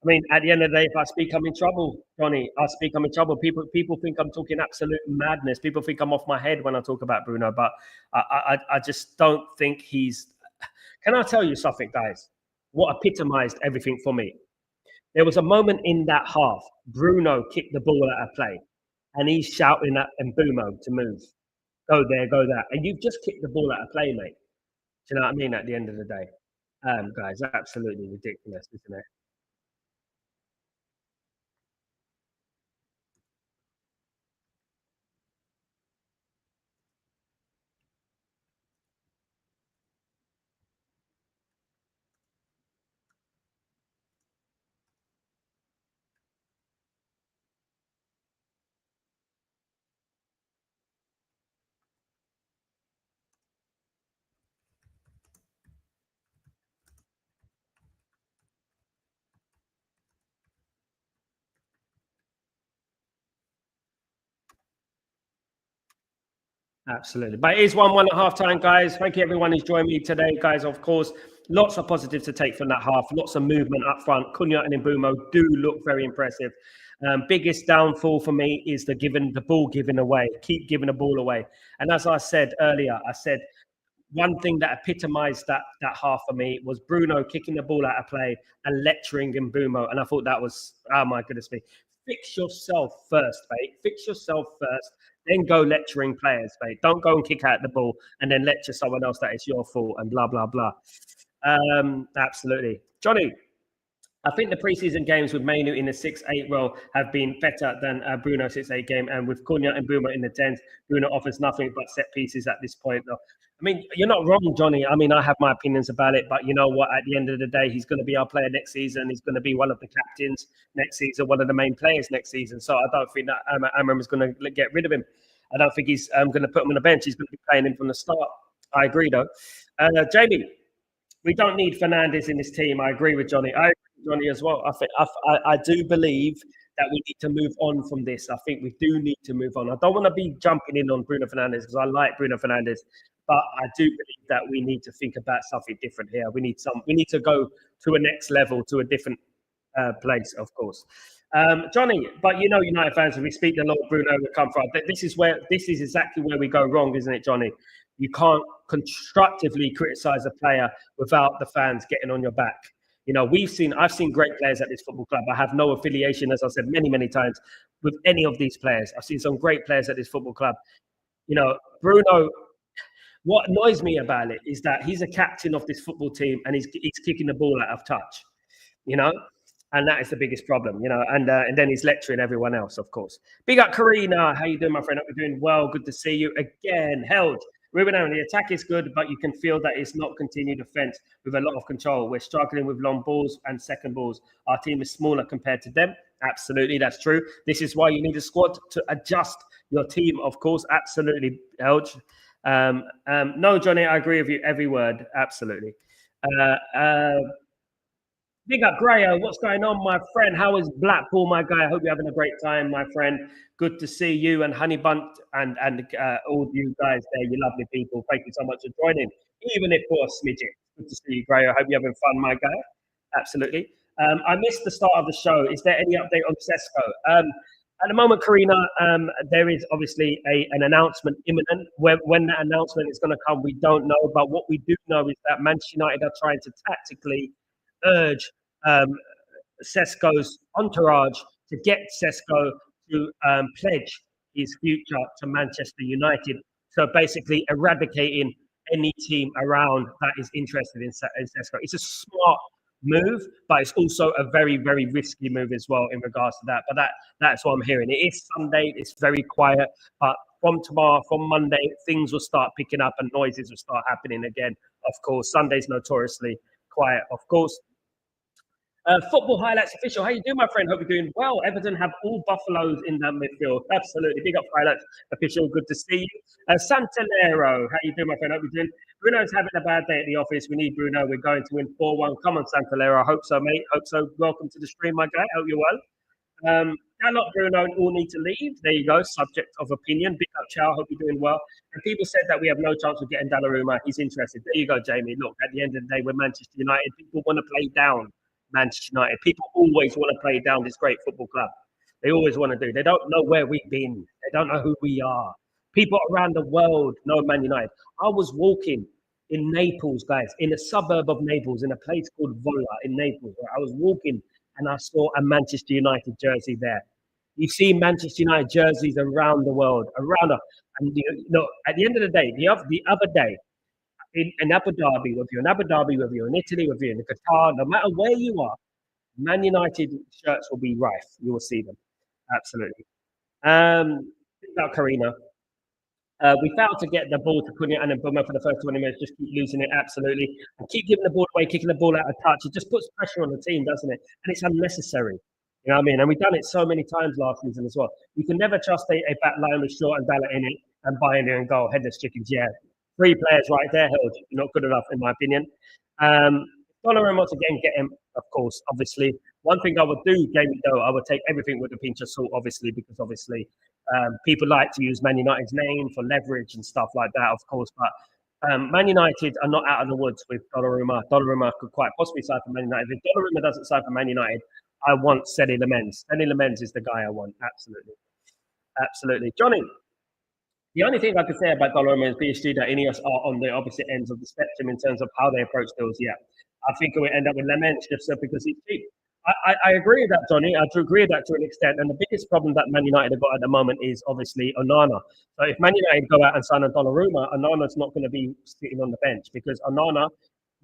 I mean, at the end of the day, if I speak, I'm in trouble, Johnny. I speak, I'm in trouble. People think I'm talking absolute madness. People think I'm off my head when I talk about Bruno, but I just don't think he's. Can I tell you something, guys? What epitomized everything for me? There was a moment in that half. Bruno kicked the ball out of play, and he's shouting at Mbumo to move. Go there, go there. And you've just kicked the ball out of play, mate. Do you know what I mean? At the end of the day, guys, absolutely ridiculous, isn't it? Absolutely. But it is 1-1 at half time, guys. Thank you, everyone who's joined me today, guys. Of course, lots of positives to take from that half. Lots of movement up front. Cunha and Mbumo do look very impressive. Biggest downfall for me is the ball giving away. Keep giving the ball away. And as I said earlier, I said one thing that epitomized that half for me was Bruno kicking the ball out of play and lecturing Mbumo. And I thought that was, oh my goodness me. Fix yourself first, mate. Fix yourself first. Then go lecturing players, mate. Don't go and kick out the ball and then lecture someone else that it's your fault and blah, blah, blah. Absolutely. Johnny, I think the preseason games with Mainu in the 6-8 role have been better than Bruno's 6-8 game. And with Cunha and Buma in the 10s, Bruno offers nothing but set pieces at this point. Though. I mean, you're not wrong, Johnny. I mean, I have my opinions about it, but you know what? At the end of the day, he's going to be our player next season. He's going to be one of the captains next season, one of the main players next season. So I don't think that Amram is going to get rid of him. I don't think he's going to put him on the bench. He's going to be playing him from the start. I agree, though. Jamie, We don't need Fernandes in this team. I agree with Johnny. I agree with Johnny as well. I do believe that we need to move on from this. I think we do need to move on. I don't want to be jumping in on Bruno Fernandes because I like Bruno Fernandes, but I do believe that we need to think about something different here. We need to go to a next level, to a different place, of course. Johnny, but you know, United fans, if we speak the Lord Bruno will come from. This is exactly where we go wrong, isn't it, Johnny? You can't constructively criticize a player without the fans getting on your back. You know, I've seen great players at this football club. I have no affiliation, as I said many, many times, with any of these players. I've seen some great players at this football club. You know, Bruno, what annoys me about it is that he's a captain of this football team and he's kicking the ball out of touch, you know? And that is the biggest problem, you know, and then he's lecturing everyone else, of course. Big up, Karina. How you doing, my friend? Hope you're doing well. Good to see you again. Held. Ruben Aaron, the attack is good, but you can feel that it's not continued defense with a lot of control. We're struggling with long balls and second balls. Our team is smaller compared to them. Absolutely, that's true. This is why you need a squad to adjust your team, of course. Absolutely, Helge. No, Johnny, I agree with you every word. Absolutely. Big up, Grayo. What's going on, my friend? How is Blackpool, my guy? I hope you're having a great time, my friend. Good to see you and Honey Bunt and all you guys there, you lovely people. Thank you so much for joining, even if for a smidget. Good to see you, Grayo. I hope you're having fun, my guy. Absolutely. I missed the start of the show. Is there any update on Sesko? At the moment, Karina, there is obviously an announcement imminent. When that announcement is going to come, we don't know. But what we do know is that Manchester United are trying to tactically urge Sesko's entourage to get Sesko to pledge his future to Manchester United. So basically eradicating any team around that is interested in Sesko. It's a smart move, but it's also a very, very risky move as well in regards to that. But that's what I'm hearing. It is Sunday. It's very quiet. But from tomorrow, from Monday, things will start picking up and noises will start happening again. Of course, Sunday's notoriously quiet. Of course, football highlights official. How you doing, my friend? Hope you're doing well. Everton have all Buffaloes in that midfield. Absolutely. Big up highlights official. Good to see you. Santalero. How you doing, my friend? Hope you're doing. Bruno's having a bad day at the office. We need Bruno. We're going to win 4-1. Come on, Santalero. I hope so, mate. Hope so. Welcome to the stream, my guy. Hope you're well. Not Bruno all need to leave. There you go. Subject of opinion. Big up, Chow. Hope you're doing well. And people said that we have no chance of getting Donnarumma. He's interested. There you go, Jamie. Look, at the end of the day, we're Manchester United. People want to play down Manchester United. People always want to play down this great football club. They always want to do. They don't know where we've been. They don't know who we are. People around the world know Man United. I was walking in Naples, guys, in a suburb of Naples, in a place called Vola in Naples. Where I was walking and I saw a Manchester United jersey there. You see Manchester United jerseys around the world, and you know, at the end of the day, the other day, in Abu Dhabi, whether you're in Abu Dhabi, whether you're in Italy, whether you're in Qatar, no matter where you are, Man United shirts will be rife. You will see them. Absolutely. About Karina. We failed to get the ball to Cunha and Mbuma for the first 20 minutes, just keep losing it, absolutely. And keep giving the ball away, kicking the ball out of touch. It just puts pressure on the team, doesn't it? And it's unnecessary. You know what I mean? And we've done it so many times last season as well. You can never trust a back line with Shaw and Ballot in it and Bayern and goal, headless chickens. Yeah, 3 players right there, held. Not good enough, in my opinion. Donnarumma once again, get him, of course, obviously. One thing I would do, Jamie, though, I would take everything with a pinch of salt, obviously, because obviously people like to use Man United's name for leverage and stuff like that, of course. But Man United are not out of the woods with Donnarumma. Donnarumma could quite possibly sign for Man United. If Donnarumma doesn't sign for Man United, I want Seny Lamens. Seny Lamens is the guy I want. Absolutely. Absolutely. Johnny, the only thing I could say about Donnarumma is PSG that Ineos are on the opposite ends of the spectrum in terms of how they approach deals. Yeah, I think it will end up with Lamens just because he's cheap. I agree with that, Johnny. I agree with that to an extent. And the biggest problem that Man United have got at the moment is obviously Onana. So if Man United go out and sign a Donnarumma, Onana's not going to be sitting on the bench because Onana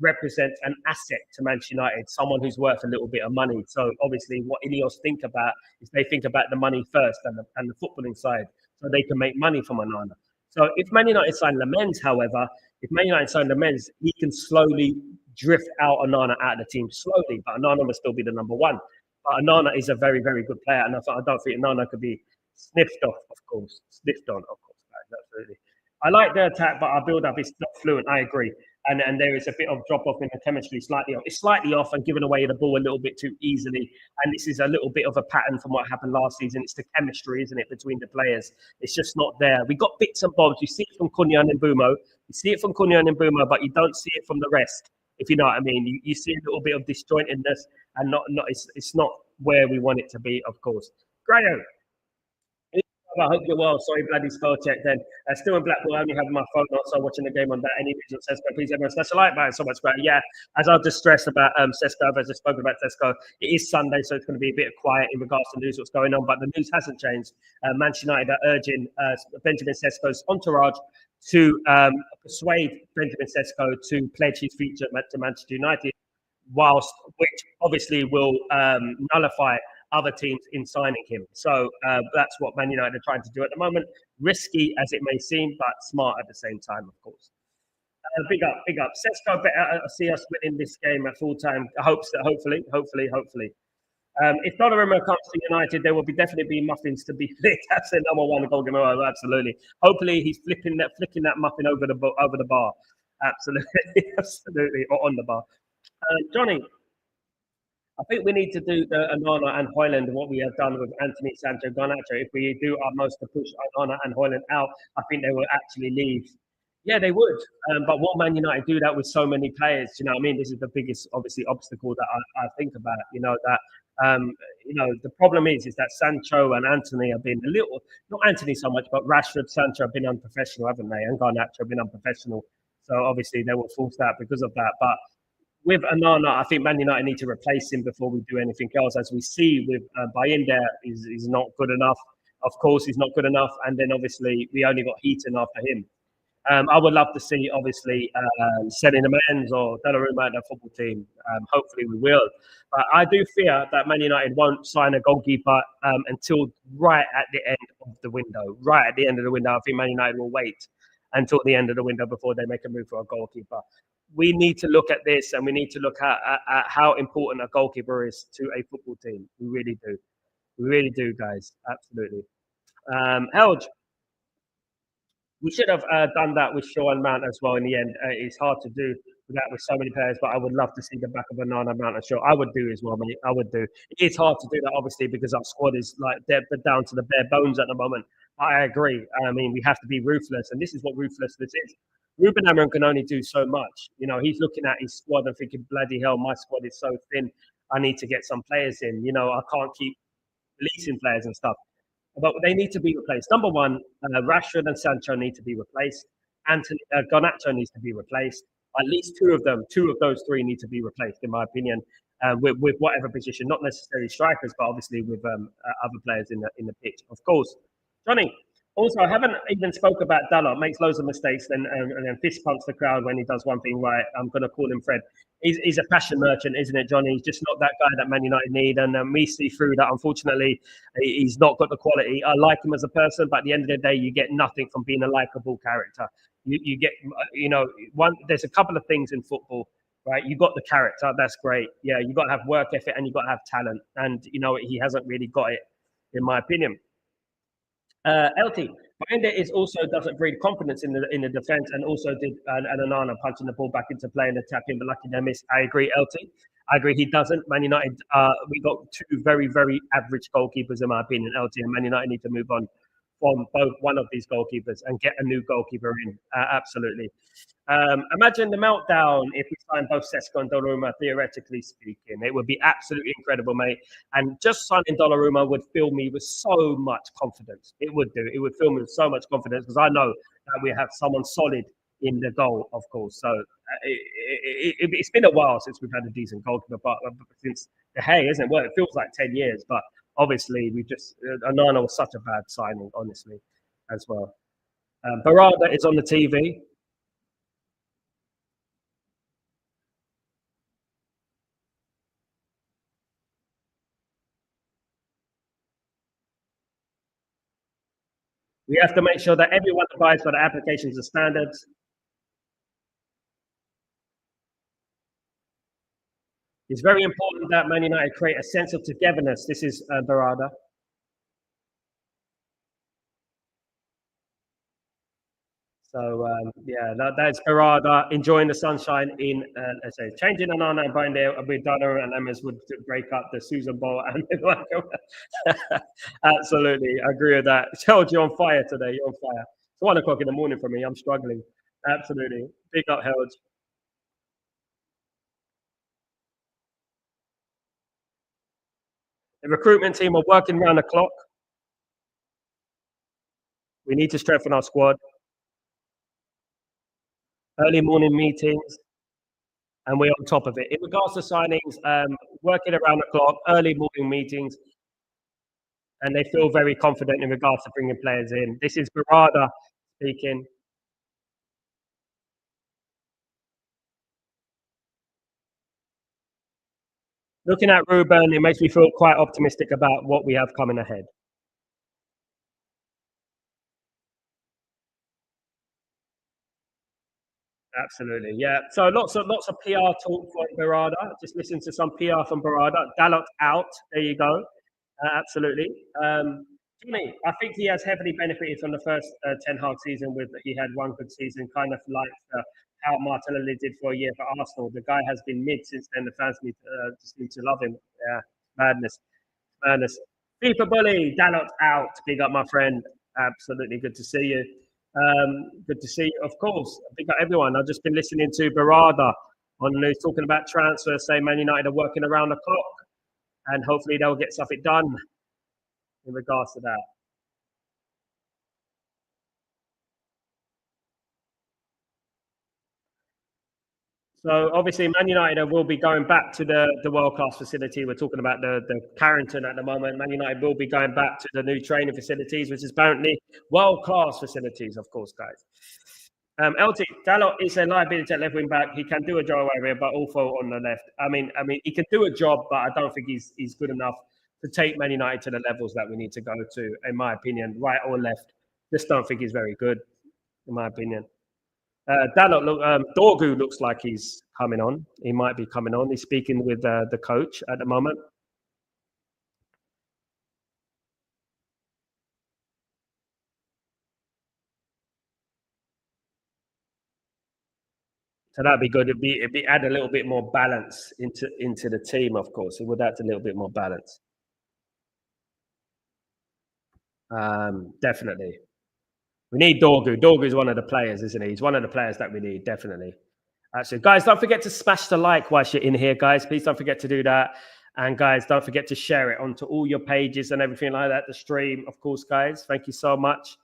represents an asset to Manchester United, someone who's worth a little bit of money. So obviously what Ineos think about is they think about the money first and the footballing side so they can make money from Onana. So if Man United sign Lamens, however, if Man United sign Lamens, he can slowly drift out Onana out of the team slowly, but Onana will still be the number one. But Onana is a very, very good player, and I don't think Onana could be sniffed off, of course. Sniffed on, of course, guys, absolutely. I like the attack, but our build-up is not fluent. I agree. and there is a bit of drop off in the chemistry, slightly off. It's slightly off and giving away the ball a little bit too easily. And this is a little bit of a pattern from what happened last season. It's the chemistry, isn't it, between the players? It's just not there. We got bits and bobs. You see it from Kunyan and Bumo. You see it from Kunyan and Bumo, but you don't see it from the rest. If you know what I mean, you see a little bit of disjointedness, and not it's not where we want it to be, of course. Graham, I hope you're well. Sorry, bloody spell check then. Still in Blackpool, I only have my phone on, so I'm watching the game on that. Any visual Sesko, please everyone smash a like button. So much better. Yeah, as I've just stressed about Sesko, as I spoke about Sesko, it is Sunday, so it's going to be a bit quiet in regards to news, what's going on, but the news hasn't changed. Manchester United are urging Benjamin Sesko's entourage to persuade Benjamin Sesko to pledge his future to Manchester United, which obviously will nullify other teams in signing him. So that's what Man United are trying to do at the moment. Risky as it may seem, but smart at the same time, of course. Big up, big up. Sesko better see us winning this game at full time. Hopefully. If Donnarumma comes to United, there will definitely be muffins to be lit. That's the number one goal giver. Absolutely. Hopefully, he's flicking that muffin over the bar. Absolutely, absolutely, or on the bar. Johnny, I think we need to do the Onana and Højlund, what we have done with Anthony, Sancho, Garnacho. If we do our most to push Onana and Højlund out, I think they will actually leave. Yeah, they would. But what Man United do that with so many players? You know what I mean? This is the biggest, obviously, obstacle that I think about. The problem is that Sancho and Anthony have been a little, not Anthony so much, but Rashford, Sancho have been unprofessional, haven't they? And Garnacho have been unprofessional. So obviously they will force that because of that. But with Onana, I think Man United need to replace him before we do anything else. As we see with Bayindir, is not good enough. Of course, he's not good enough. And then obviously we only got Heaton after him. I would love to see, obviously, Seny Mendes or Donnarumma at the football team. Hopefully we will. But I do fear that Man United won't sign a goalkeeper until right at the end of the window. Right at the end of the window, I think Man United will wait until the end of the window before they make a move for a goalkeeper. We need to look at this, and we need to look at how important a goalkeeper is to a football team. We really do. We really do, guys. Absolutely. Helge, we should have done that with Shaw and Mount as well in the end. It's hard to do that with so many players, but I would love to see the back of Onana, Mount and Shaw. I would do as well, mate. I would do. It's hard to do that, obviously, because our squad is like they're down to the bare bones at the moment. I agree. I mean, we have to be ruthless, and this is what ruthlessness is. Ruben Amorim can only do so much. You know, he's looking at his squad and thinking, bloody hell, my squad is so thin. I need to get some players in. You know, I can't keep releasing players and stuff. But they need to be replaced. Number one, Rashford and Sancho need to be replaced. Garnacho needs to be replaced. At least two of those three need to be replaced, in my opinion, with whatever position, not necessarily strikers, but obviously with other players in the pitch, of course. Johnny, also, I haven't even spoke about Dalot. Makes loads of mistakes and then fist pumps the crowd when he does one thing right. I'm going to call him Fred. He's a passion merchant, isn't it, Johnny? He's just not that guy that Man United need. And we see through that, unfortunately, he's not got the quality. I like him as a person, but at the end of the day, you get nothing from being a likable character. You get, there's a couple of things in football, right? You got the character. That's great. Yeah, you got to have work ethic and you got to have talent. And, he hasn't really got it, in my opinion. LT, Bayindir is also doesn't breed confidence in the defense, and also did an Onana punching the ball back into play and attacking, but lucky they missed. I agree, LT. I agree, he doesn't. Man United, we got two very, very average goalkeepers, in my opinion, LT, and Man United need to move on from one of these goalkeepers and get a new goalkeeper in. Absolutely. Imagine the meltdown if we sign both Sesko and Donnarumma, theoretically speaking. It would be absolutely incredible, mate. And just signing Donnarumma would fill me with so much confidence. It would do. It would fill me with so much confidence because I know that we have someone solid in the goal, of course. So it's been a while since we've had a decent goalkeeper, but since the Hay, isn't it? Well, it feels like 10 years, but obviously we just Onana was such a bad signing, honestly, as well. Barada is on the TV. We have to make sure that everyone abides by the applications and standards. It's very important that Man United create a sense of togetherness. This is Barada. So yeah, that's Barada enjoying the sunshine in, let's say, changing an honor and buying there with Donna and Emmers would break up the Susan Bowl and absolutely, I agree with that. Held you on fire today. You're on fire. It's 1 o'clock in the morning for me. I'm struggling. Absolutely, big up, Held. The recruitment team are working around the clock. We need to strengthen our squad. Early morning meetings, and we're on top of it. In regards to signings, working around the clock, early morning meetings, and they feel very confident in regards to bringing players in. This is Barada speaking. Looking at Ruben, it makes me feel quite optimistic about what we have coming ahead. Absolutely, yeah. So lots of PR talk from Barada. Just listen to some PR from Barada. Dalot out. There you go. Absolutely. Jimmy, I think he has heavily benefited from the first Ten Hag season. With he had one good season, kind of like how Martinelli did for a year for Arsenal. The guy has been mid since then. The fans just need to love him. Yeah, madness, madness. FIFA bully, Dalot out. Big up, my friend. Absolutely good to see you. Good to see you, of course. Big up everyone. I've just been listening to Barada on the news talking about transfers, saying Man United are working around the clock, and hopefully they'll get something done in regards to that. So obviously, Man United will be going back to the world class facility. We're talking about the Carrington at the moment. Man United will be going back to the new training facilities, which is apparently world class facilities, of course, guys. LT Dalot is a liability at left wing back. He can do a job area, but also on the left. I mean, he can do a job, but I don't think he's good enough to take Man United to the levels that we need to go to, in my opinion, right or left. Just don't think he's very good, in my opinion. Dalot, Dorgu looks like he's coming on. He might be coming on. He's speaking with the coach at the moment. So that'd be good. It'd be add a little bit more balance into the team, of course. It would add a little bit more balance. Definitely. We need Dorgu. Dorgu is one of the players, isn't he? He's one of the players that we need, definitely. Actually, guys, don't forget to smash the like whilst you're in here, guys. Please don't forget to do that. And guys, don't forget to share it onto all your pages and everything like that. The stream, of course, guys. Thank you so much.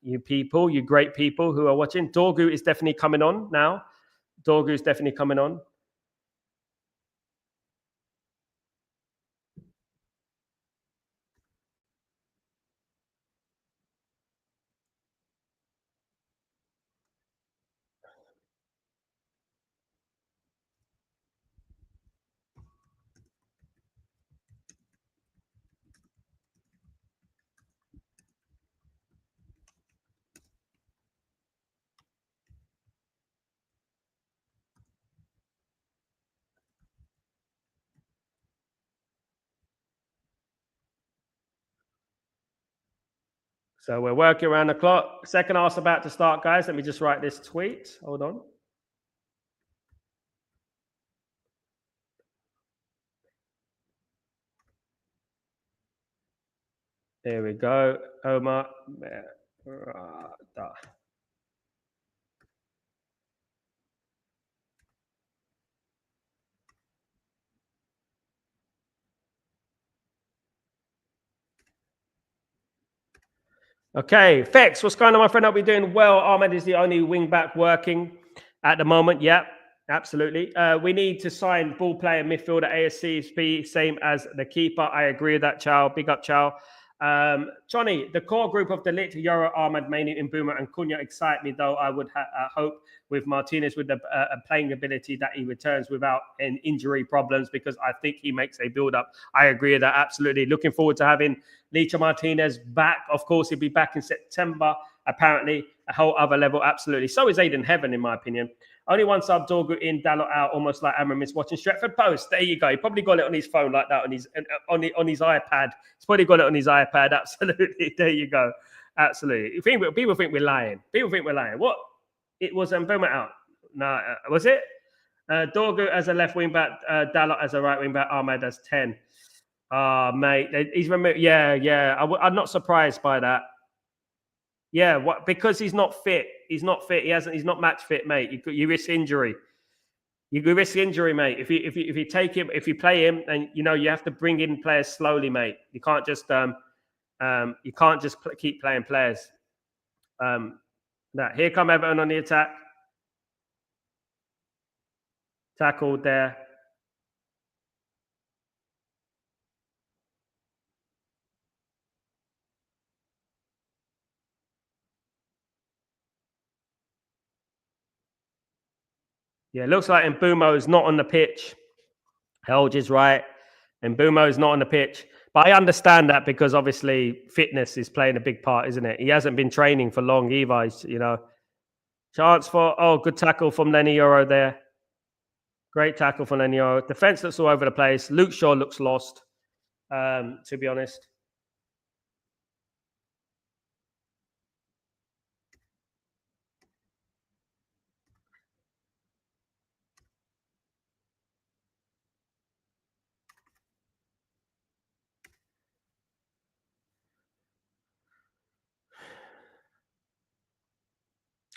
You people, you great people who are watching. Dorgu is definitely coming on now. Dorgu is definitely coming on. So we're working around the clock. Second half's about to start, guys. Let me just write this tweet. Hold on. There we go. Omar. Okay, Fex, what's going on, my friend? Hope you're doing well. Ahmed is the only wing back working at the moment. Yep, absolutely. We need to sign ball player midfielder ASCSP, same as the keeper. I agree with that, Chow. Big up, Chow. Johnny, the core group of the Lit, Yoro, Ahmed, Mainu, and Boomer and Cunha excite me, though. I would hope with Martinez with the playing ability that he returns without an injury problems, because I think he makes a build up. I agree with that, absolutely. Looking forward to having Licha Martinez back. Of course, he'll be back in September. Apparently, a whole other level, absolutely. So is Aiden Heaven, in my opinion. Only one sub, Dorgu in, Dalot out, almost like Amram is watching Stretford Post. There you go. He probably got it on his phone like that, on his iPad. He's probably got it on his iPad. Absolutely. There you go. Absolutely. People think we're lying. People think we're lying. What? It was Mboma out. No, was it? Dorgu as a left wing back, Dalot as a right wing back, Ahmed as 10. Mate, he's removed. Yeah, yeah. I'm not surprised by that. Yeah, what? Because he's not fit. He's not fit. He's not match fit, mate. You risk injury. You risk injury, mate. If you take him, if you play him, then you have to bring in players slowly, mate. You can't just keep playing players. Here come Everton on the attack. Tackled there. Yeah, it looks like Mbeumo is not on the pitch. Helge is right. Mbeumo is not on the pitch. But I understand that because obviously fitness is playing a big part, isn't it? He hasn't been training for long either, Chance for, good tackle from Lenny Euro there. Great tackle from Lenny Euro. Defense looks all over the place. Luke Shaw looks lost, to be honest.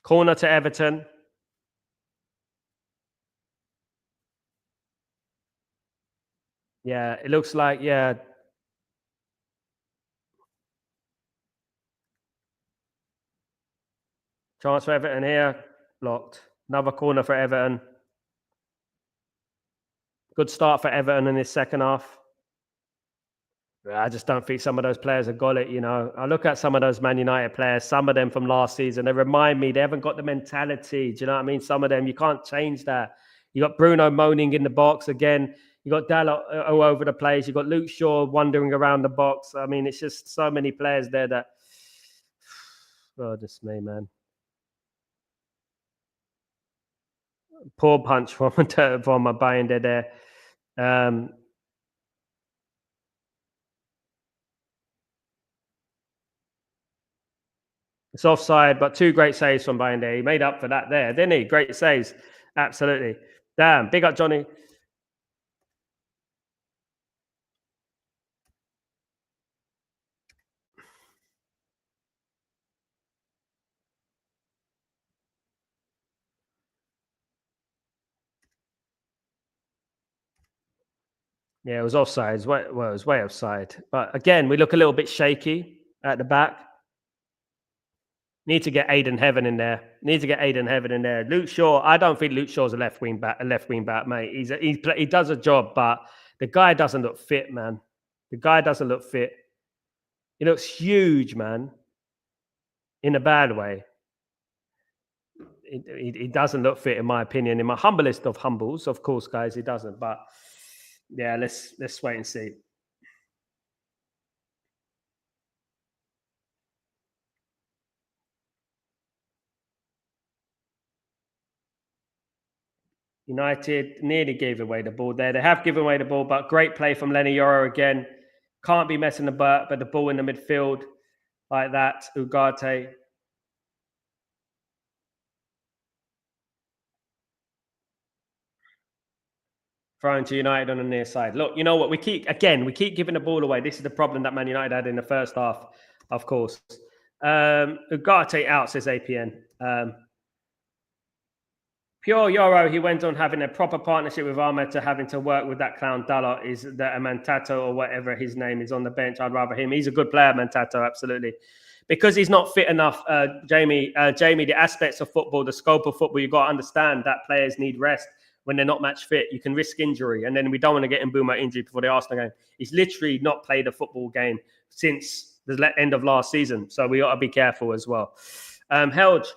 Corner to Everton. Yeah, it looks like, Chance for Everton here. Blocked. Another corner for Everton. Good start for Everton in this second half. I just don't think some of those players have got it, I look at some of those Man United players, some of them from last season, they remind me they haven't got the mentality. Do you know what I mean? Some of them, you can't change that. You got Bruno moaning in the box again. You got Dalot all over the place. You got Luke Shaw wandering around the box. I mean, it's just so many players there that, oh, just me, man. Poor punch from a Binder there. It's offside, but two great saves from Binder. He made up for that there, didn't he? Great saves. Absolutely. Damn. Big up, Johnny. Yeah, it was offside. Well, it was way offside. But again, we look a little bit shaky at the back. Need to get Aiden Heaven in there. Luke Shaw. I don't think Luke Shaw's a left wing back, mate. He does a job, but the guy doesn't look fit, man. The guy doesn't look fit. He looks huge, man. In a bad way. He doesn't look fit, in my opinion. In my humblest of humbles, of course, guys, he doesn't. But yeah, let's wait and see. United nearly gave away the ball there. They have given away the ball, but great play from Lenny Yoro again. Can't be messing about, but the ball in the midfield like that. Ugarte. Thrown to United on the near side. Look, you know what? We keep giving the ball away. This is the problem that Man United had in the first half, of course. Ugarte out, says APN. Pure Yoro, he went on having a proper partnership with Ahmed to having to work with that clown Dalot. Is that a Mantato or whatever his name is on the bench? I'd rather him. He's a good player, Mantato, absolutely. Because he's not fit enough, Jamie, the aspects of football, the scope of football, you've got to understand that players need rest when they're not match fit. You can risk injury. And then we don't want to get Mbeumo injured before the Arsenal game. He's literally not played a football game since the end of last season. So we ought to be careful as well. Helge.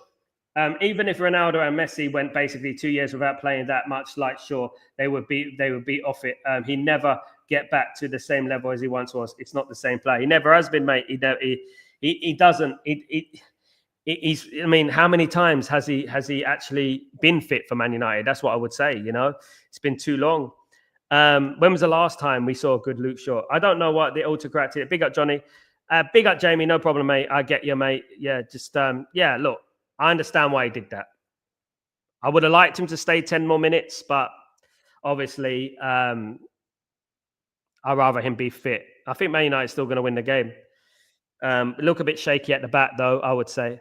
Even if Ronaldo and Messi went basically 2 years without playing that much, like Shaw, they would be off it. He never get back to the same level as he once was. It's not the same player. He never has been, mate. He doesn't. He's. I mean, how many times has he actually been fit for Man United? That's what I would say. It's been too long. When was the last time we saw a good Luke Shaw? I don't know what the autocrat here. Big up, Johnny. Big up, Jamie. No problem, mate. I get you, mate. Yeah, just yeah. Look, I understand why he did that. I would have liked him to stay 10 more minutes, but obviously, I'd rather him be fit. I think Man United's still going to win the game. Look a bit shaky at the back, though, I would say.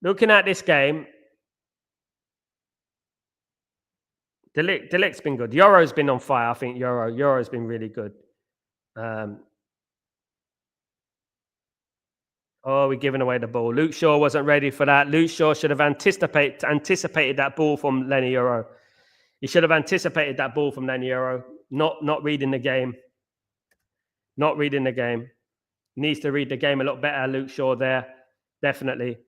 Looking at this game, Delict's been good. Yoro's been on fire. I think Yoro's been really good. Oh, we're giving away the ball. Luke Shaw wasn't ready for that. Luke Shaw should have anticipated that ball from Lenny Yoro. He should have anticipated that ball from Lenny Yoro. Not reading the game. Not reading the game. Needs to read the game a lot better. Luke Shaw there, definitely.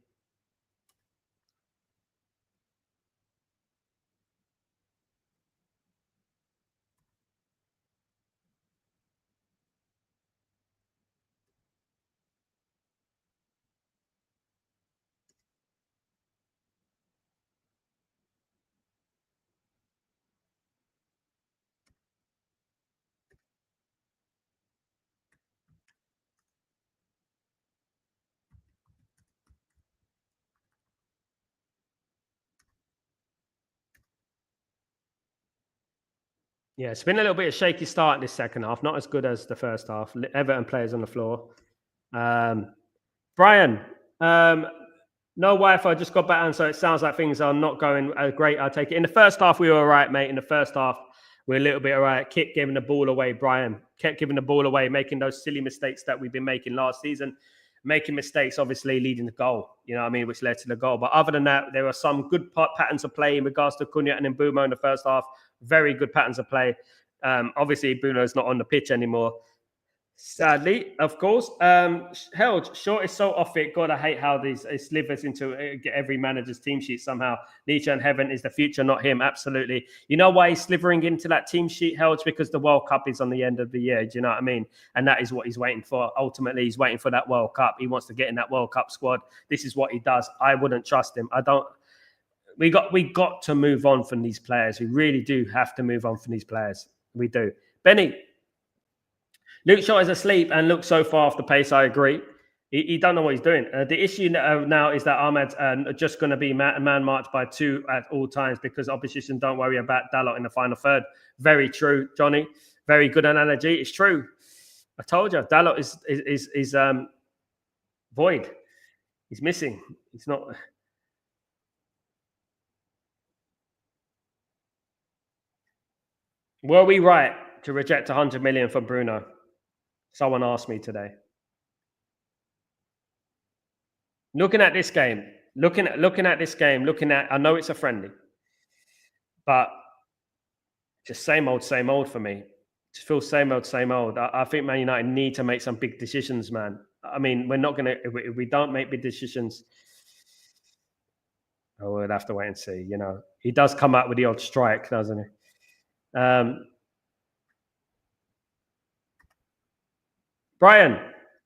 Yeah, it's been a little bit of shaky start in this second half. Not as good as the first half. Everton players on the floor. Brian, no Wi-Fi. Just got back on, so it sounds like things are not going great. I'll take it. In the first half, we were all right, mate. In the first half, we were a little bit all right. Kept giving the ball away, Brian. Kept giving the ball away, making those silly mistakes that we've been making last season. Making mistakes, obviously, leading the goal. You know what I mean? Which led to the goal. But other than that, there were some good patterns of play in regards to Cunha and Mbeumo in the first half. Very good patterns of play. Obviously, Bruno's not on the pitch anymore. Sadly, of course. Held, Short is so off it. God, I hate how these it slivers into every manager's team sheet somehow. Nietzsche and Heaven is the future, not him. Absolutely. You know why he's slivering into that team sheet, Held? Because the World Cup is on the end of the year. Do you know what I mean? And that is what he's waiting for. Ultimately, he's waiting for that World Cup. He wants to get in that World Cup squad. This is what he does. I wouldn't trust him. I don't. We got to move on from these players. We really do have to move on from these players. We do. Benny, Luke Shaw is asleep and looks so far off the pace. I agree. He don't know what he's doing. The issue now is that Ahmed's just going to be man marked by two at all times because opposition don't worry about Dalot in the final third. Very true, Johnny. Very good analogy. It's true. I told you, Dalot is void. He's missing. He's not. Were we right to reject 100 million for Bruno? Someone asked me today. Looking at this game, I know it's a friendly, but just same old for me. Just feels same old. I think Man United need to make some big decisions, man. I mean, we're not gonna if we don't make big decisions. Oh, we'll have to wait and see. You know, he does come out with the odd strike, doesn't he? Brian,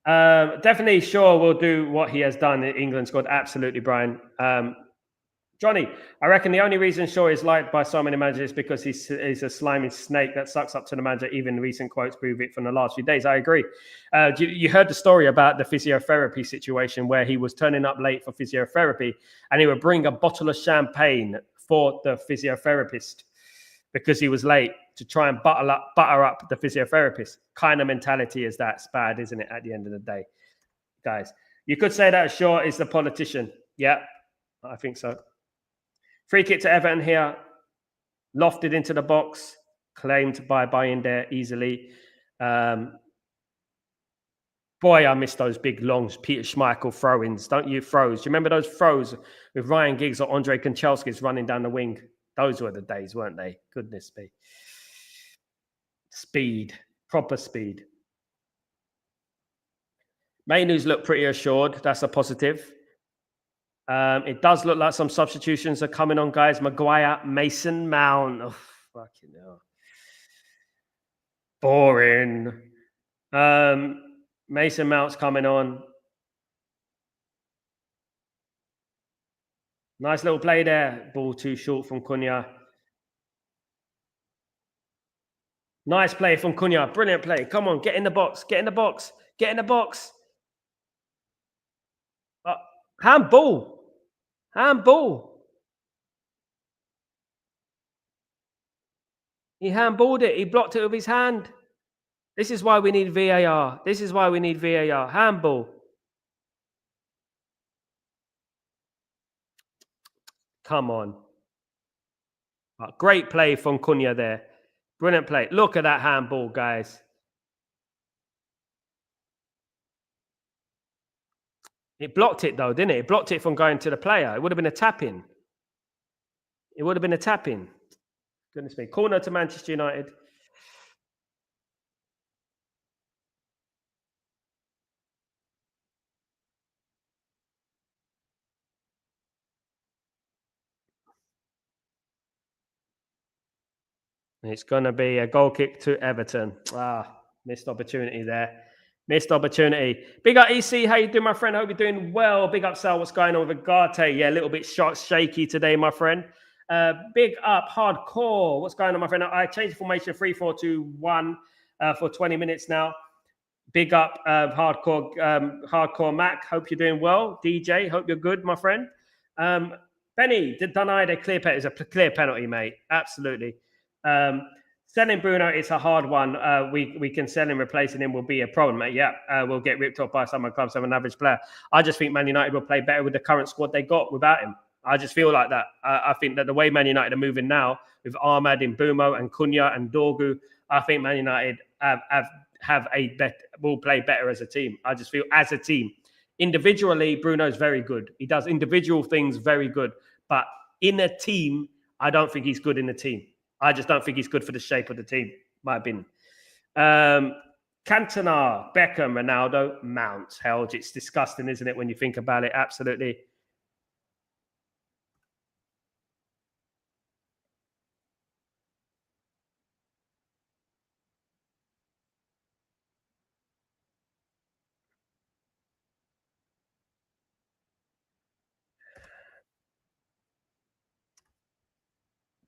definitely sure we'll do what he has done in England squad. Absolutely, Brian. Johnny, I reckon the only reason Shaw is liked by so many managers is because he's a slimy snake that sucks up to the manager. Even recent quotes prove it from the last few days. I agree. You heard the story about the physiotherapy situation where he was turning up late for physiotherapy and he would bring a bottle of champagne for the physiotherapist because he was late to try and butter up the physiotherapist. Kind of mentality is that's bad, isn't it, at the end of the day, guys? You could say that Shaw is the politician. Yeah, I think so. Free kick to Everton here. Lofted into the box. Claimed by Bayindir easily. Boy, I miss those big longs, Peter Schmeichel throw-ins. Don't you throws? Do you remember those throws with Ryan Giggs or Andre Kanchelskis running down the wing? Those were the days, weren't they? Goodness me. Speed. Proper speed. Mainu's look pretty assured. That's a positive. It does look like some substitutions are coming on, guys. Maguire, Mason Mount. Oh, fucking hell. Boring. Mason Mount's coming on. Nice little play there. Ball too short from Cunha. Nice play from Cunha. Brilliant play. Come on, get in the box. Get in the box. Get in the box. Uh, handball. Handball. He handballed it. He blocked it with his hand. This is why we need VAR. This is why we need VAR. Handball. Come on. Great play from Cunha there. Brilliant play. Look at that handball, guys. It blocked it, though, didn't it? It blocked it from going to the player. It would have been a tap-in. It would have been a tap-in. Goodness me. Corner to Manchester United. It's going to be a goal kick to Everton. Missed opportunity there. Missed opportunity. Big up EC. How you doing, my friend? Hope you're doing well. Big up Sal. What's going on with Agate? Yeah, a little bit shaky today, my friend. Big up Hardcore. What's going on, my friend? I changed the formation 3-4-2-1 for 20 minutes now. Big up Hardcore Mac. Hope you're doing well. DJ, hope you're good, my friend. Benny, denied a clear penalty. It's a clear penalty, mate. Absolutely. Selling Bruno, it's a hard one. We can sell him, replacing him will be a problem, mate. Yeah, we'll get ripped off by some clubs of an average player. I just think Man United will play better with the current squad they got without him. I just feel like that. I think that the way Man United are moving now, with Ahmad and Bumo and Cunha and Dorgu, I think Man United will play better as a team. I just feel as a team. Individually, Bruno's very good. He does individual things very good. But in a team, I don't think he's good in a team. I just don't think he's good for the shape of the team, my opinion. Cantona, Beckham, Ronaldo, Mount. Hell, it's disgusting, isn't it, when you think about it? Absolutely.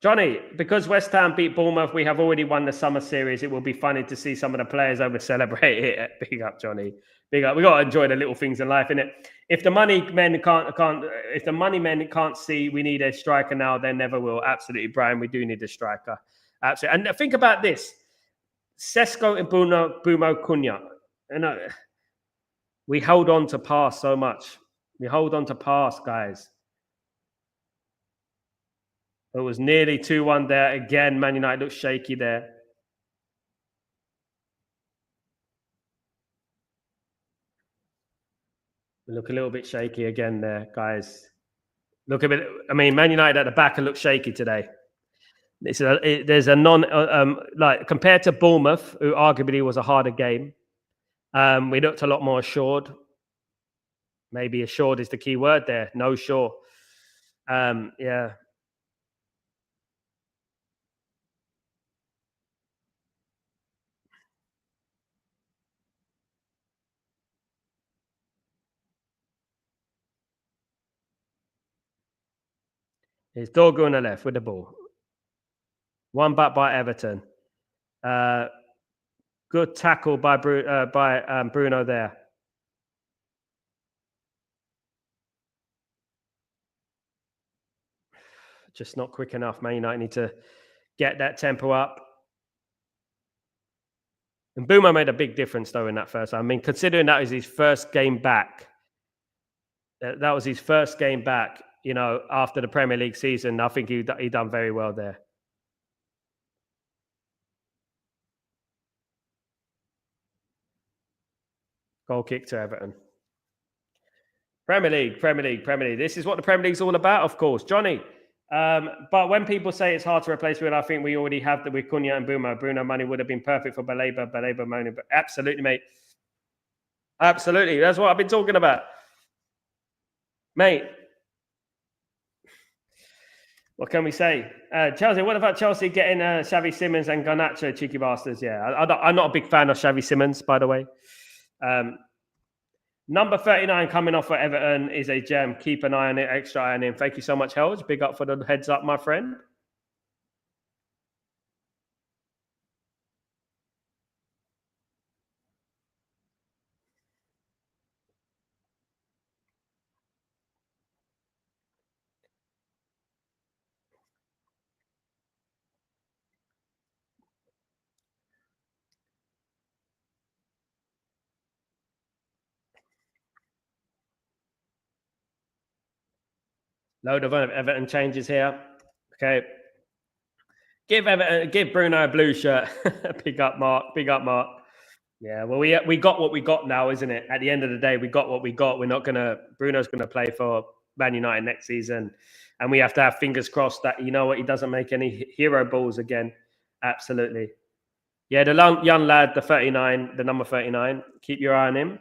Johnny, because West Ham beat Bournemouth, we have already won the summer series. It will be funny to see some of the players over celebrate it. Big up, Johnny. Big up. We got to enjoy the little things in life, innit? If the money men can't see we need a striker now, they never will. Absolutely, Brian. We do need a striker. Absolutely. And think about this: Sesko and Bumo Cunha. We hold on to pass so much. We hold on to pass, guys. It was nearly 2-1 there. Again, Man United looks shaky there. We look a little bit shaky again there, guys. Look a bit. I mean, Man United at the back look shaky today. There's a like compared to Bournemouth, who arguably was a harder game. We looked a lot more assured. Maybe assured is the key word there. No sure. Yeah. It's Dorgu on the left with the ball. One back by Everton. Good tackle by Bruno there. Just not quick enough. Man United need to get that tempo up. And Bumo made a big difference, though, in that first. I mean, considering that was his first game back, that was his first game back, you know, after the Premier League season. I think he done very well there. Goal kick to Everton. Premier League. This is what the Premier League's all about, of course. Johnny, but when people say it's hard to replace Bruno, I think we already have that with Cunha and Bumo. Bruno money would have been perfect for Baleba money. But absolutely, mate. Absolutely. That's what I've been talking about. Mate. What can we say? Chelsea, what about Chelsea getting Xavi Simons and Garnacho, cheeky bastards? Yeah, I'm not a big fan of Xavi Simons, by the way. Number 39 coming off for Everton is a gem. Keep an eye on it, extra eye on him. Thank you so much, Helge. Big up for the heads up, my friend. Load of Everton changes here. Okay. Give Bruno a blue shirt. Big up, Mark. Big up, Mark. Yeah, well, we got what we got now, isn't it? At the end of the day, we got what we got. We're not gonna. Bruno's gonna play for Man United next season, and we have to have fingers crossed that you know what he doesn't make any hero balls again. Absolutely. Yeah, the young lad, the 39, the number 39. Keep your eye on him.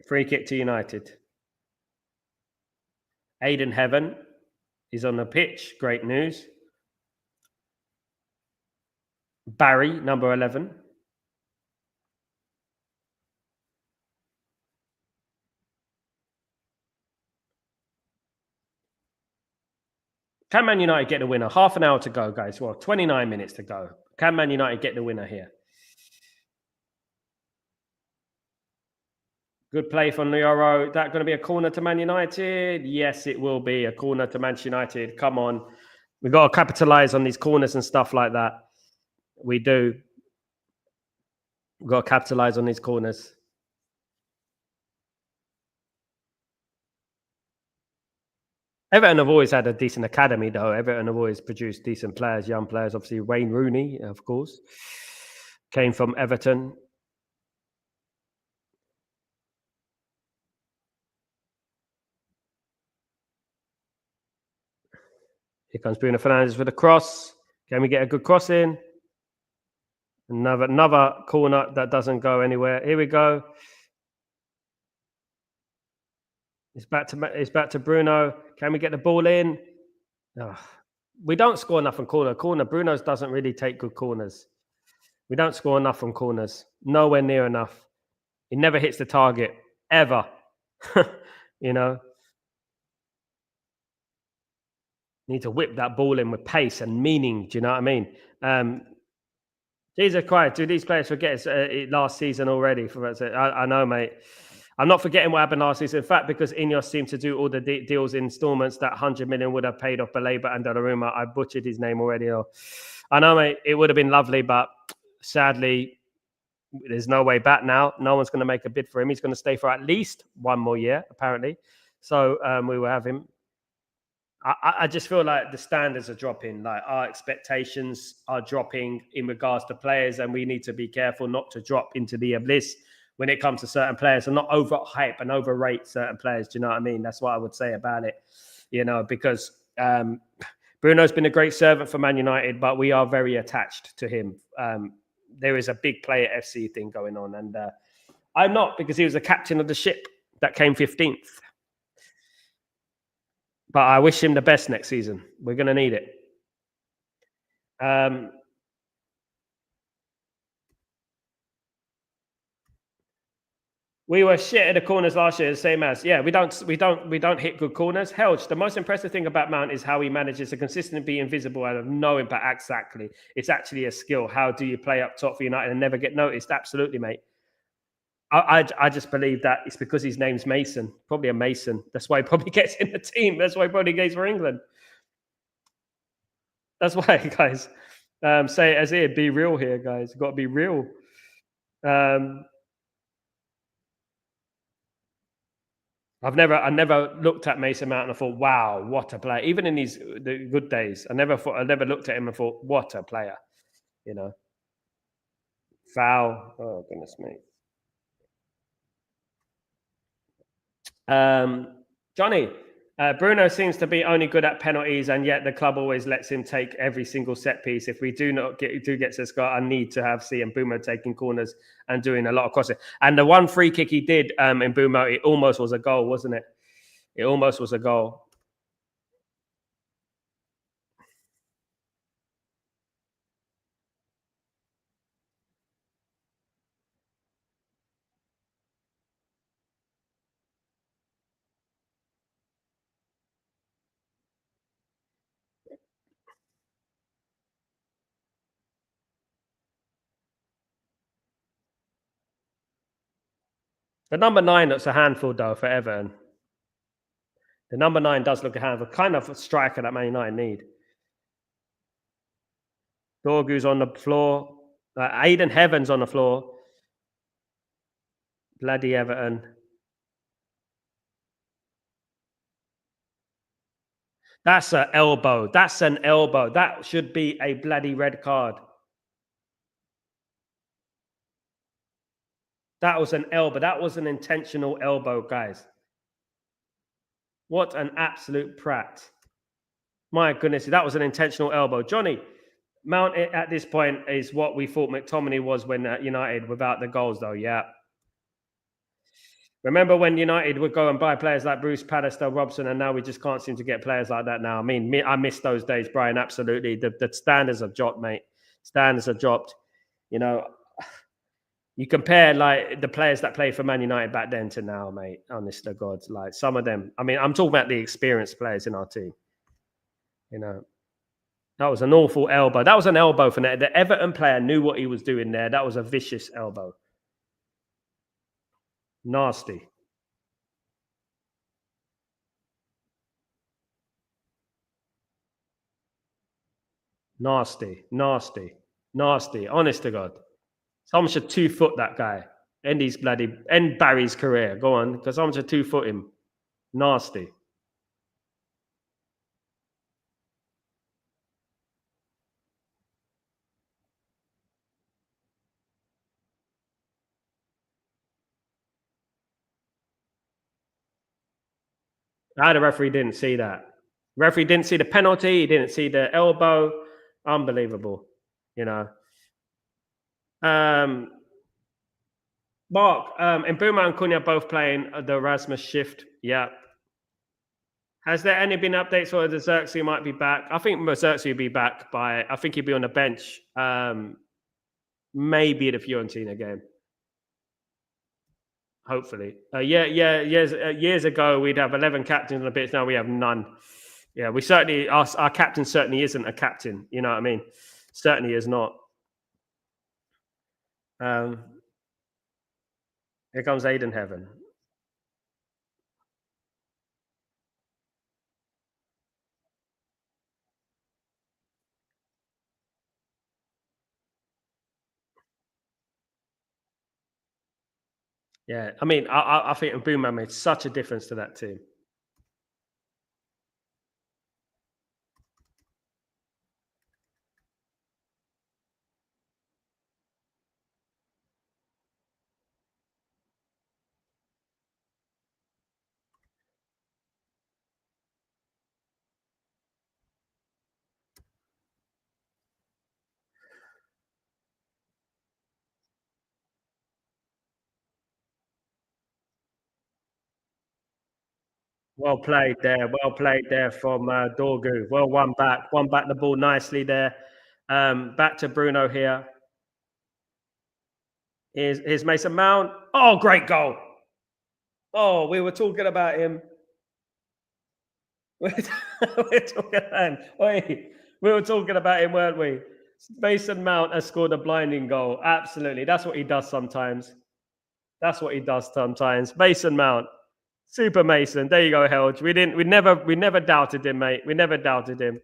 Free kick to United. Aiden Heaven is on the pitch. Great news. Barry, number 11. Can Man United get the winner? Half an hour to go, guys. Well, 29 minutes to go. Can Man United get the winner here? Good play from Lioro. That going to be a corner to Man United? Yes, it will be a corner to Manchester United. Come on. We've got to capitalize on these corners and stuff like that. We do. We've got to capitalize on these corners. Everton have always had a decent academy, though. Everton have always produced decent players, young players. Obviously, Wayne Rooney, of course, came from Everton. Here comes Bruno Fernandes with a cross. Can we get a good cross in? Another corner that doesn't go anywhere. Here we go. It's back to Bruno. Can we get the ball in? Oh, we don't score enough from corner. Bruno's doesn't really take good corners. We don't score enough from corners. Nowhere near enough. He never hits the target ever. You know, need to whip that ball in with pace and meaning. Do you know what I mean? Jesus Christ, do these players forget last season already? I know, mate. I'm not forgetting what happened last season. In fact, because Ineos seemed to do all the deals in installments, that 100 million would have paid off Baleba and Donnarumma. I butchered his name already. I know, mate. It would have been lovely, but sadly, there's no way back now. No one's going to make a bid for him. He's going to stay for at least one more year, apparently. So we will have him. I just feel like the standards are dropping. Like our expectations are dropping in regards to players, and we need to be careful not to drop into the abyss when it comes to certain players and not overhype and overrate certain players. Do you know what I mean? That's what I would say about it. You know, because Bruno's been a great servant for Man United, but we are very attached to him. There is a big player FC thing going on, and I'm not, because he was the captain of the ship that came 15th. But I wish him the best next season. We're going to need it. We were shit at the corners last year, the same as we don't hit good corners. Hell, the most impressive thing about Mount is how he manages to consistently be invisible and have no impact. Exactly, it's actually a skill. How do you play up top for United and never get noticed? Absolutely, mate. I just believe that it's because his name's Mason, probably a Mason. That's why he probably gets in the team. That's why he probably goes for England. That's why, guys. Say it as here. Be real here, guys. You've got to be real. I never looked at Mason Mount and I thought, wow, what a player. Even in the good days, I never looked at him and thought, what a player. You know, foul. Oh goodness me. Johnny, Bruno seems to be only good at penalties, and yet the club always lets him take every single set piece. If we do get to score, I need to have Mbeumo taking corners and doing a lot of crossing. And the one free kick he did in Mbeumo, it almost was a goal, wasn't it? It almost was a goal. The number 9 looks a handful, though, for Everton. The number 9 does look a handful. Kind of a striker that Man United need. Dorgu's on the floor. Aiden Heaven's on the floor. Bloody Everton. That's an elbow. That's an elbow. That should be a bloody red card. That was an elbow. That was an intentional elbow, guys. What an absolute prat. My goodness, that was an intentional elbow. Johnny, Mount at this point is what we thought McTominay was when United without the goals, though. Yeah. Remember when United would go and buy players like Bruce Pallister, Robson, and now we just can't seem to get players like that now. I mean, I miss those days, Brian, absolutely. The standards have dropped, mate. Standards have dropped. You know, you compare like the players that played for Man United back then to now, mate. Honest to God, like some of them. I mean, I'm talking about the experienced players in our team. You know, that was an awful elbow. That was an elbow for the Everton player knew what he was doing there. That was a vicious elbow. Nasty. Nasty. Nasty. Nasty. Honest to God. Someone should 2-foot that guy. End Barry's career. Go on, because someone should 2-foot him. Nasty. The referee didn't see that. Referee didn't see the penalty. He didn't see the elbow. Unbelievable. You know. Mark, and Boomer and Cunha both playing the Erasmus shift. Yeah. Has there any been updates or the Xerxes might be back? I think Xerxes will be back I think he'll be on the bench. Maybe the Fiorentina game. Hopefully. Years ago, we'd have 11 captains on the pitch. Now we have none. Yeah, we certainly, our captain certainly isn't a captain. You know what I mean? Certainly is not. Here comes Aiden Heaven. Yeah, I mean, I think Mbuma made such a difference to that team. Well played there. Well played there from Dorgu. Well, won back the ball nicely there. Back to Bruno here. Here's Mason Mount. Oh, great goal. Oh, we were talking about him. We're talking about him. Wait, we were talking about him, weren't we? Mason Mount has scored a blinding goal. Absolutely. That's what he does sometimes. That's what he does sometimes. Mason Mount. Super Mason. There you go, Helge. We never doubted him, mate. We never doubted him.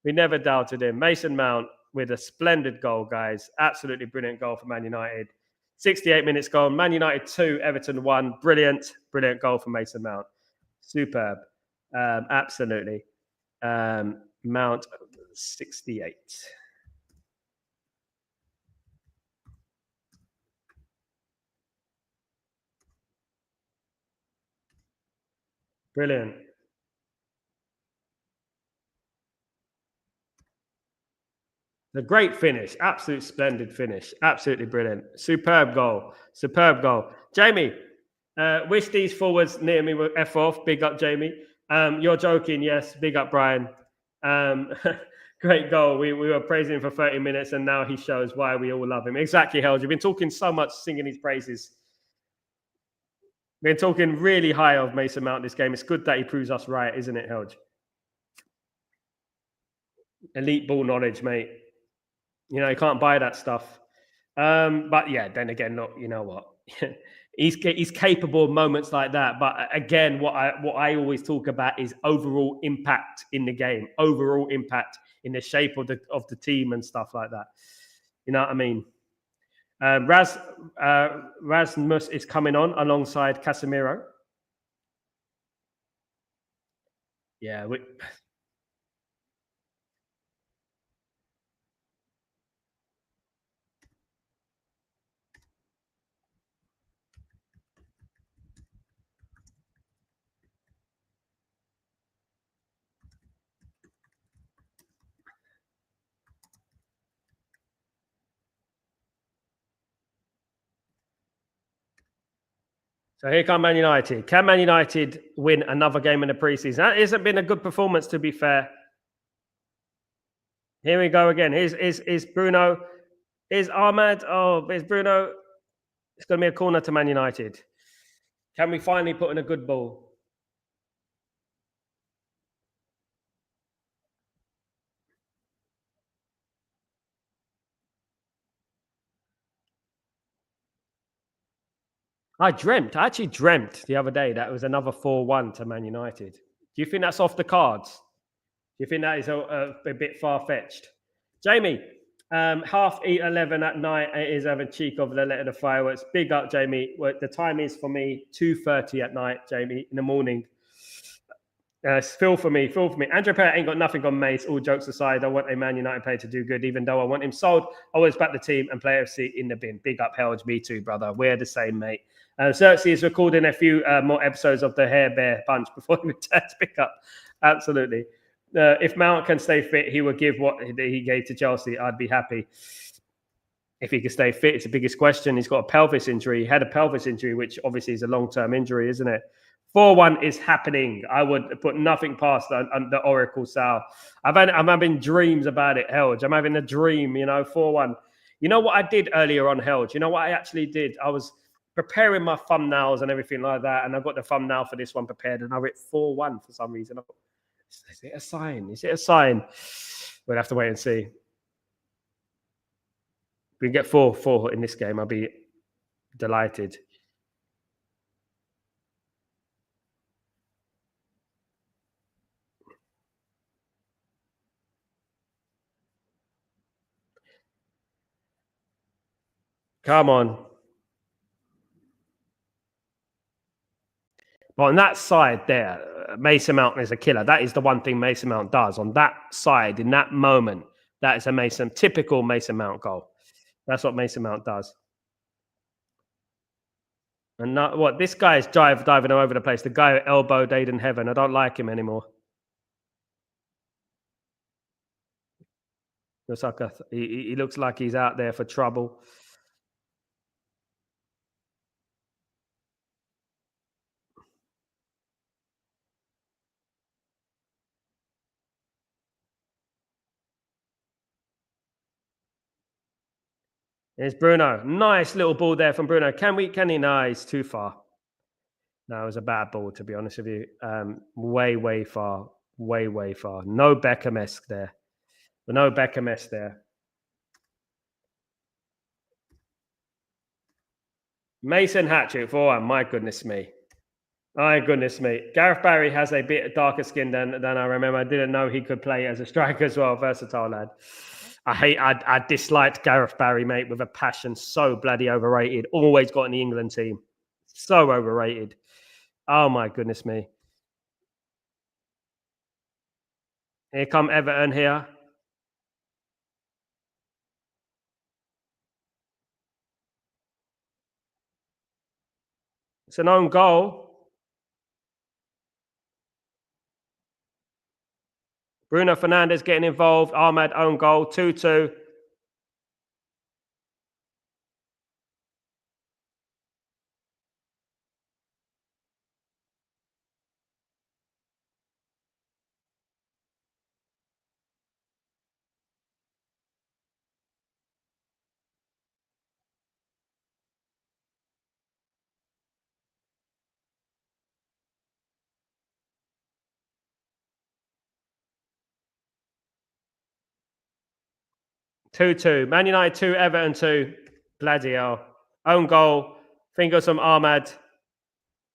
We never doubted him. Mason Mount with a splendid goal, guys. Absolutely brilliant goal for Man United. 68 minutes gone. Man United 2, Everton 1. Brilliant goal for Mason Mount. Superb. Absolutely. Mount 68. Brilliant. A great finish. Absolute splendid finish. Absolutely brilliant. Superb goal. Superb goal. Jamie, wish these forwards near me were F off. Big up, Jamie. You're joking. Yes. Big up, Brian. Great goal. We were praising him for 30 minutes and now he shows why we all love him. Exactly, Helge. You've been talking so much, singing his praises. We've been talking really high of Mason Mount this game. It's good that he proves us right, isn't it, Helge? Elite ball knowledge, mate. You know, you can't buy that stuff. But yeah, then again, look, you know what? He's capable of moments like that. But again, what I always talk about is overall impact in the game, overall impact in the shape of the team and stuff like that. You know what I mean? Rasmus is coming on alongside Casemiro. Yeah, so here come Man United. Can Man United win another game in the preseason? That hasn't been a good performance, to be fair. Here we go again. Here's Bruno. Here's Ahmad. Oh, here's Bruno. It's going to be a corner to Man United. Can we finally put in a good ball? I actually dreamt the other day that it was another 4-1 to Man United. Do you think that's off the cards? Do you think that is a bit far fetched? Jamie, 11 at night is having cheek of the letter of fireworks. Big up, Jamie. Well, the time is for me 2:30 at night, Jamie, in the morning. Feel for me. Andrew Perry ain't got nothing on Mace. All jokes aside, I want a Man United player to do good, even though I want him sold. I always back the team and play FC in the bin. Big up, Helge. Me too, brother. We're the same, mate. Cersei is recording a few more episodes of the Hair Bear Punch before he returns to pick up. Absolutely. If Mount can stay fit, he will give what he gave to Chelsea. I'd be happy. If he can stay fit, it's the biggest question. He's got a pelvis injury. He had a pelvis injury, which obviously is a long-term injury, isn't it? 4-1 is happening. I would put nothing past the Oracle Sal. I'm having dreams about it, Helge. I'm having a dream, 4-1. You know what I did earlier on, Helge? You know what I actually did? I was preparing my thumbnails and everything like that, and I got the thumbnail for this one prepared, and I wrote 4-1 for some reason. Is it a sign? Is it a sign? We'll have to wait and see. If we can get 4-4 in this game, I'll be delighted. Come on. But on that side there, Mason Mount is a killer. That is the one thing Mason Mount does. On that side, in that moment, that is a typical Mason Mount goal. That's what Mason Mount does. And not, what this guy is diving all over the place. The guy who elbowed Aiden Heaven. I don't like him anymore. He looks like he's out there for trouble. Here's Bruno. Nice little ball there from Bruno. Can he? No, he's too far. No, it was a bad ball, to be honest with you. Way far. Way far. No Beckham-esque there. No Beckham-esque there. Mason Hatchet for my goodness me. My goodness me. Gareth Barry has a bit darker skin than I remember. I didn't know he could play as a striker as well. Versatile lad. I disliked Gareth Barry, mate, with a passion. So bloody overrated. Always got in the England team. So overrated. Oh my goodness me. Here come Everton here. It's an own goal. Bruno Fernandes getting involved. Ahmad own goal. 2-2. 2-2. Man United 2, Everton 2. Bloody hell. Own goal Think of some Ahmad.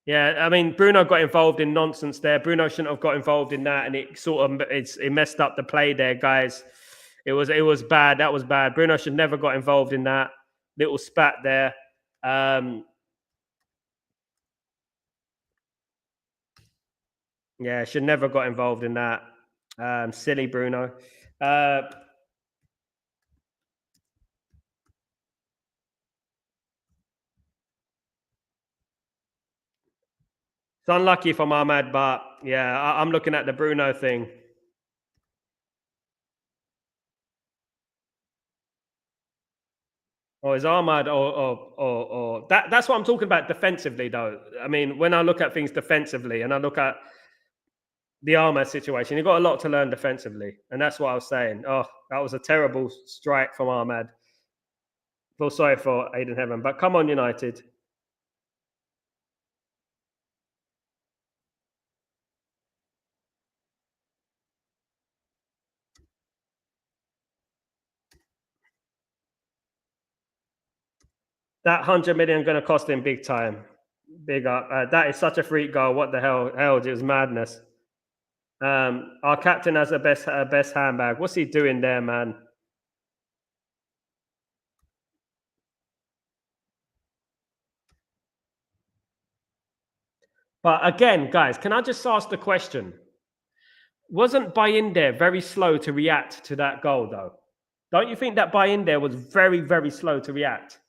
Yeah, I mean Bruno got involved in nonsense there. Bruno shouldn't have got involved in that, and it messed up the play there, guys. It was bad. That was bad. Bruno should never got involved in that little spat there. Yeah, should never got involved in that. Silly Bruno. It's unlucky for Ahmad, but yeah, I'm looking at the Bruno thing. Or is Ahmad or that's what I'm talking about defensively though. I mean, when I look at things defensively and I look at the Ahmad situation, you've got a lot to learn defensively. And that's what I was saying. Oh, that was a terrible strike from Ahmad. Feel sorry for Aiden Heaven, but come on, United. That 100 million going to cost him big time. Big up. That is such a freak goal. What the hell? It was madness. Our captain has the best handbag. What's he doing there, man? But again, guys, can I just ask the question? Wasn't Bayinde very slow to react to that goal, though? Don't you think that Bayinde was very, very slow to react?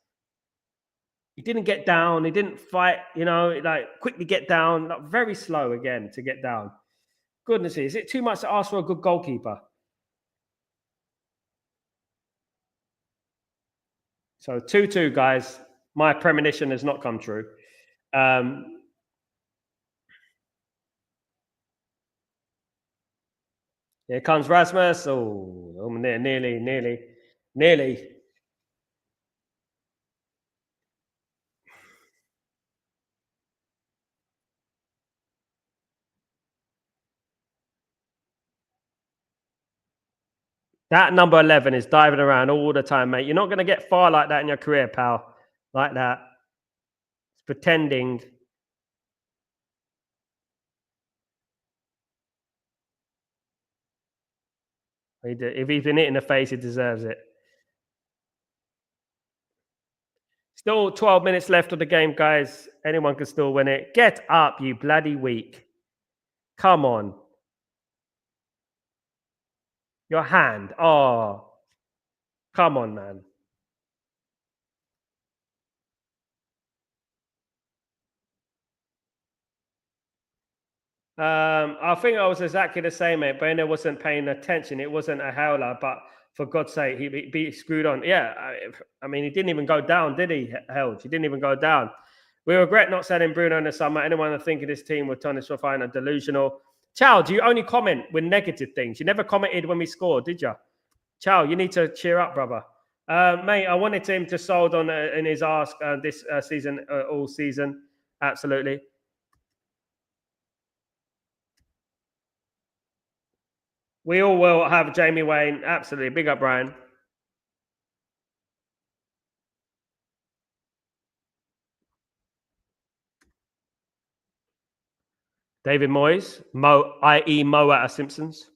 He didn't get down. He didn't fight, like quickly get down. Like, very slow again to get down. Goodness, is it too much to ask for a good goalkeeper? So 2-2, guys. My premonition has not come true. Here comes Rasmus. Oh, nearly. That number 11 is diving around all the time, mate. You're not going to get far like that in your career, pal. Like that. It's pretending. If he's been hit in the face, he deserves it. Still 12 minutes left of the game, guys. Anyone can still win it. Get up, you bloody weak. Come on. Your hand. Oh. Come on, man. I think I was exactly the same, mate. Brenner wasn't paying attention. It wasn't a howler, but for God's sake, he screwed on. Yeah, I mean, he didn't even go down, did he? Held. He didn't even go down. We regret not selling Bruno in the summer. Anyone that think of this team would turn this fine and delusional. Chow, do you only comment with negative things? You never commented when we scored, did you? Chow, you need to cheer up, brother. Mate, I wanted him to sold on in his ask this season, all season. Absolutely. We all will have Jamie Wayne. Absolutely. Big up, Brian. David Moyes, i.e. Mo at Simpsons.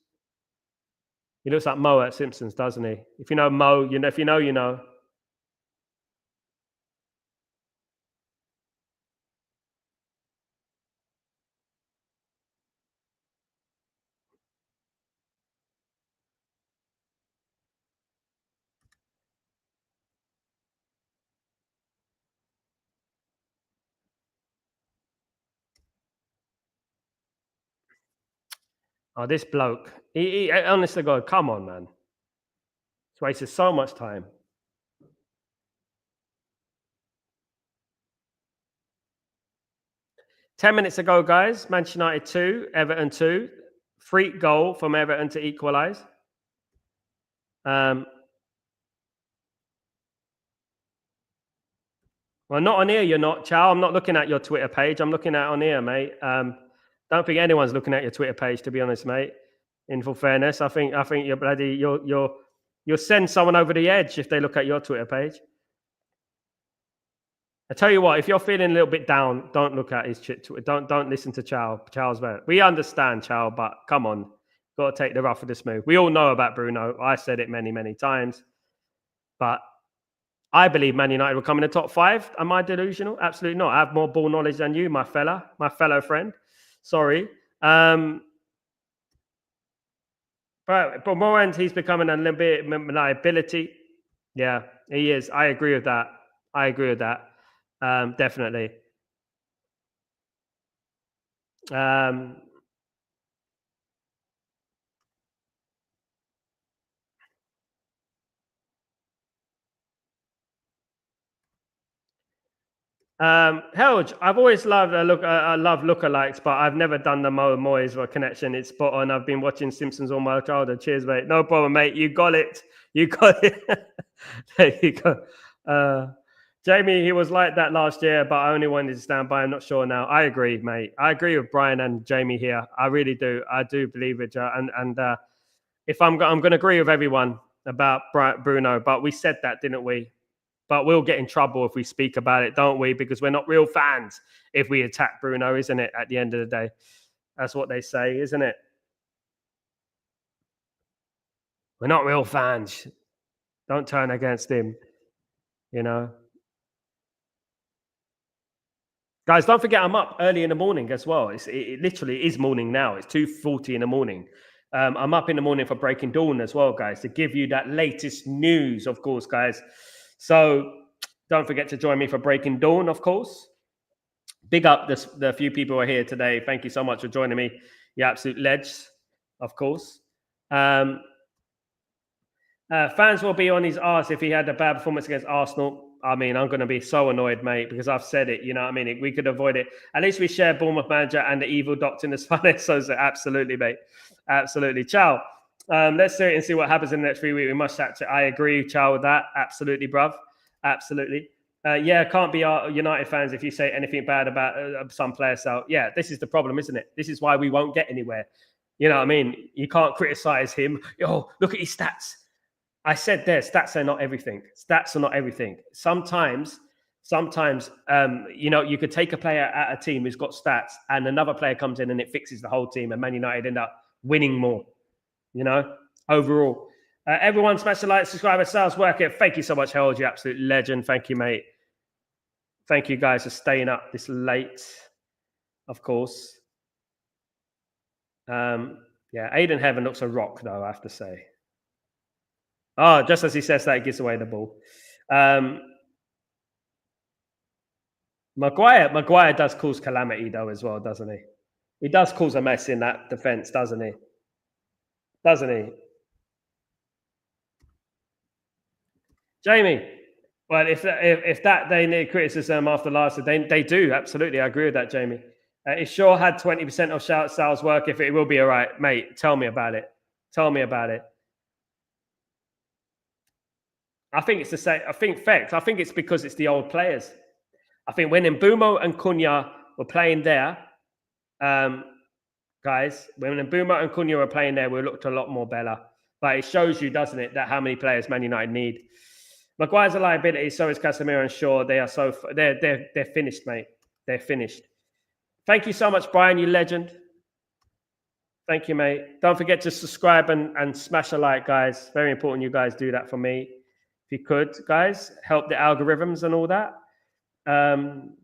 He looks like Mo at Simpsons, doesn't he? If you know Mo, you know. If you know, you know. Oh, this bloke. He honestly, God, come on, man. He's wasted so much time. Ten minutes ago, guys, Manchester United 2, Everton 2. Freak goal from Everton to equalise. Well, not on here, you're not, Chow. I'm not looking at your Twitter page. I'm looking at on here, mate. Don't think anyone's looking at your Twitter page, to be honest, mate. In full fairness, I think you're bloody you'll send someone over the edge if they look at your Twitter page. I tell you what, if you're feeling a little bit down, don't look at his chit. Don't listen to Chow. Chow's better. We understand Chow, but come on, got to take the rough with the smooth. We all know about Bruno. I said it many times, but I believe Man United will come in the top five. Am I delusional? Absolutely not. I have more ball knowledge than you, my fellow friend. Sorry. But more end, he's becoming a little bit liability. Yeah, he is. I agree with that. I agree with that. Definitely. Um, Helge, I've always loved I love lookalikes, but I've never done the Mo Moyes or connection. It's spot on. I've been watching Simpsons all my childhood. Cheers, mate. No problem, mate. You got it. You got it. There you go. Uh, Jamie, he was like that last year, but I only wanted to stand by. I'm not sure now. I agree, mate. I agree with Brian and Jamie here. I really do. I do believe it. And if I'm going to agree with everyone about Bruno, but we said that, didn't we? But we'll get in trouble if we speak about it, don't we? Because we're not real fans if we attack Bruno, isn't it? At the end of the day, that's what they say, isn't it? We're not real fans. Don't turn against him, you know. Guys, don't forget I'm up early in the morning as well. It literally is morning now. It's 2:40 in the morning. I'm up in the morning for Breaking Dawn as well, guys, to give you that latest news, of course, guys. So don't forget to join me for Breaking Dawn, of course. Big up the few people who are here today. Thank you so much for joining me. You absolute ledge, of course. Um, Fans will be on his ass if he had a bad performance against Arsenal. I mean, I'm going to be so annoyed, mate, because I've said it. You know what I mean? We could avoid it. At least we share Bournemouth manager and the evil doctor in this fun. So absolutely, mate. Absolutely. Ciao. Let's do it and see what happens in the next 3 weeks. We must chat. I agree, Ciao, with that. Absolutely, bruv. Absolutely. Yeah, can't be our United fans if you say anything bad about some players. So, yeah, this is the problem, isn't it? This is why we won't get anywhere. You know what I mean? You can't criticize him. Oh, look at his stats. I said there, stats are not everything. Stats are not everything. Sometimes, you could take a player at a team who's got stats, and another player comes in and it fixes the whole team, and Man United end up winning more. You know, overall. Everyone, smash the like, subscribe, sales work it. Thank you so much, Harold. You absolute legend. Thank you, mate. Thank you guys for staying up this late. Of course. Yeah, Aiden Heaven looks a rock, though. I have to say. Oh, just as he says that, he gives away the ball. Maguire does cause calamity though as well, doesn't he? He does cause a mess in that defense, doesn't he? Doesn't he? Jamie. Well, if that they need criticism after last, they do absolutely. I agree with that, Jamie. It sure had 20% of shout sales work. If it will be all right, mate. Tell me about it. Tell me about it. I think it's the same. I think fact. I think it's because it's the old players. I think when Mbumo and Cunha were playing there, um, guys, when Mbuma and Cunha were playing there, we looked a lot more better. But it shows you, doesn't it, that how many players Man United need. Maguire's a liability, so is Casemiro and Shaw. They are they're finished, mate. They're finished. Thank you so much, Brian, you legend. Thank you, mate. Don't forget to subscribe and smash a like, guys. Very important you guys do that for me. If you could, guys, help the algorithms and all that. Um,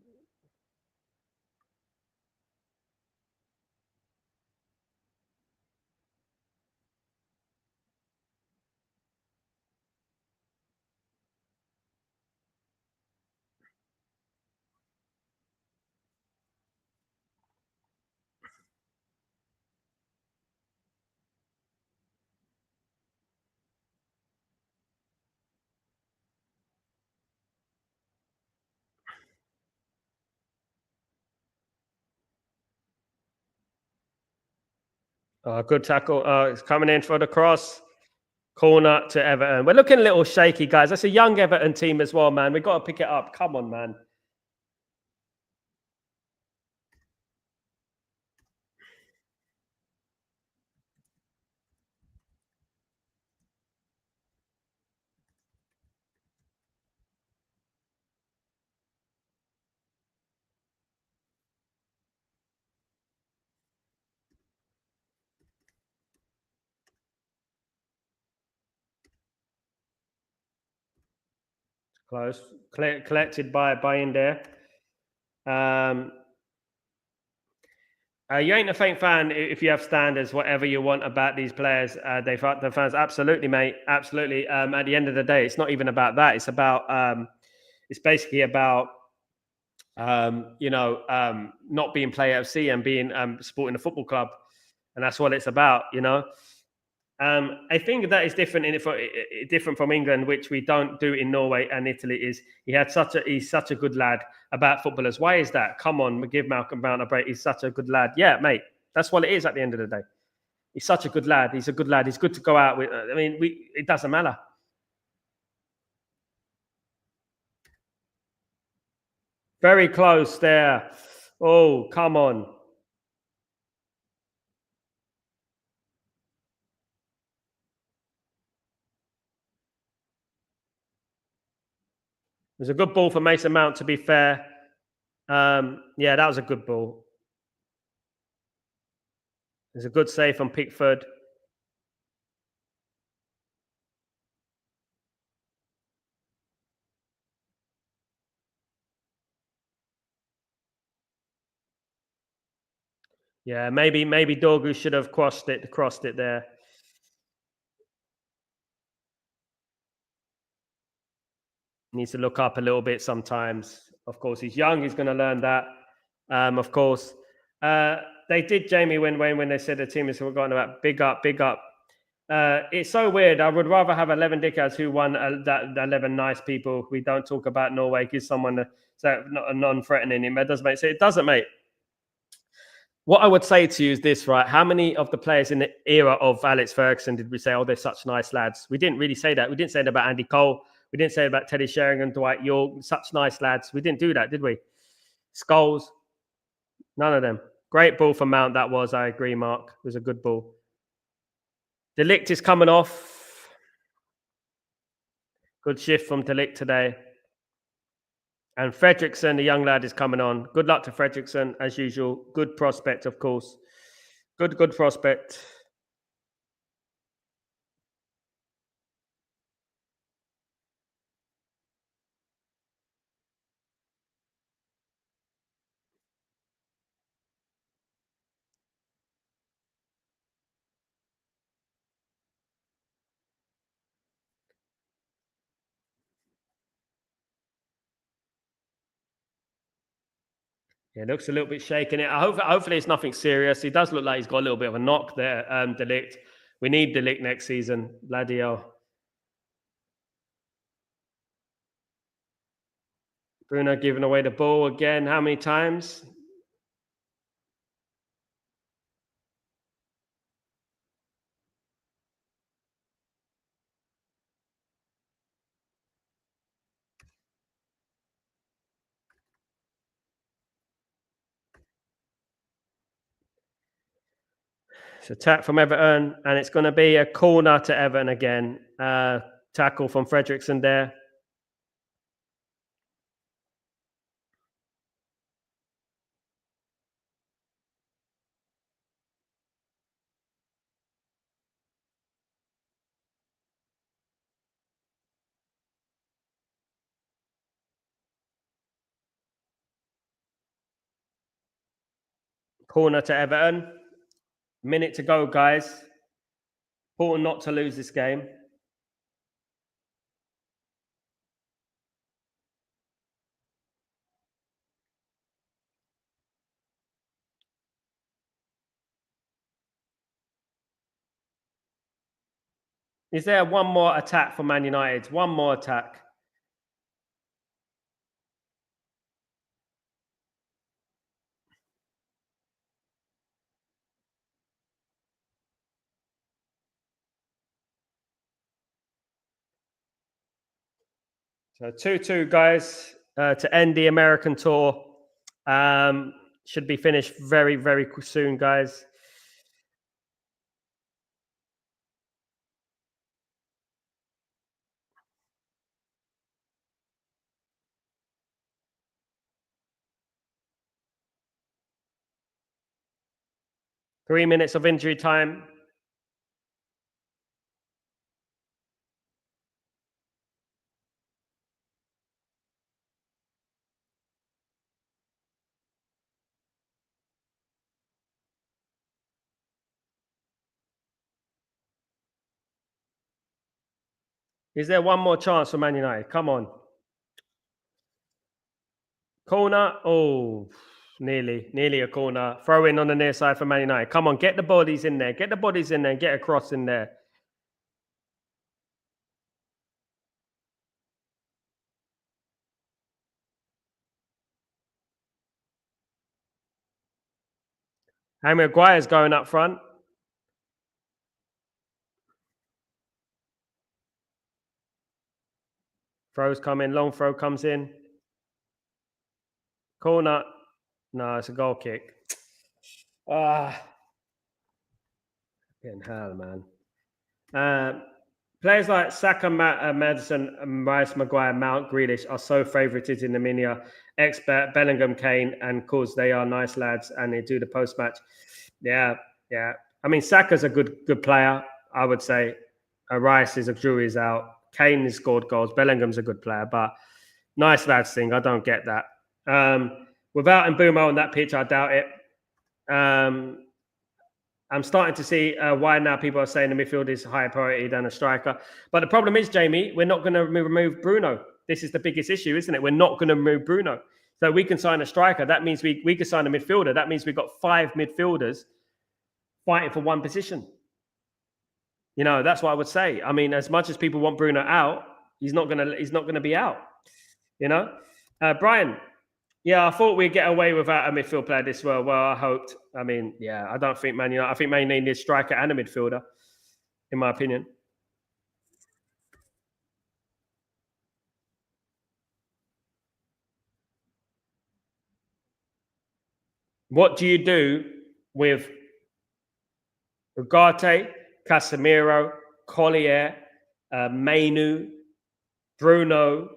good tackle. It's coming in for the cross. Corner to Everton. We're looking a little shaky, guys. That's a young Everton team as well, man. We've got to pick it up. Come on, man. Close. Collected by in there. Um, you ain't a faint fan if you have standards, whatever you want about these players. The fans, absolutely, mate, absolutely. At the end of the day, it's not even about that. It's about, it's basically about, not being Play FC and being supporting the football club, and that's what it's about. I think that is different different from England, which we don't do in Norway and Italy. Is he's such a good lad about footballers. Why is that? Come on, give Malcolm Brown a break. He's such a good lad. Yeah, mate, that's what it is at the end of the day. He's such a good lad. He's a good lad. He's good to go out with. I mean, it doesn't matter. Very close there. Oh, come on. It was a good ball for Mason Mount, to be fair. Yeah, that was a good ball. It's a good save from Pickford. Yeah, maybe Dorgu should have crossed it there. Needs to look up a little bit sometimes. Of course, he's young. He's going to learn that. Of course, they did Jamie when they said the team is forgotten about. Big up, big up. It's so weird. I would rather have 11 dickheads who won that 11 nice people. We don't talk about Norway. Give someone a non-threatening. It doesn't make sense. It doesn't, mate. What I would say to you is this, right? How many of the players in the era of Alex Ferguson did we say, oh, they're such nice lads? We didn't really say that. We didn't say that about Andy Cole. We didn't say about Teddy Sheringham, Dwight York, such nice lads. We didn't do that, did we? Scholes, none of them. Great ball from Mount, that was. I agree, Mark. It was a good ball. De Ligt is coming off. Good shift from De Ligt today. And Fredrickson, the young lad, is coming on. Good luck to Fredrickson, as usual. Good prospect, of course. Good prospect. Yeah, looks a little bit shaken. Hopefully, it's nothing serious. He does look like he's got a little bit of a knock there, De Ligt. We need De Ligt next season. Bloody hell. Bruno giving away the ball again. How many times? It's a attack from Everton, and it's going to be a corner to Everton again. Tackle from Fredrickson there. Corner to Everton. Minute to go, guys. Important not to lose this game. Is there one more attack for Man United? One more attack. So 2-2, guys, to end the American tour. Should be finished very, very soon, guys. Three minutes of injury time. Is there one more chance for Man United? Come on. Corner. Oh, nearly a corner. Throw in on the near side for Man United. Come on, get the bodies in there. Get the bodies in there. Get a cross in there. Harry Maguire's going up front. Throws come in. Long throw comes in. Corner. No, it's a goal kick. Ah, getting hell, man. Players like Saka, Madison, Rice, Maguire, Mount, Grealish are so favoured in the Minia. Expert Bellingham, Kane, and of course they are nice lads and they do the post match. Yeah, yeah. I mean, Saka's a good player, I would say. Rice is a jury's out. Kane has scored goals. Bellingham's a good player, but nice lads thing. I don't get that. Without Mbeumo on that pitch, I doubt it. I'm starting to see why now people are saying the midfield is higher priority than a striker. But the problem is, Jamie, we're not going to remove Bruno. This is the biggest issue, isn't it? We're not going to remove Bruno. So we can sign a striker. That means we can sign a midfielder. That means we've got 5 midfielders fighting for one position. You know, that's what I would say. I mean, as much as people want Bruno out, he's not gonna be out. You know, Brian. Yeah, I thought we'd get away without a midfield player this well. Well, I hoped. I mean, yeah, I don't think Man United. I think Man United needs a striker and a midfielder, in my opinion. What do you do with Ugarte, Casemiro, Collier, Mainu, Bruno,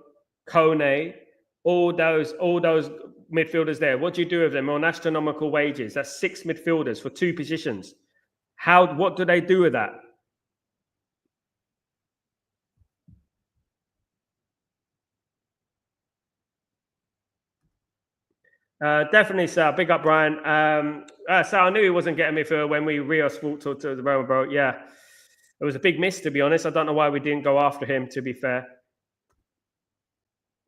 Kone, all those midfielders there? What do you do with them on astronomical wages? That's 6 midfielders for 2 positions. What do they do with that? Definitely, sir. Big up, Brian. So I knew he wasn't getting midfield when Rios walked to the Roman boat. Yeah, it was a big miss, to be honest. I don't know why we didn't go after him, to be fair.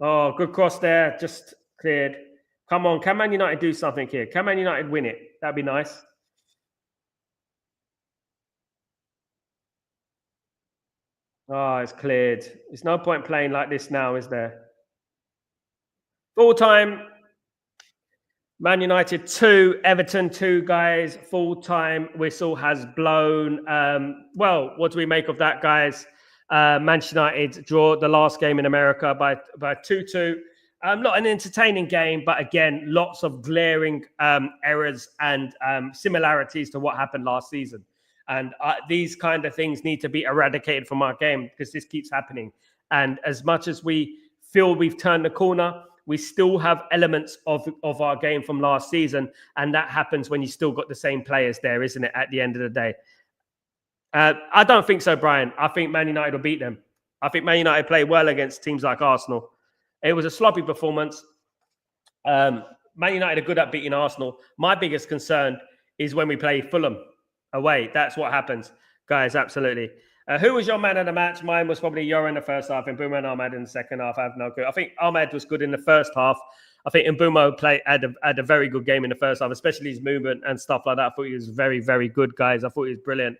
Oh, good cross there. Just cleared. Come on. Can Man United do something here? Can Man United win it? That'd be nice. Oh, it's cleared. There's no point playing like this now, is there? Full time. Man United 2, Everton 2, guys. Full time whistle has blown. Well, what do we make of that, guys? Manchester United draw the last game in America by 2-2. Not an entertaining game, but again, lots of glaring errors and similarities to what happened last season. And these kind of things need to be eradicated from our game because this keeps happening. And as much as we feel we've turned the corner, we still have elements of our game from last season. And that happens when you still got the same players there, isn't it, at the end of the day? I don't think so, Brian. I think Man United will beat them. I think Man United play well against teams like Arsenal. It was a sloppy performance. Man United are good at beating Arsenal. My biggest concern is when we play Fulham away. That's what happens, guys, absolutely. Who was your man of the match? Mine was probably Yoro in the first half and Mbeumo and Ahmed in the second half. I have no clue. I think Ahmed was good in the first half. I think Mbeumo had a very good game in the first half, especially his movement and stuff like that. I thought he was very, very good, guys. I thought he was brilliant.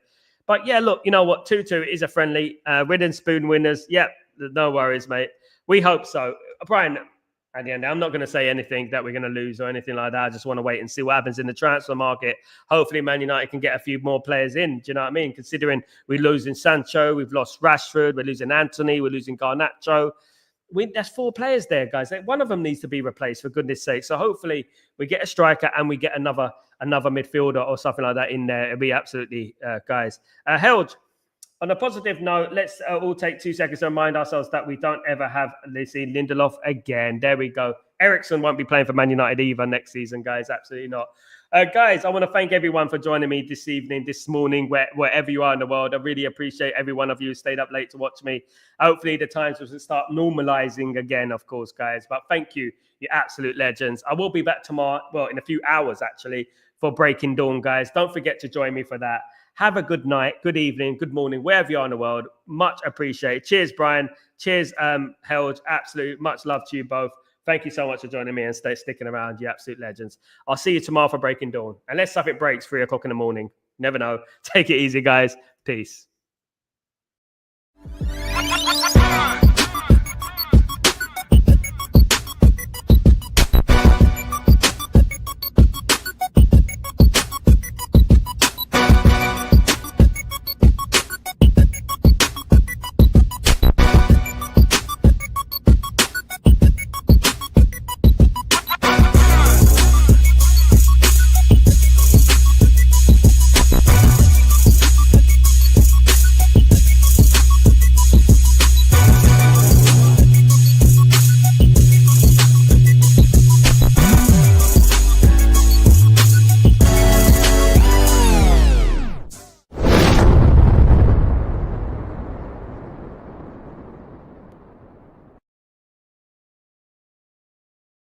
But yeah, look, you know what? 2-2 is a friendly. Ridden spoon winners. Yep, no worries, mate. We hope so. Brian, at the end, I'm not going to say anything that we're going to lose or anything like that. I just want to wait and see what happens in the transfer market. Hopefully, Man United can get a few more players in. Do you know what I mean? Considering we're losing Sancho, we've lost Rashford, we're losing Anthony, we're losing Garnacho. There's 4 players there, guys. One of them needs to be replaced, for goodness sake. So hopefully we get a striker and we get another midfielder or something like that in there. It'll be absolutely, guys. Held. On a positive note, let's all take 2 seconds to remind ourselves that we don't ever have Lindelof again. There we go. Ericsson won't be playing for Man United either next season, guys. Absolutely not. Guys, I want to thank everyone for joining me this evening, this morning, wherever you are in the world. I really appreciate every one of you who stayed up late to watch me. Hopefully the times will start normalizing again, of course, guys. But thank you. You're absolute legends. I will be back tomorrow, well, in a few hours, actually, for Breaking Dawn, guys. Don't forget to join me for that. Have a good night, good evening, good morning, wherever you are in the world. Much appreciated. Cheers, Brian. Cheers, Held. Absolute much love to you both. Thank you so much for joining me and sticking around, you absolute legends. I'll see you tomorrow for Breaking Dawn. Unless something breaks 3 o'clock in the morning. Never know. Take it easy, guys. Peace.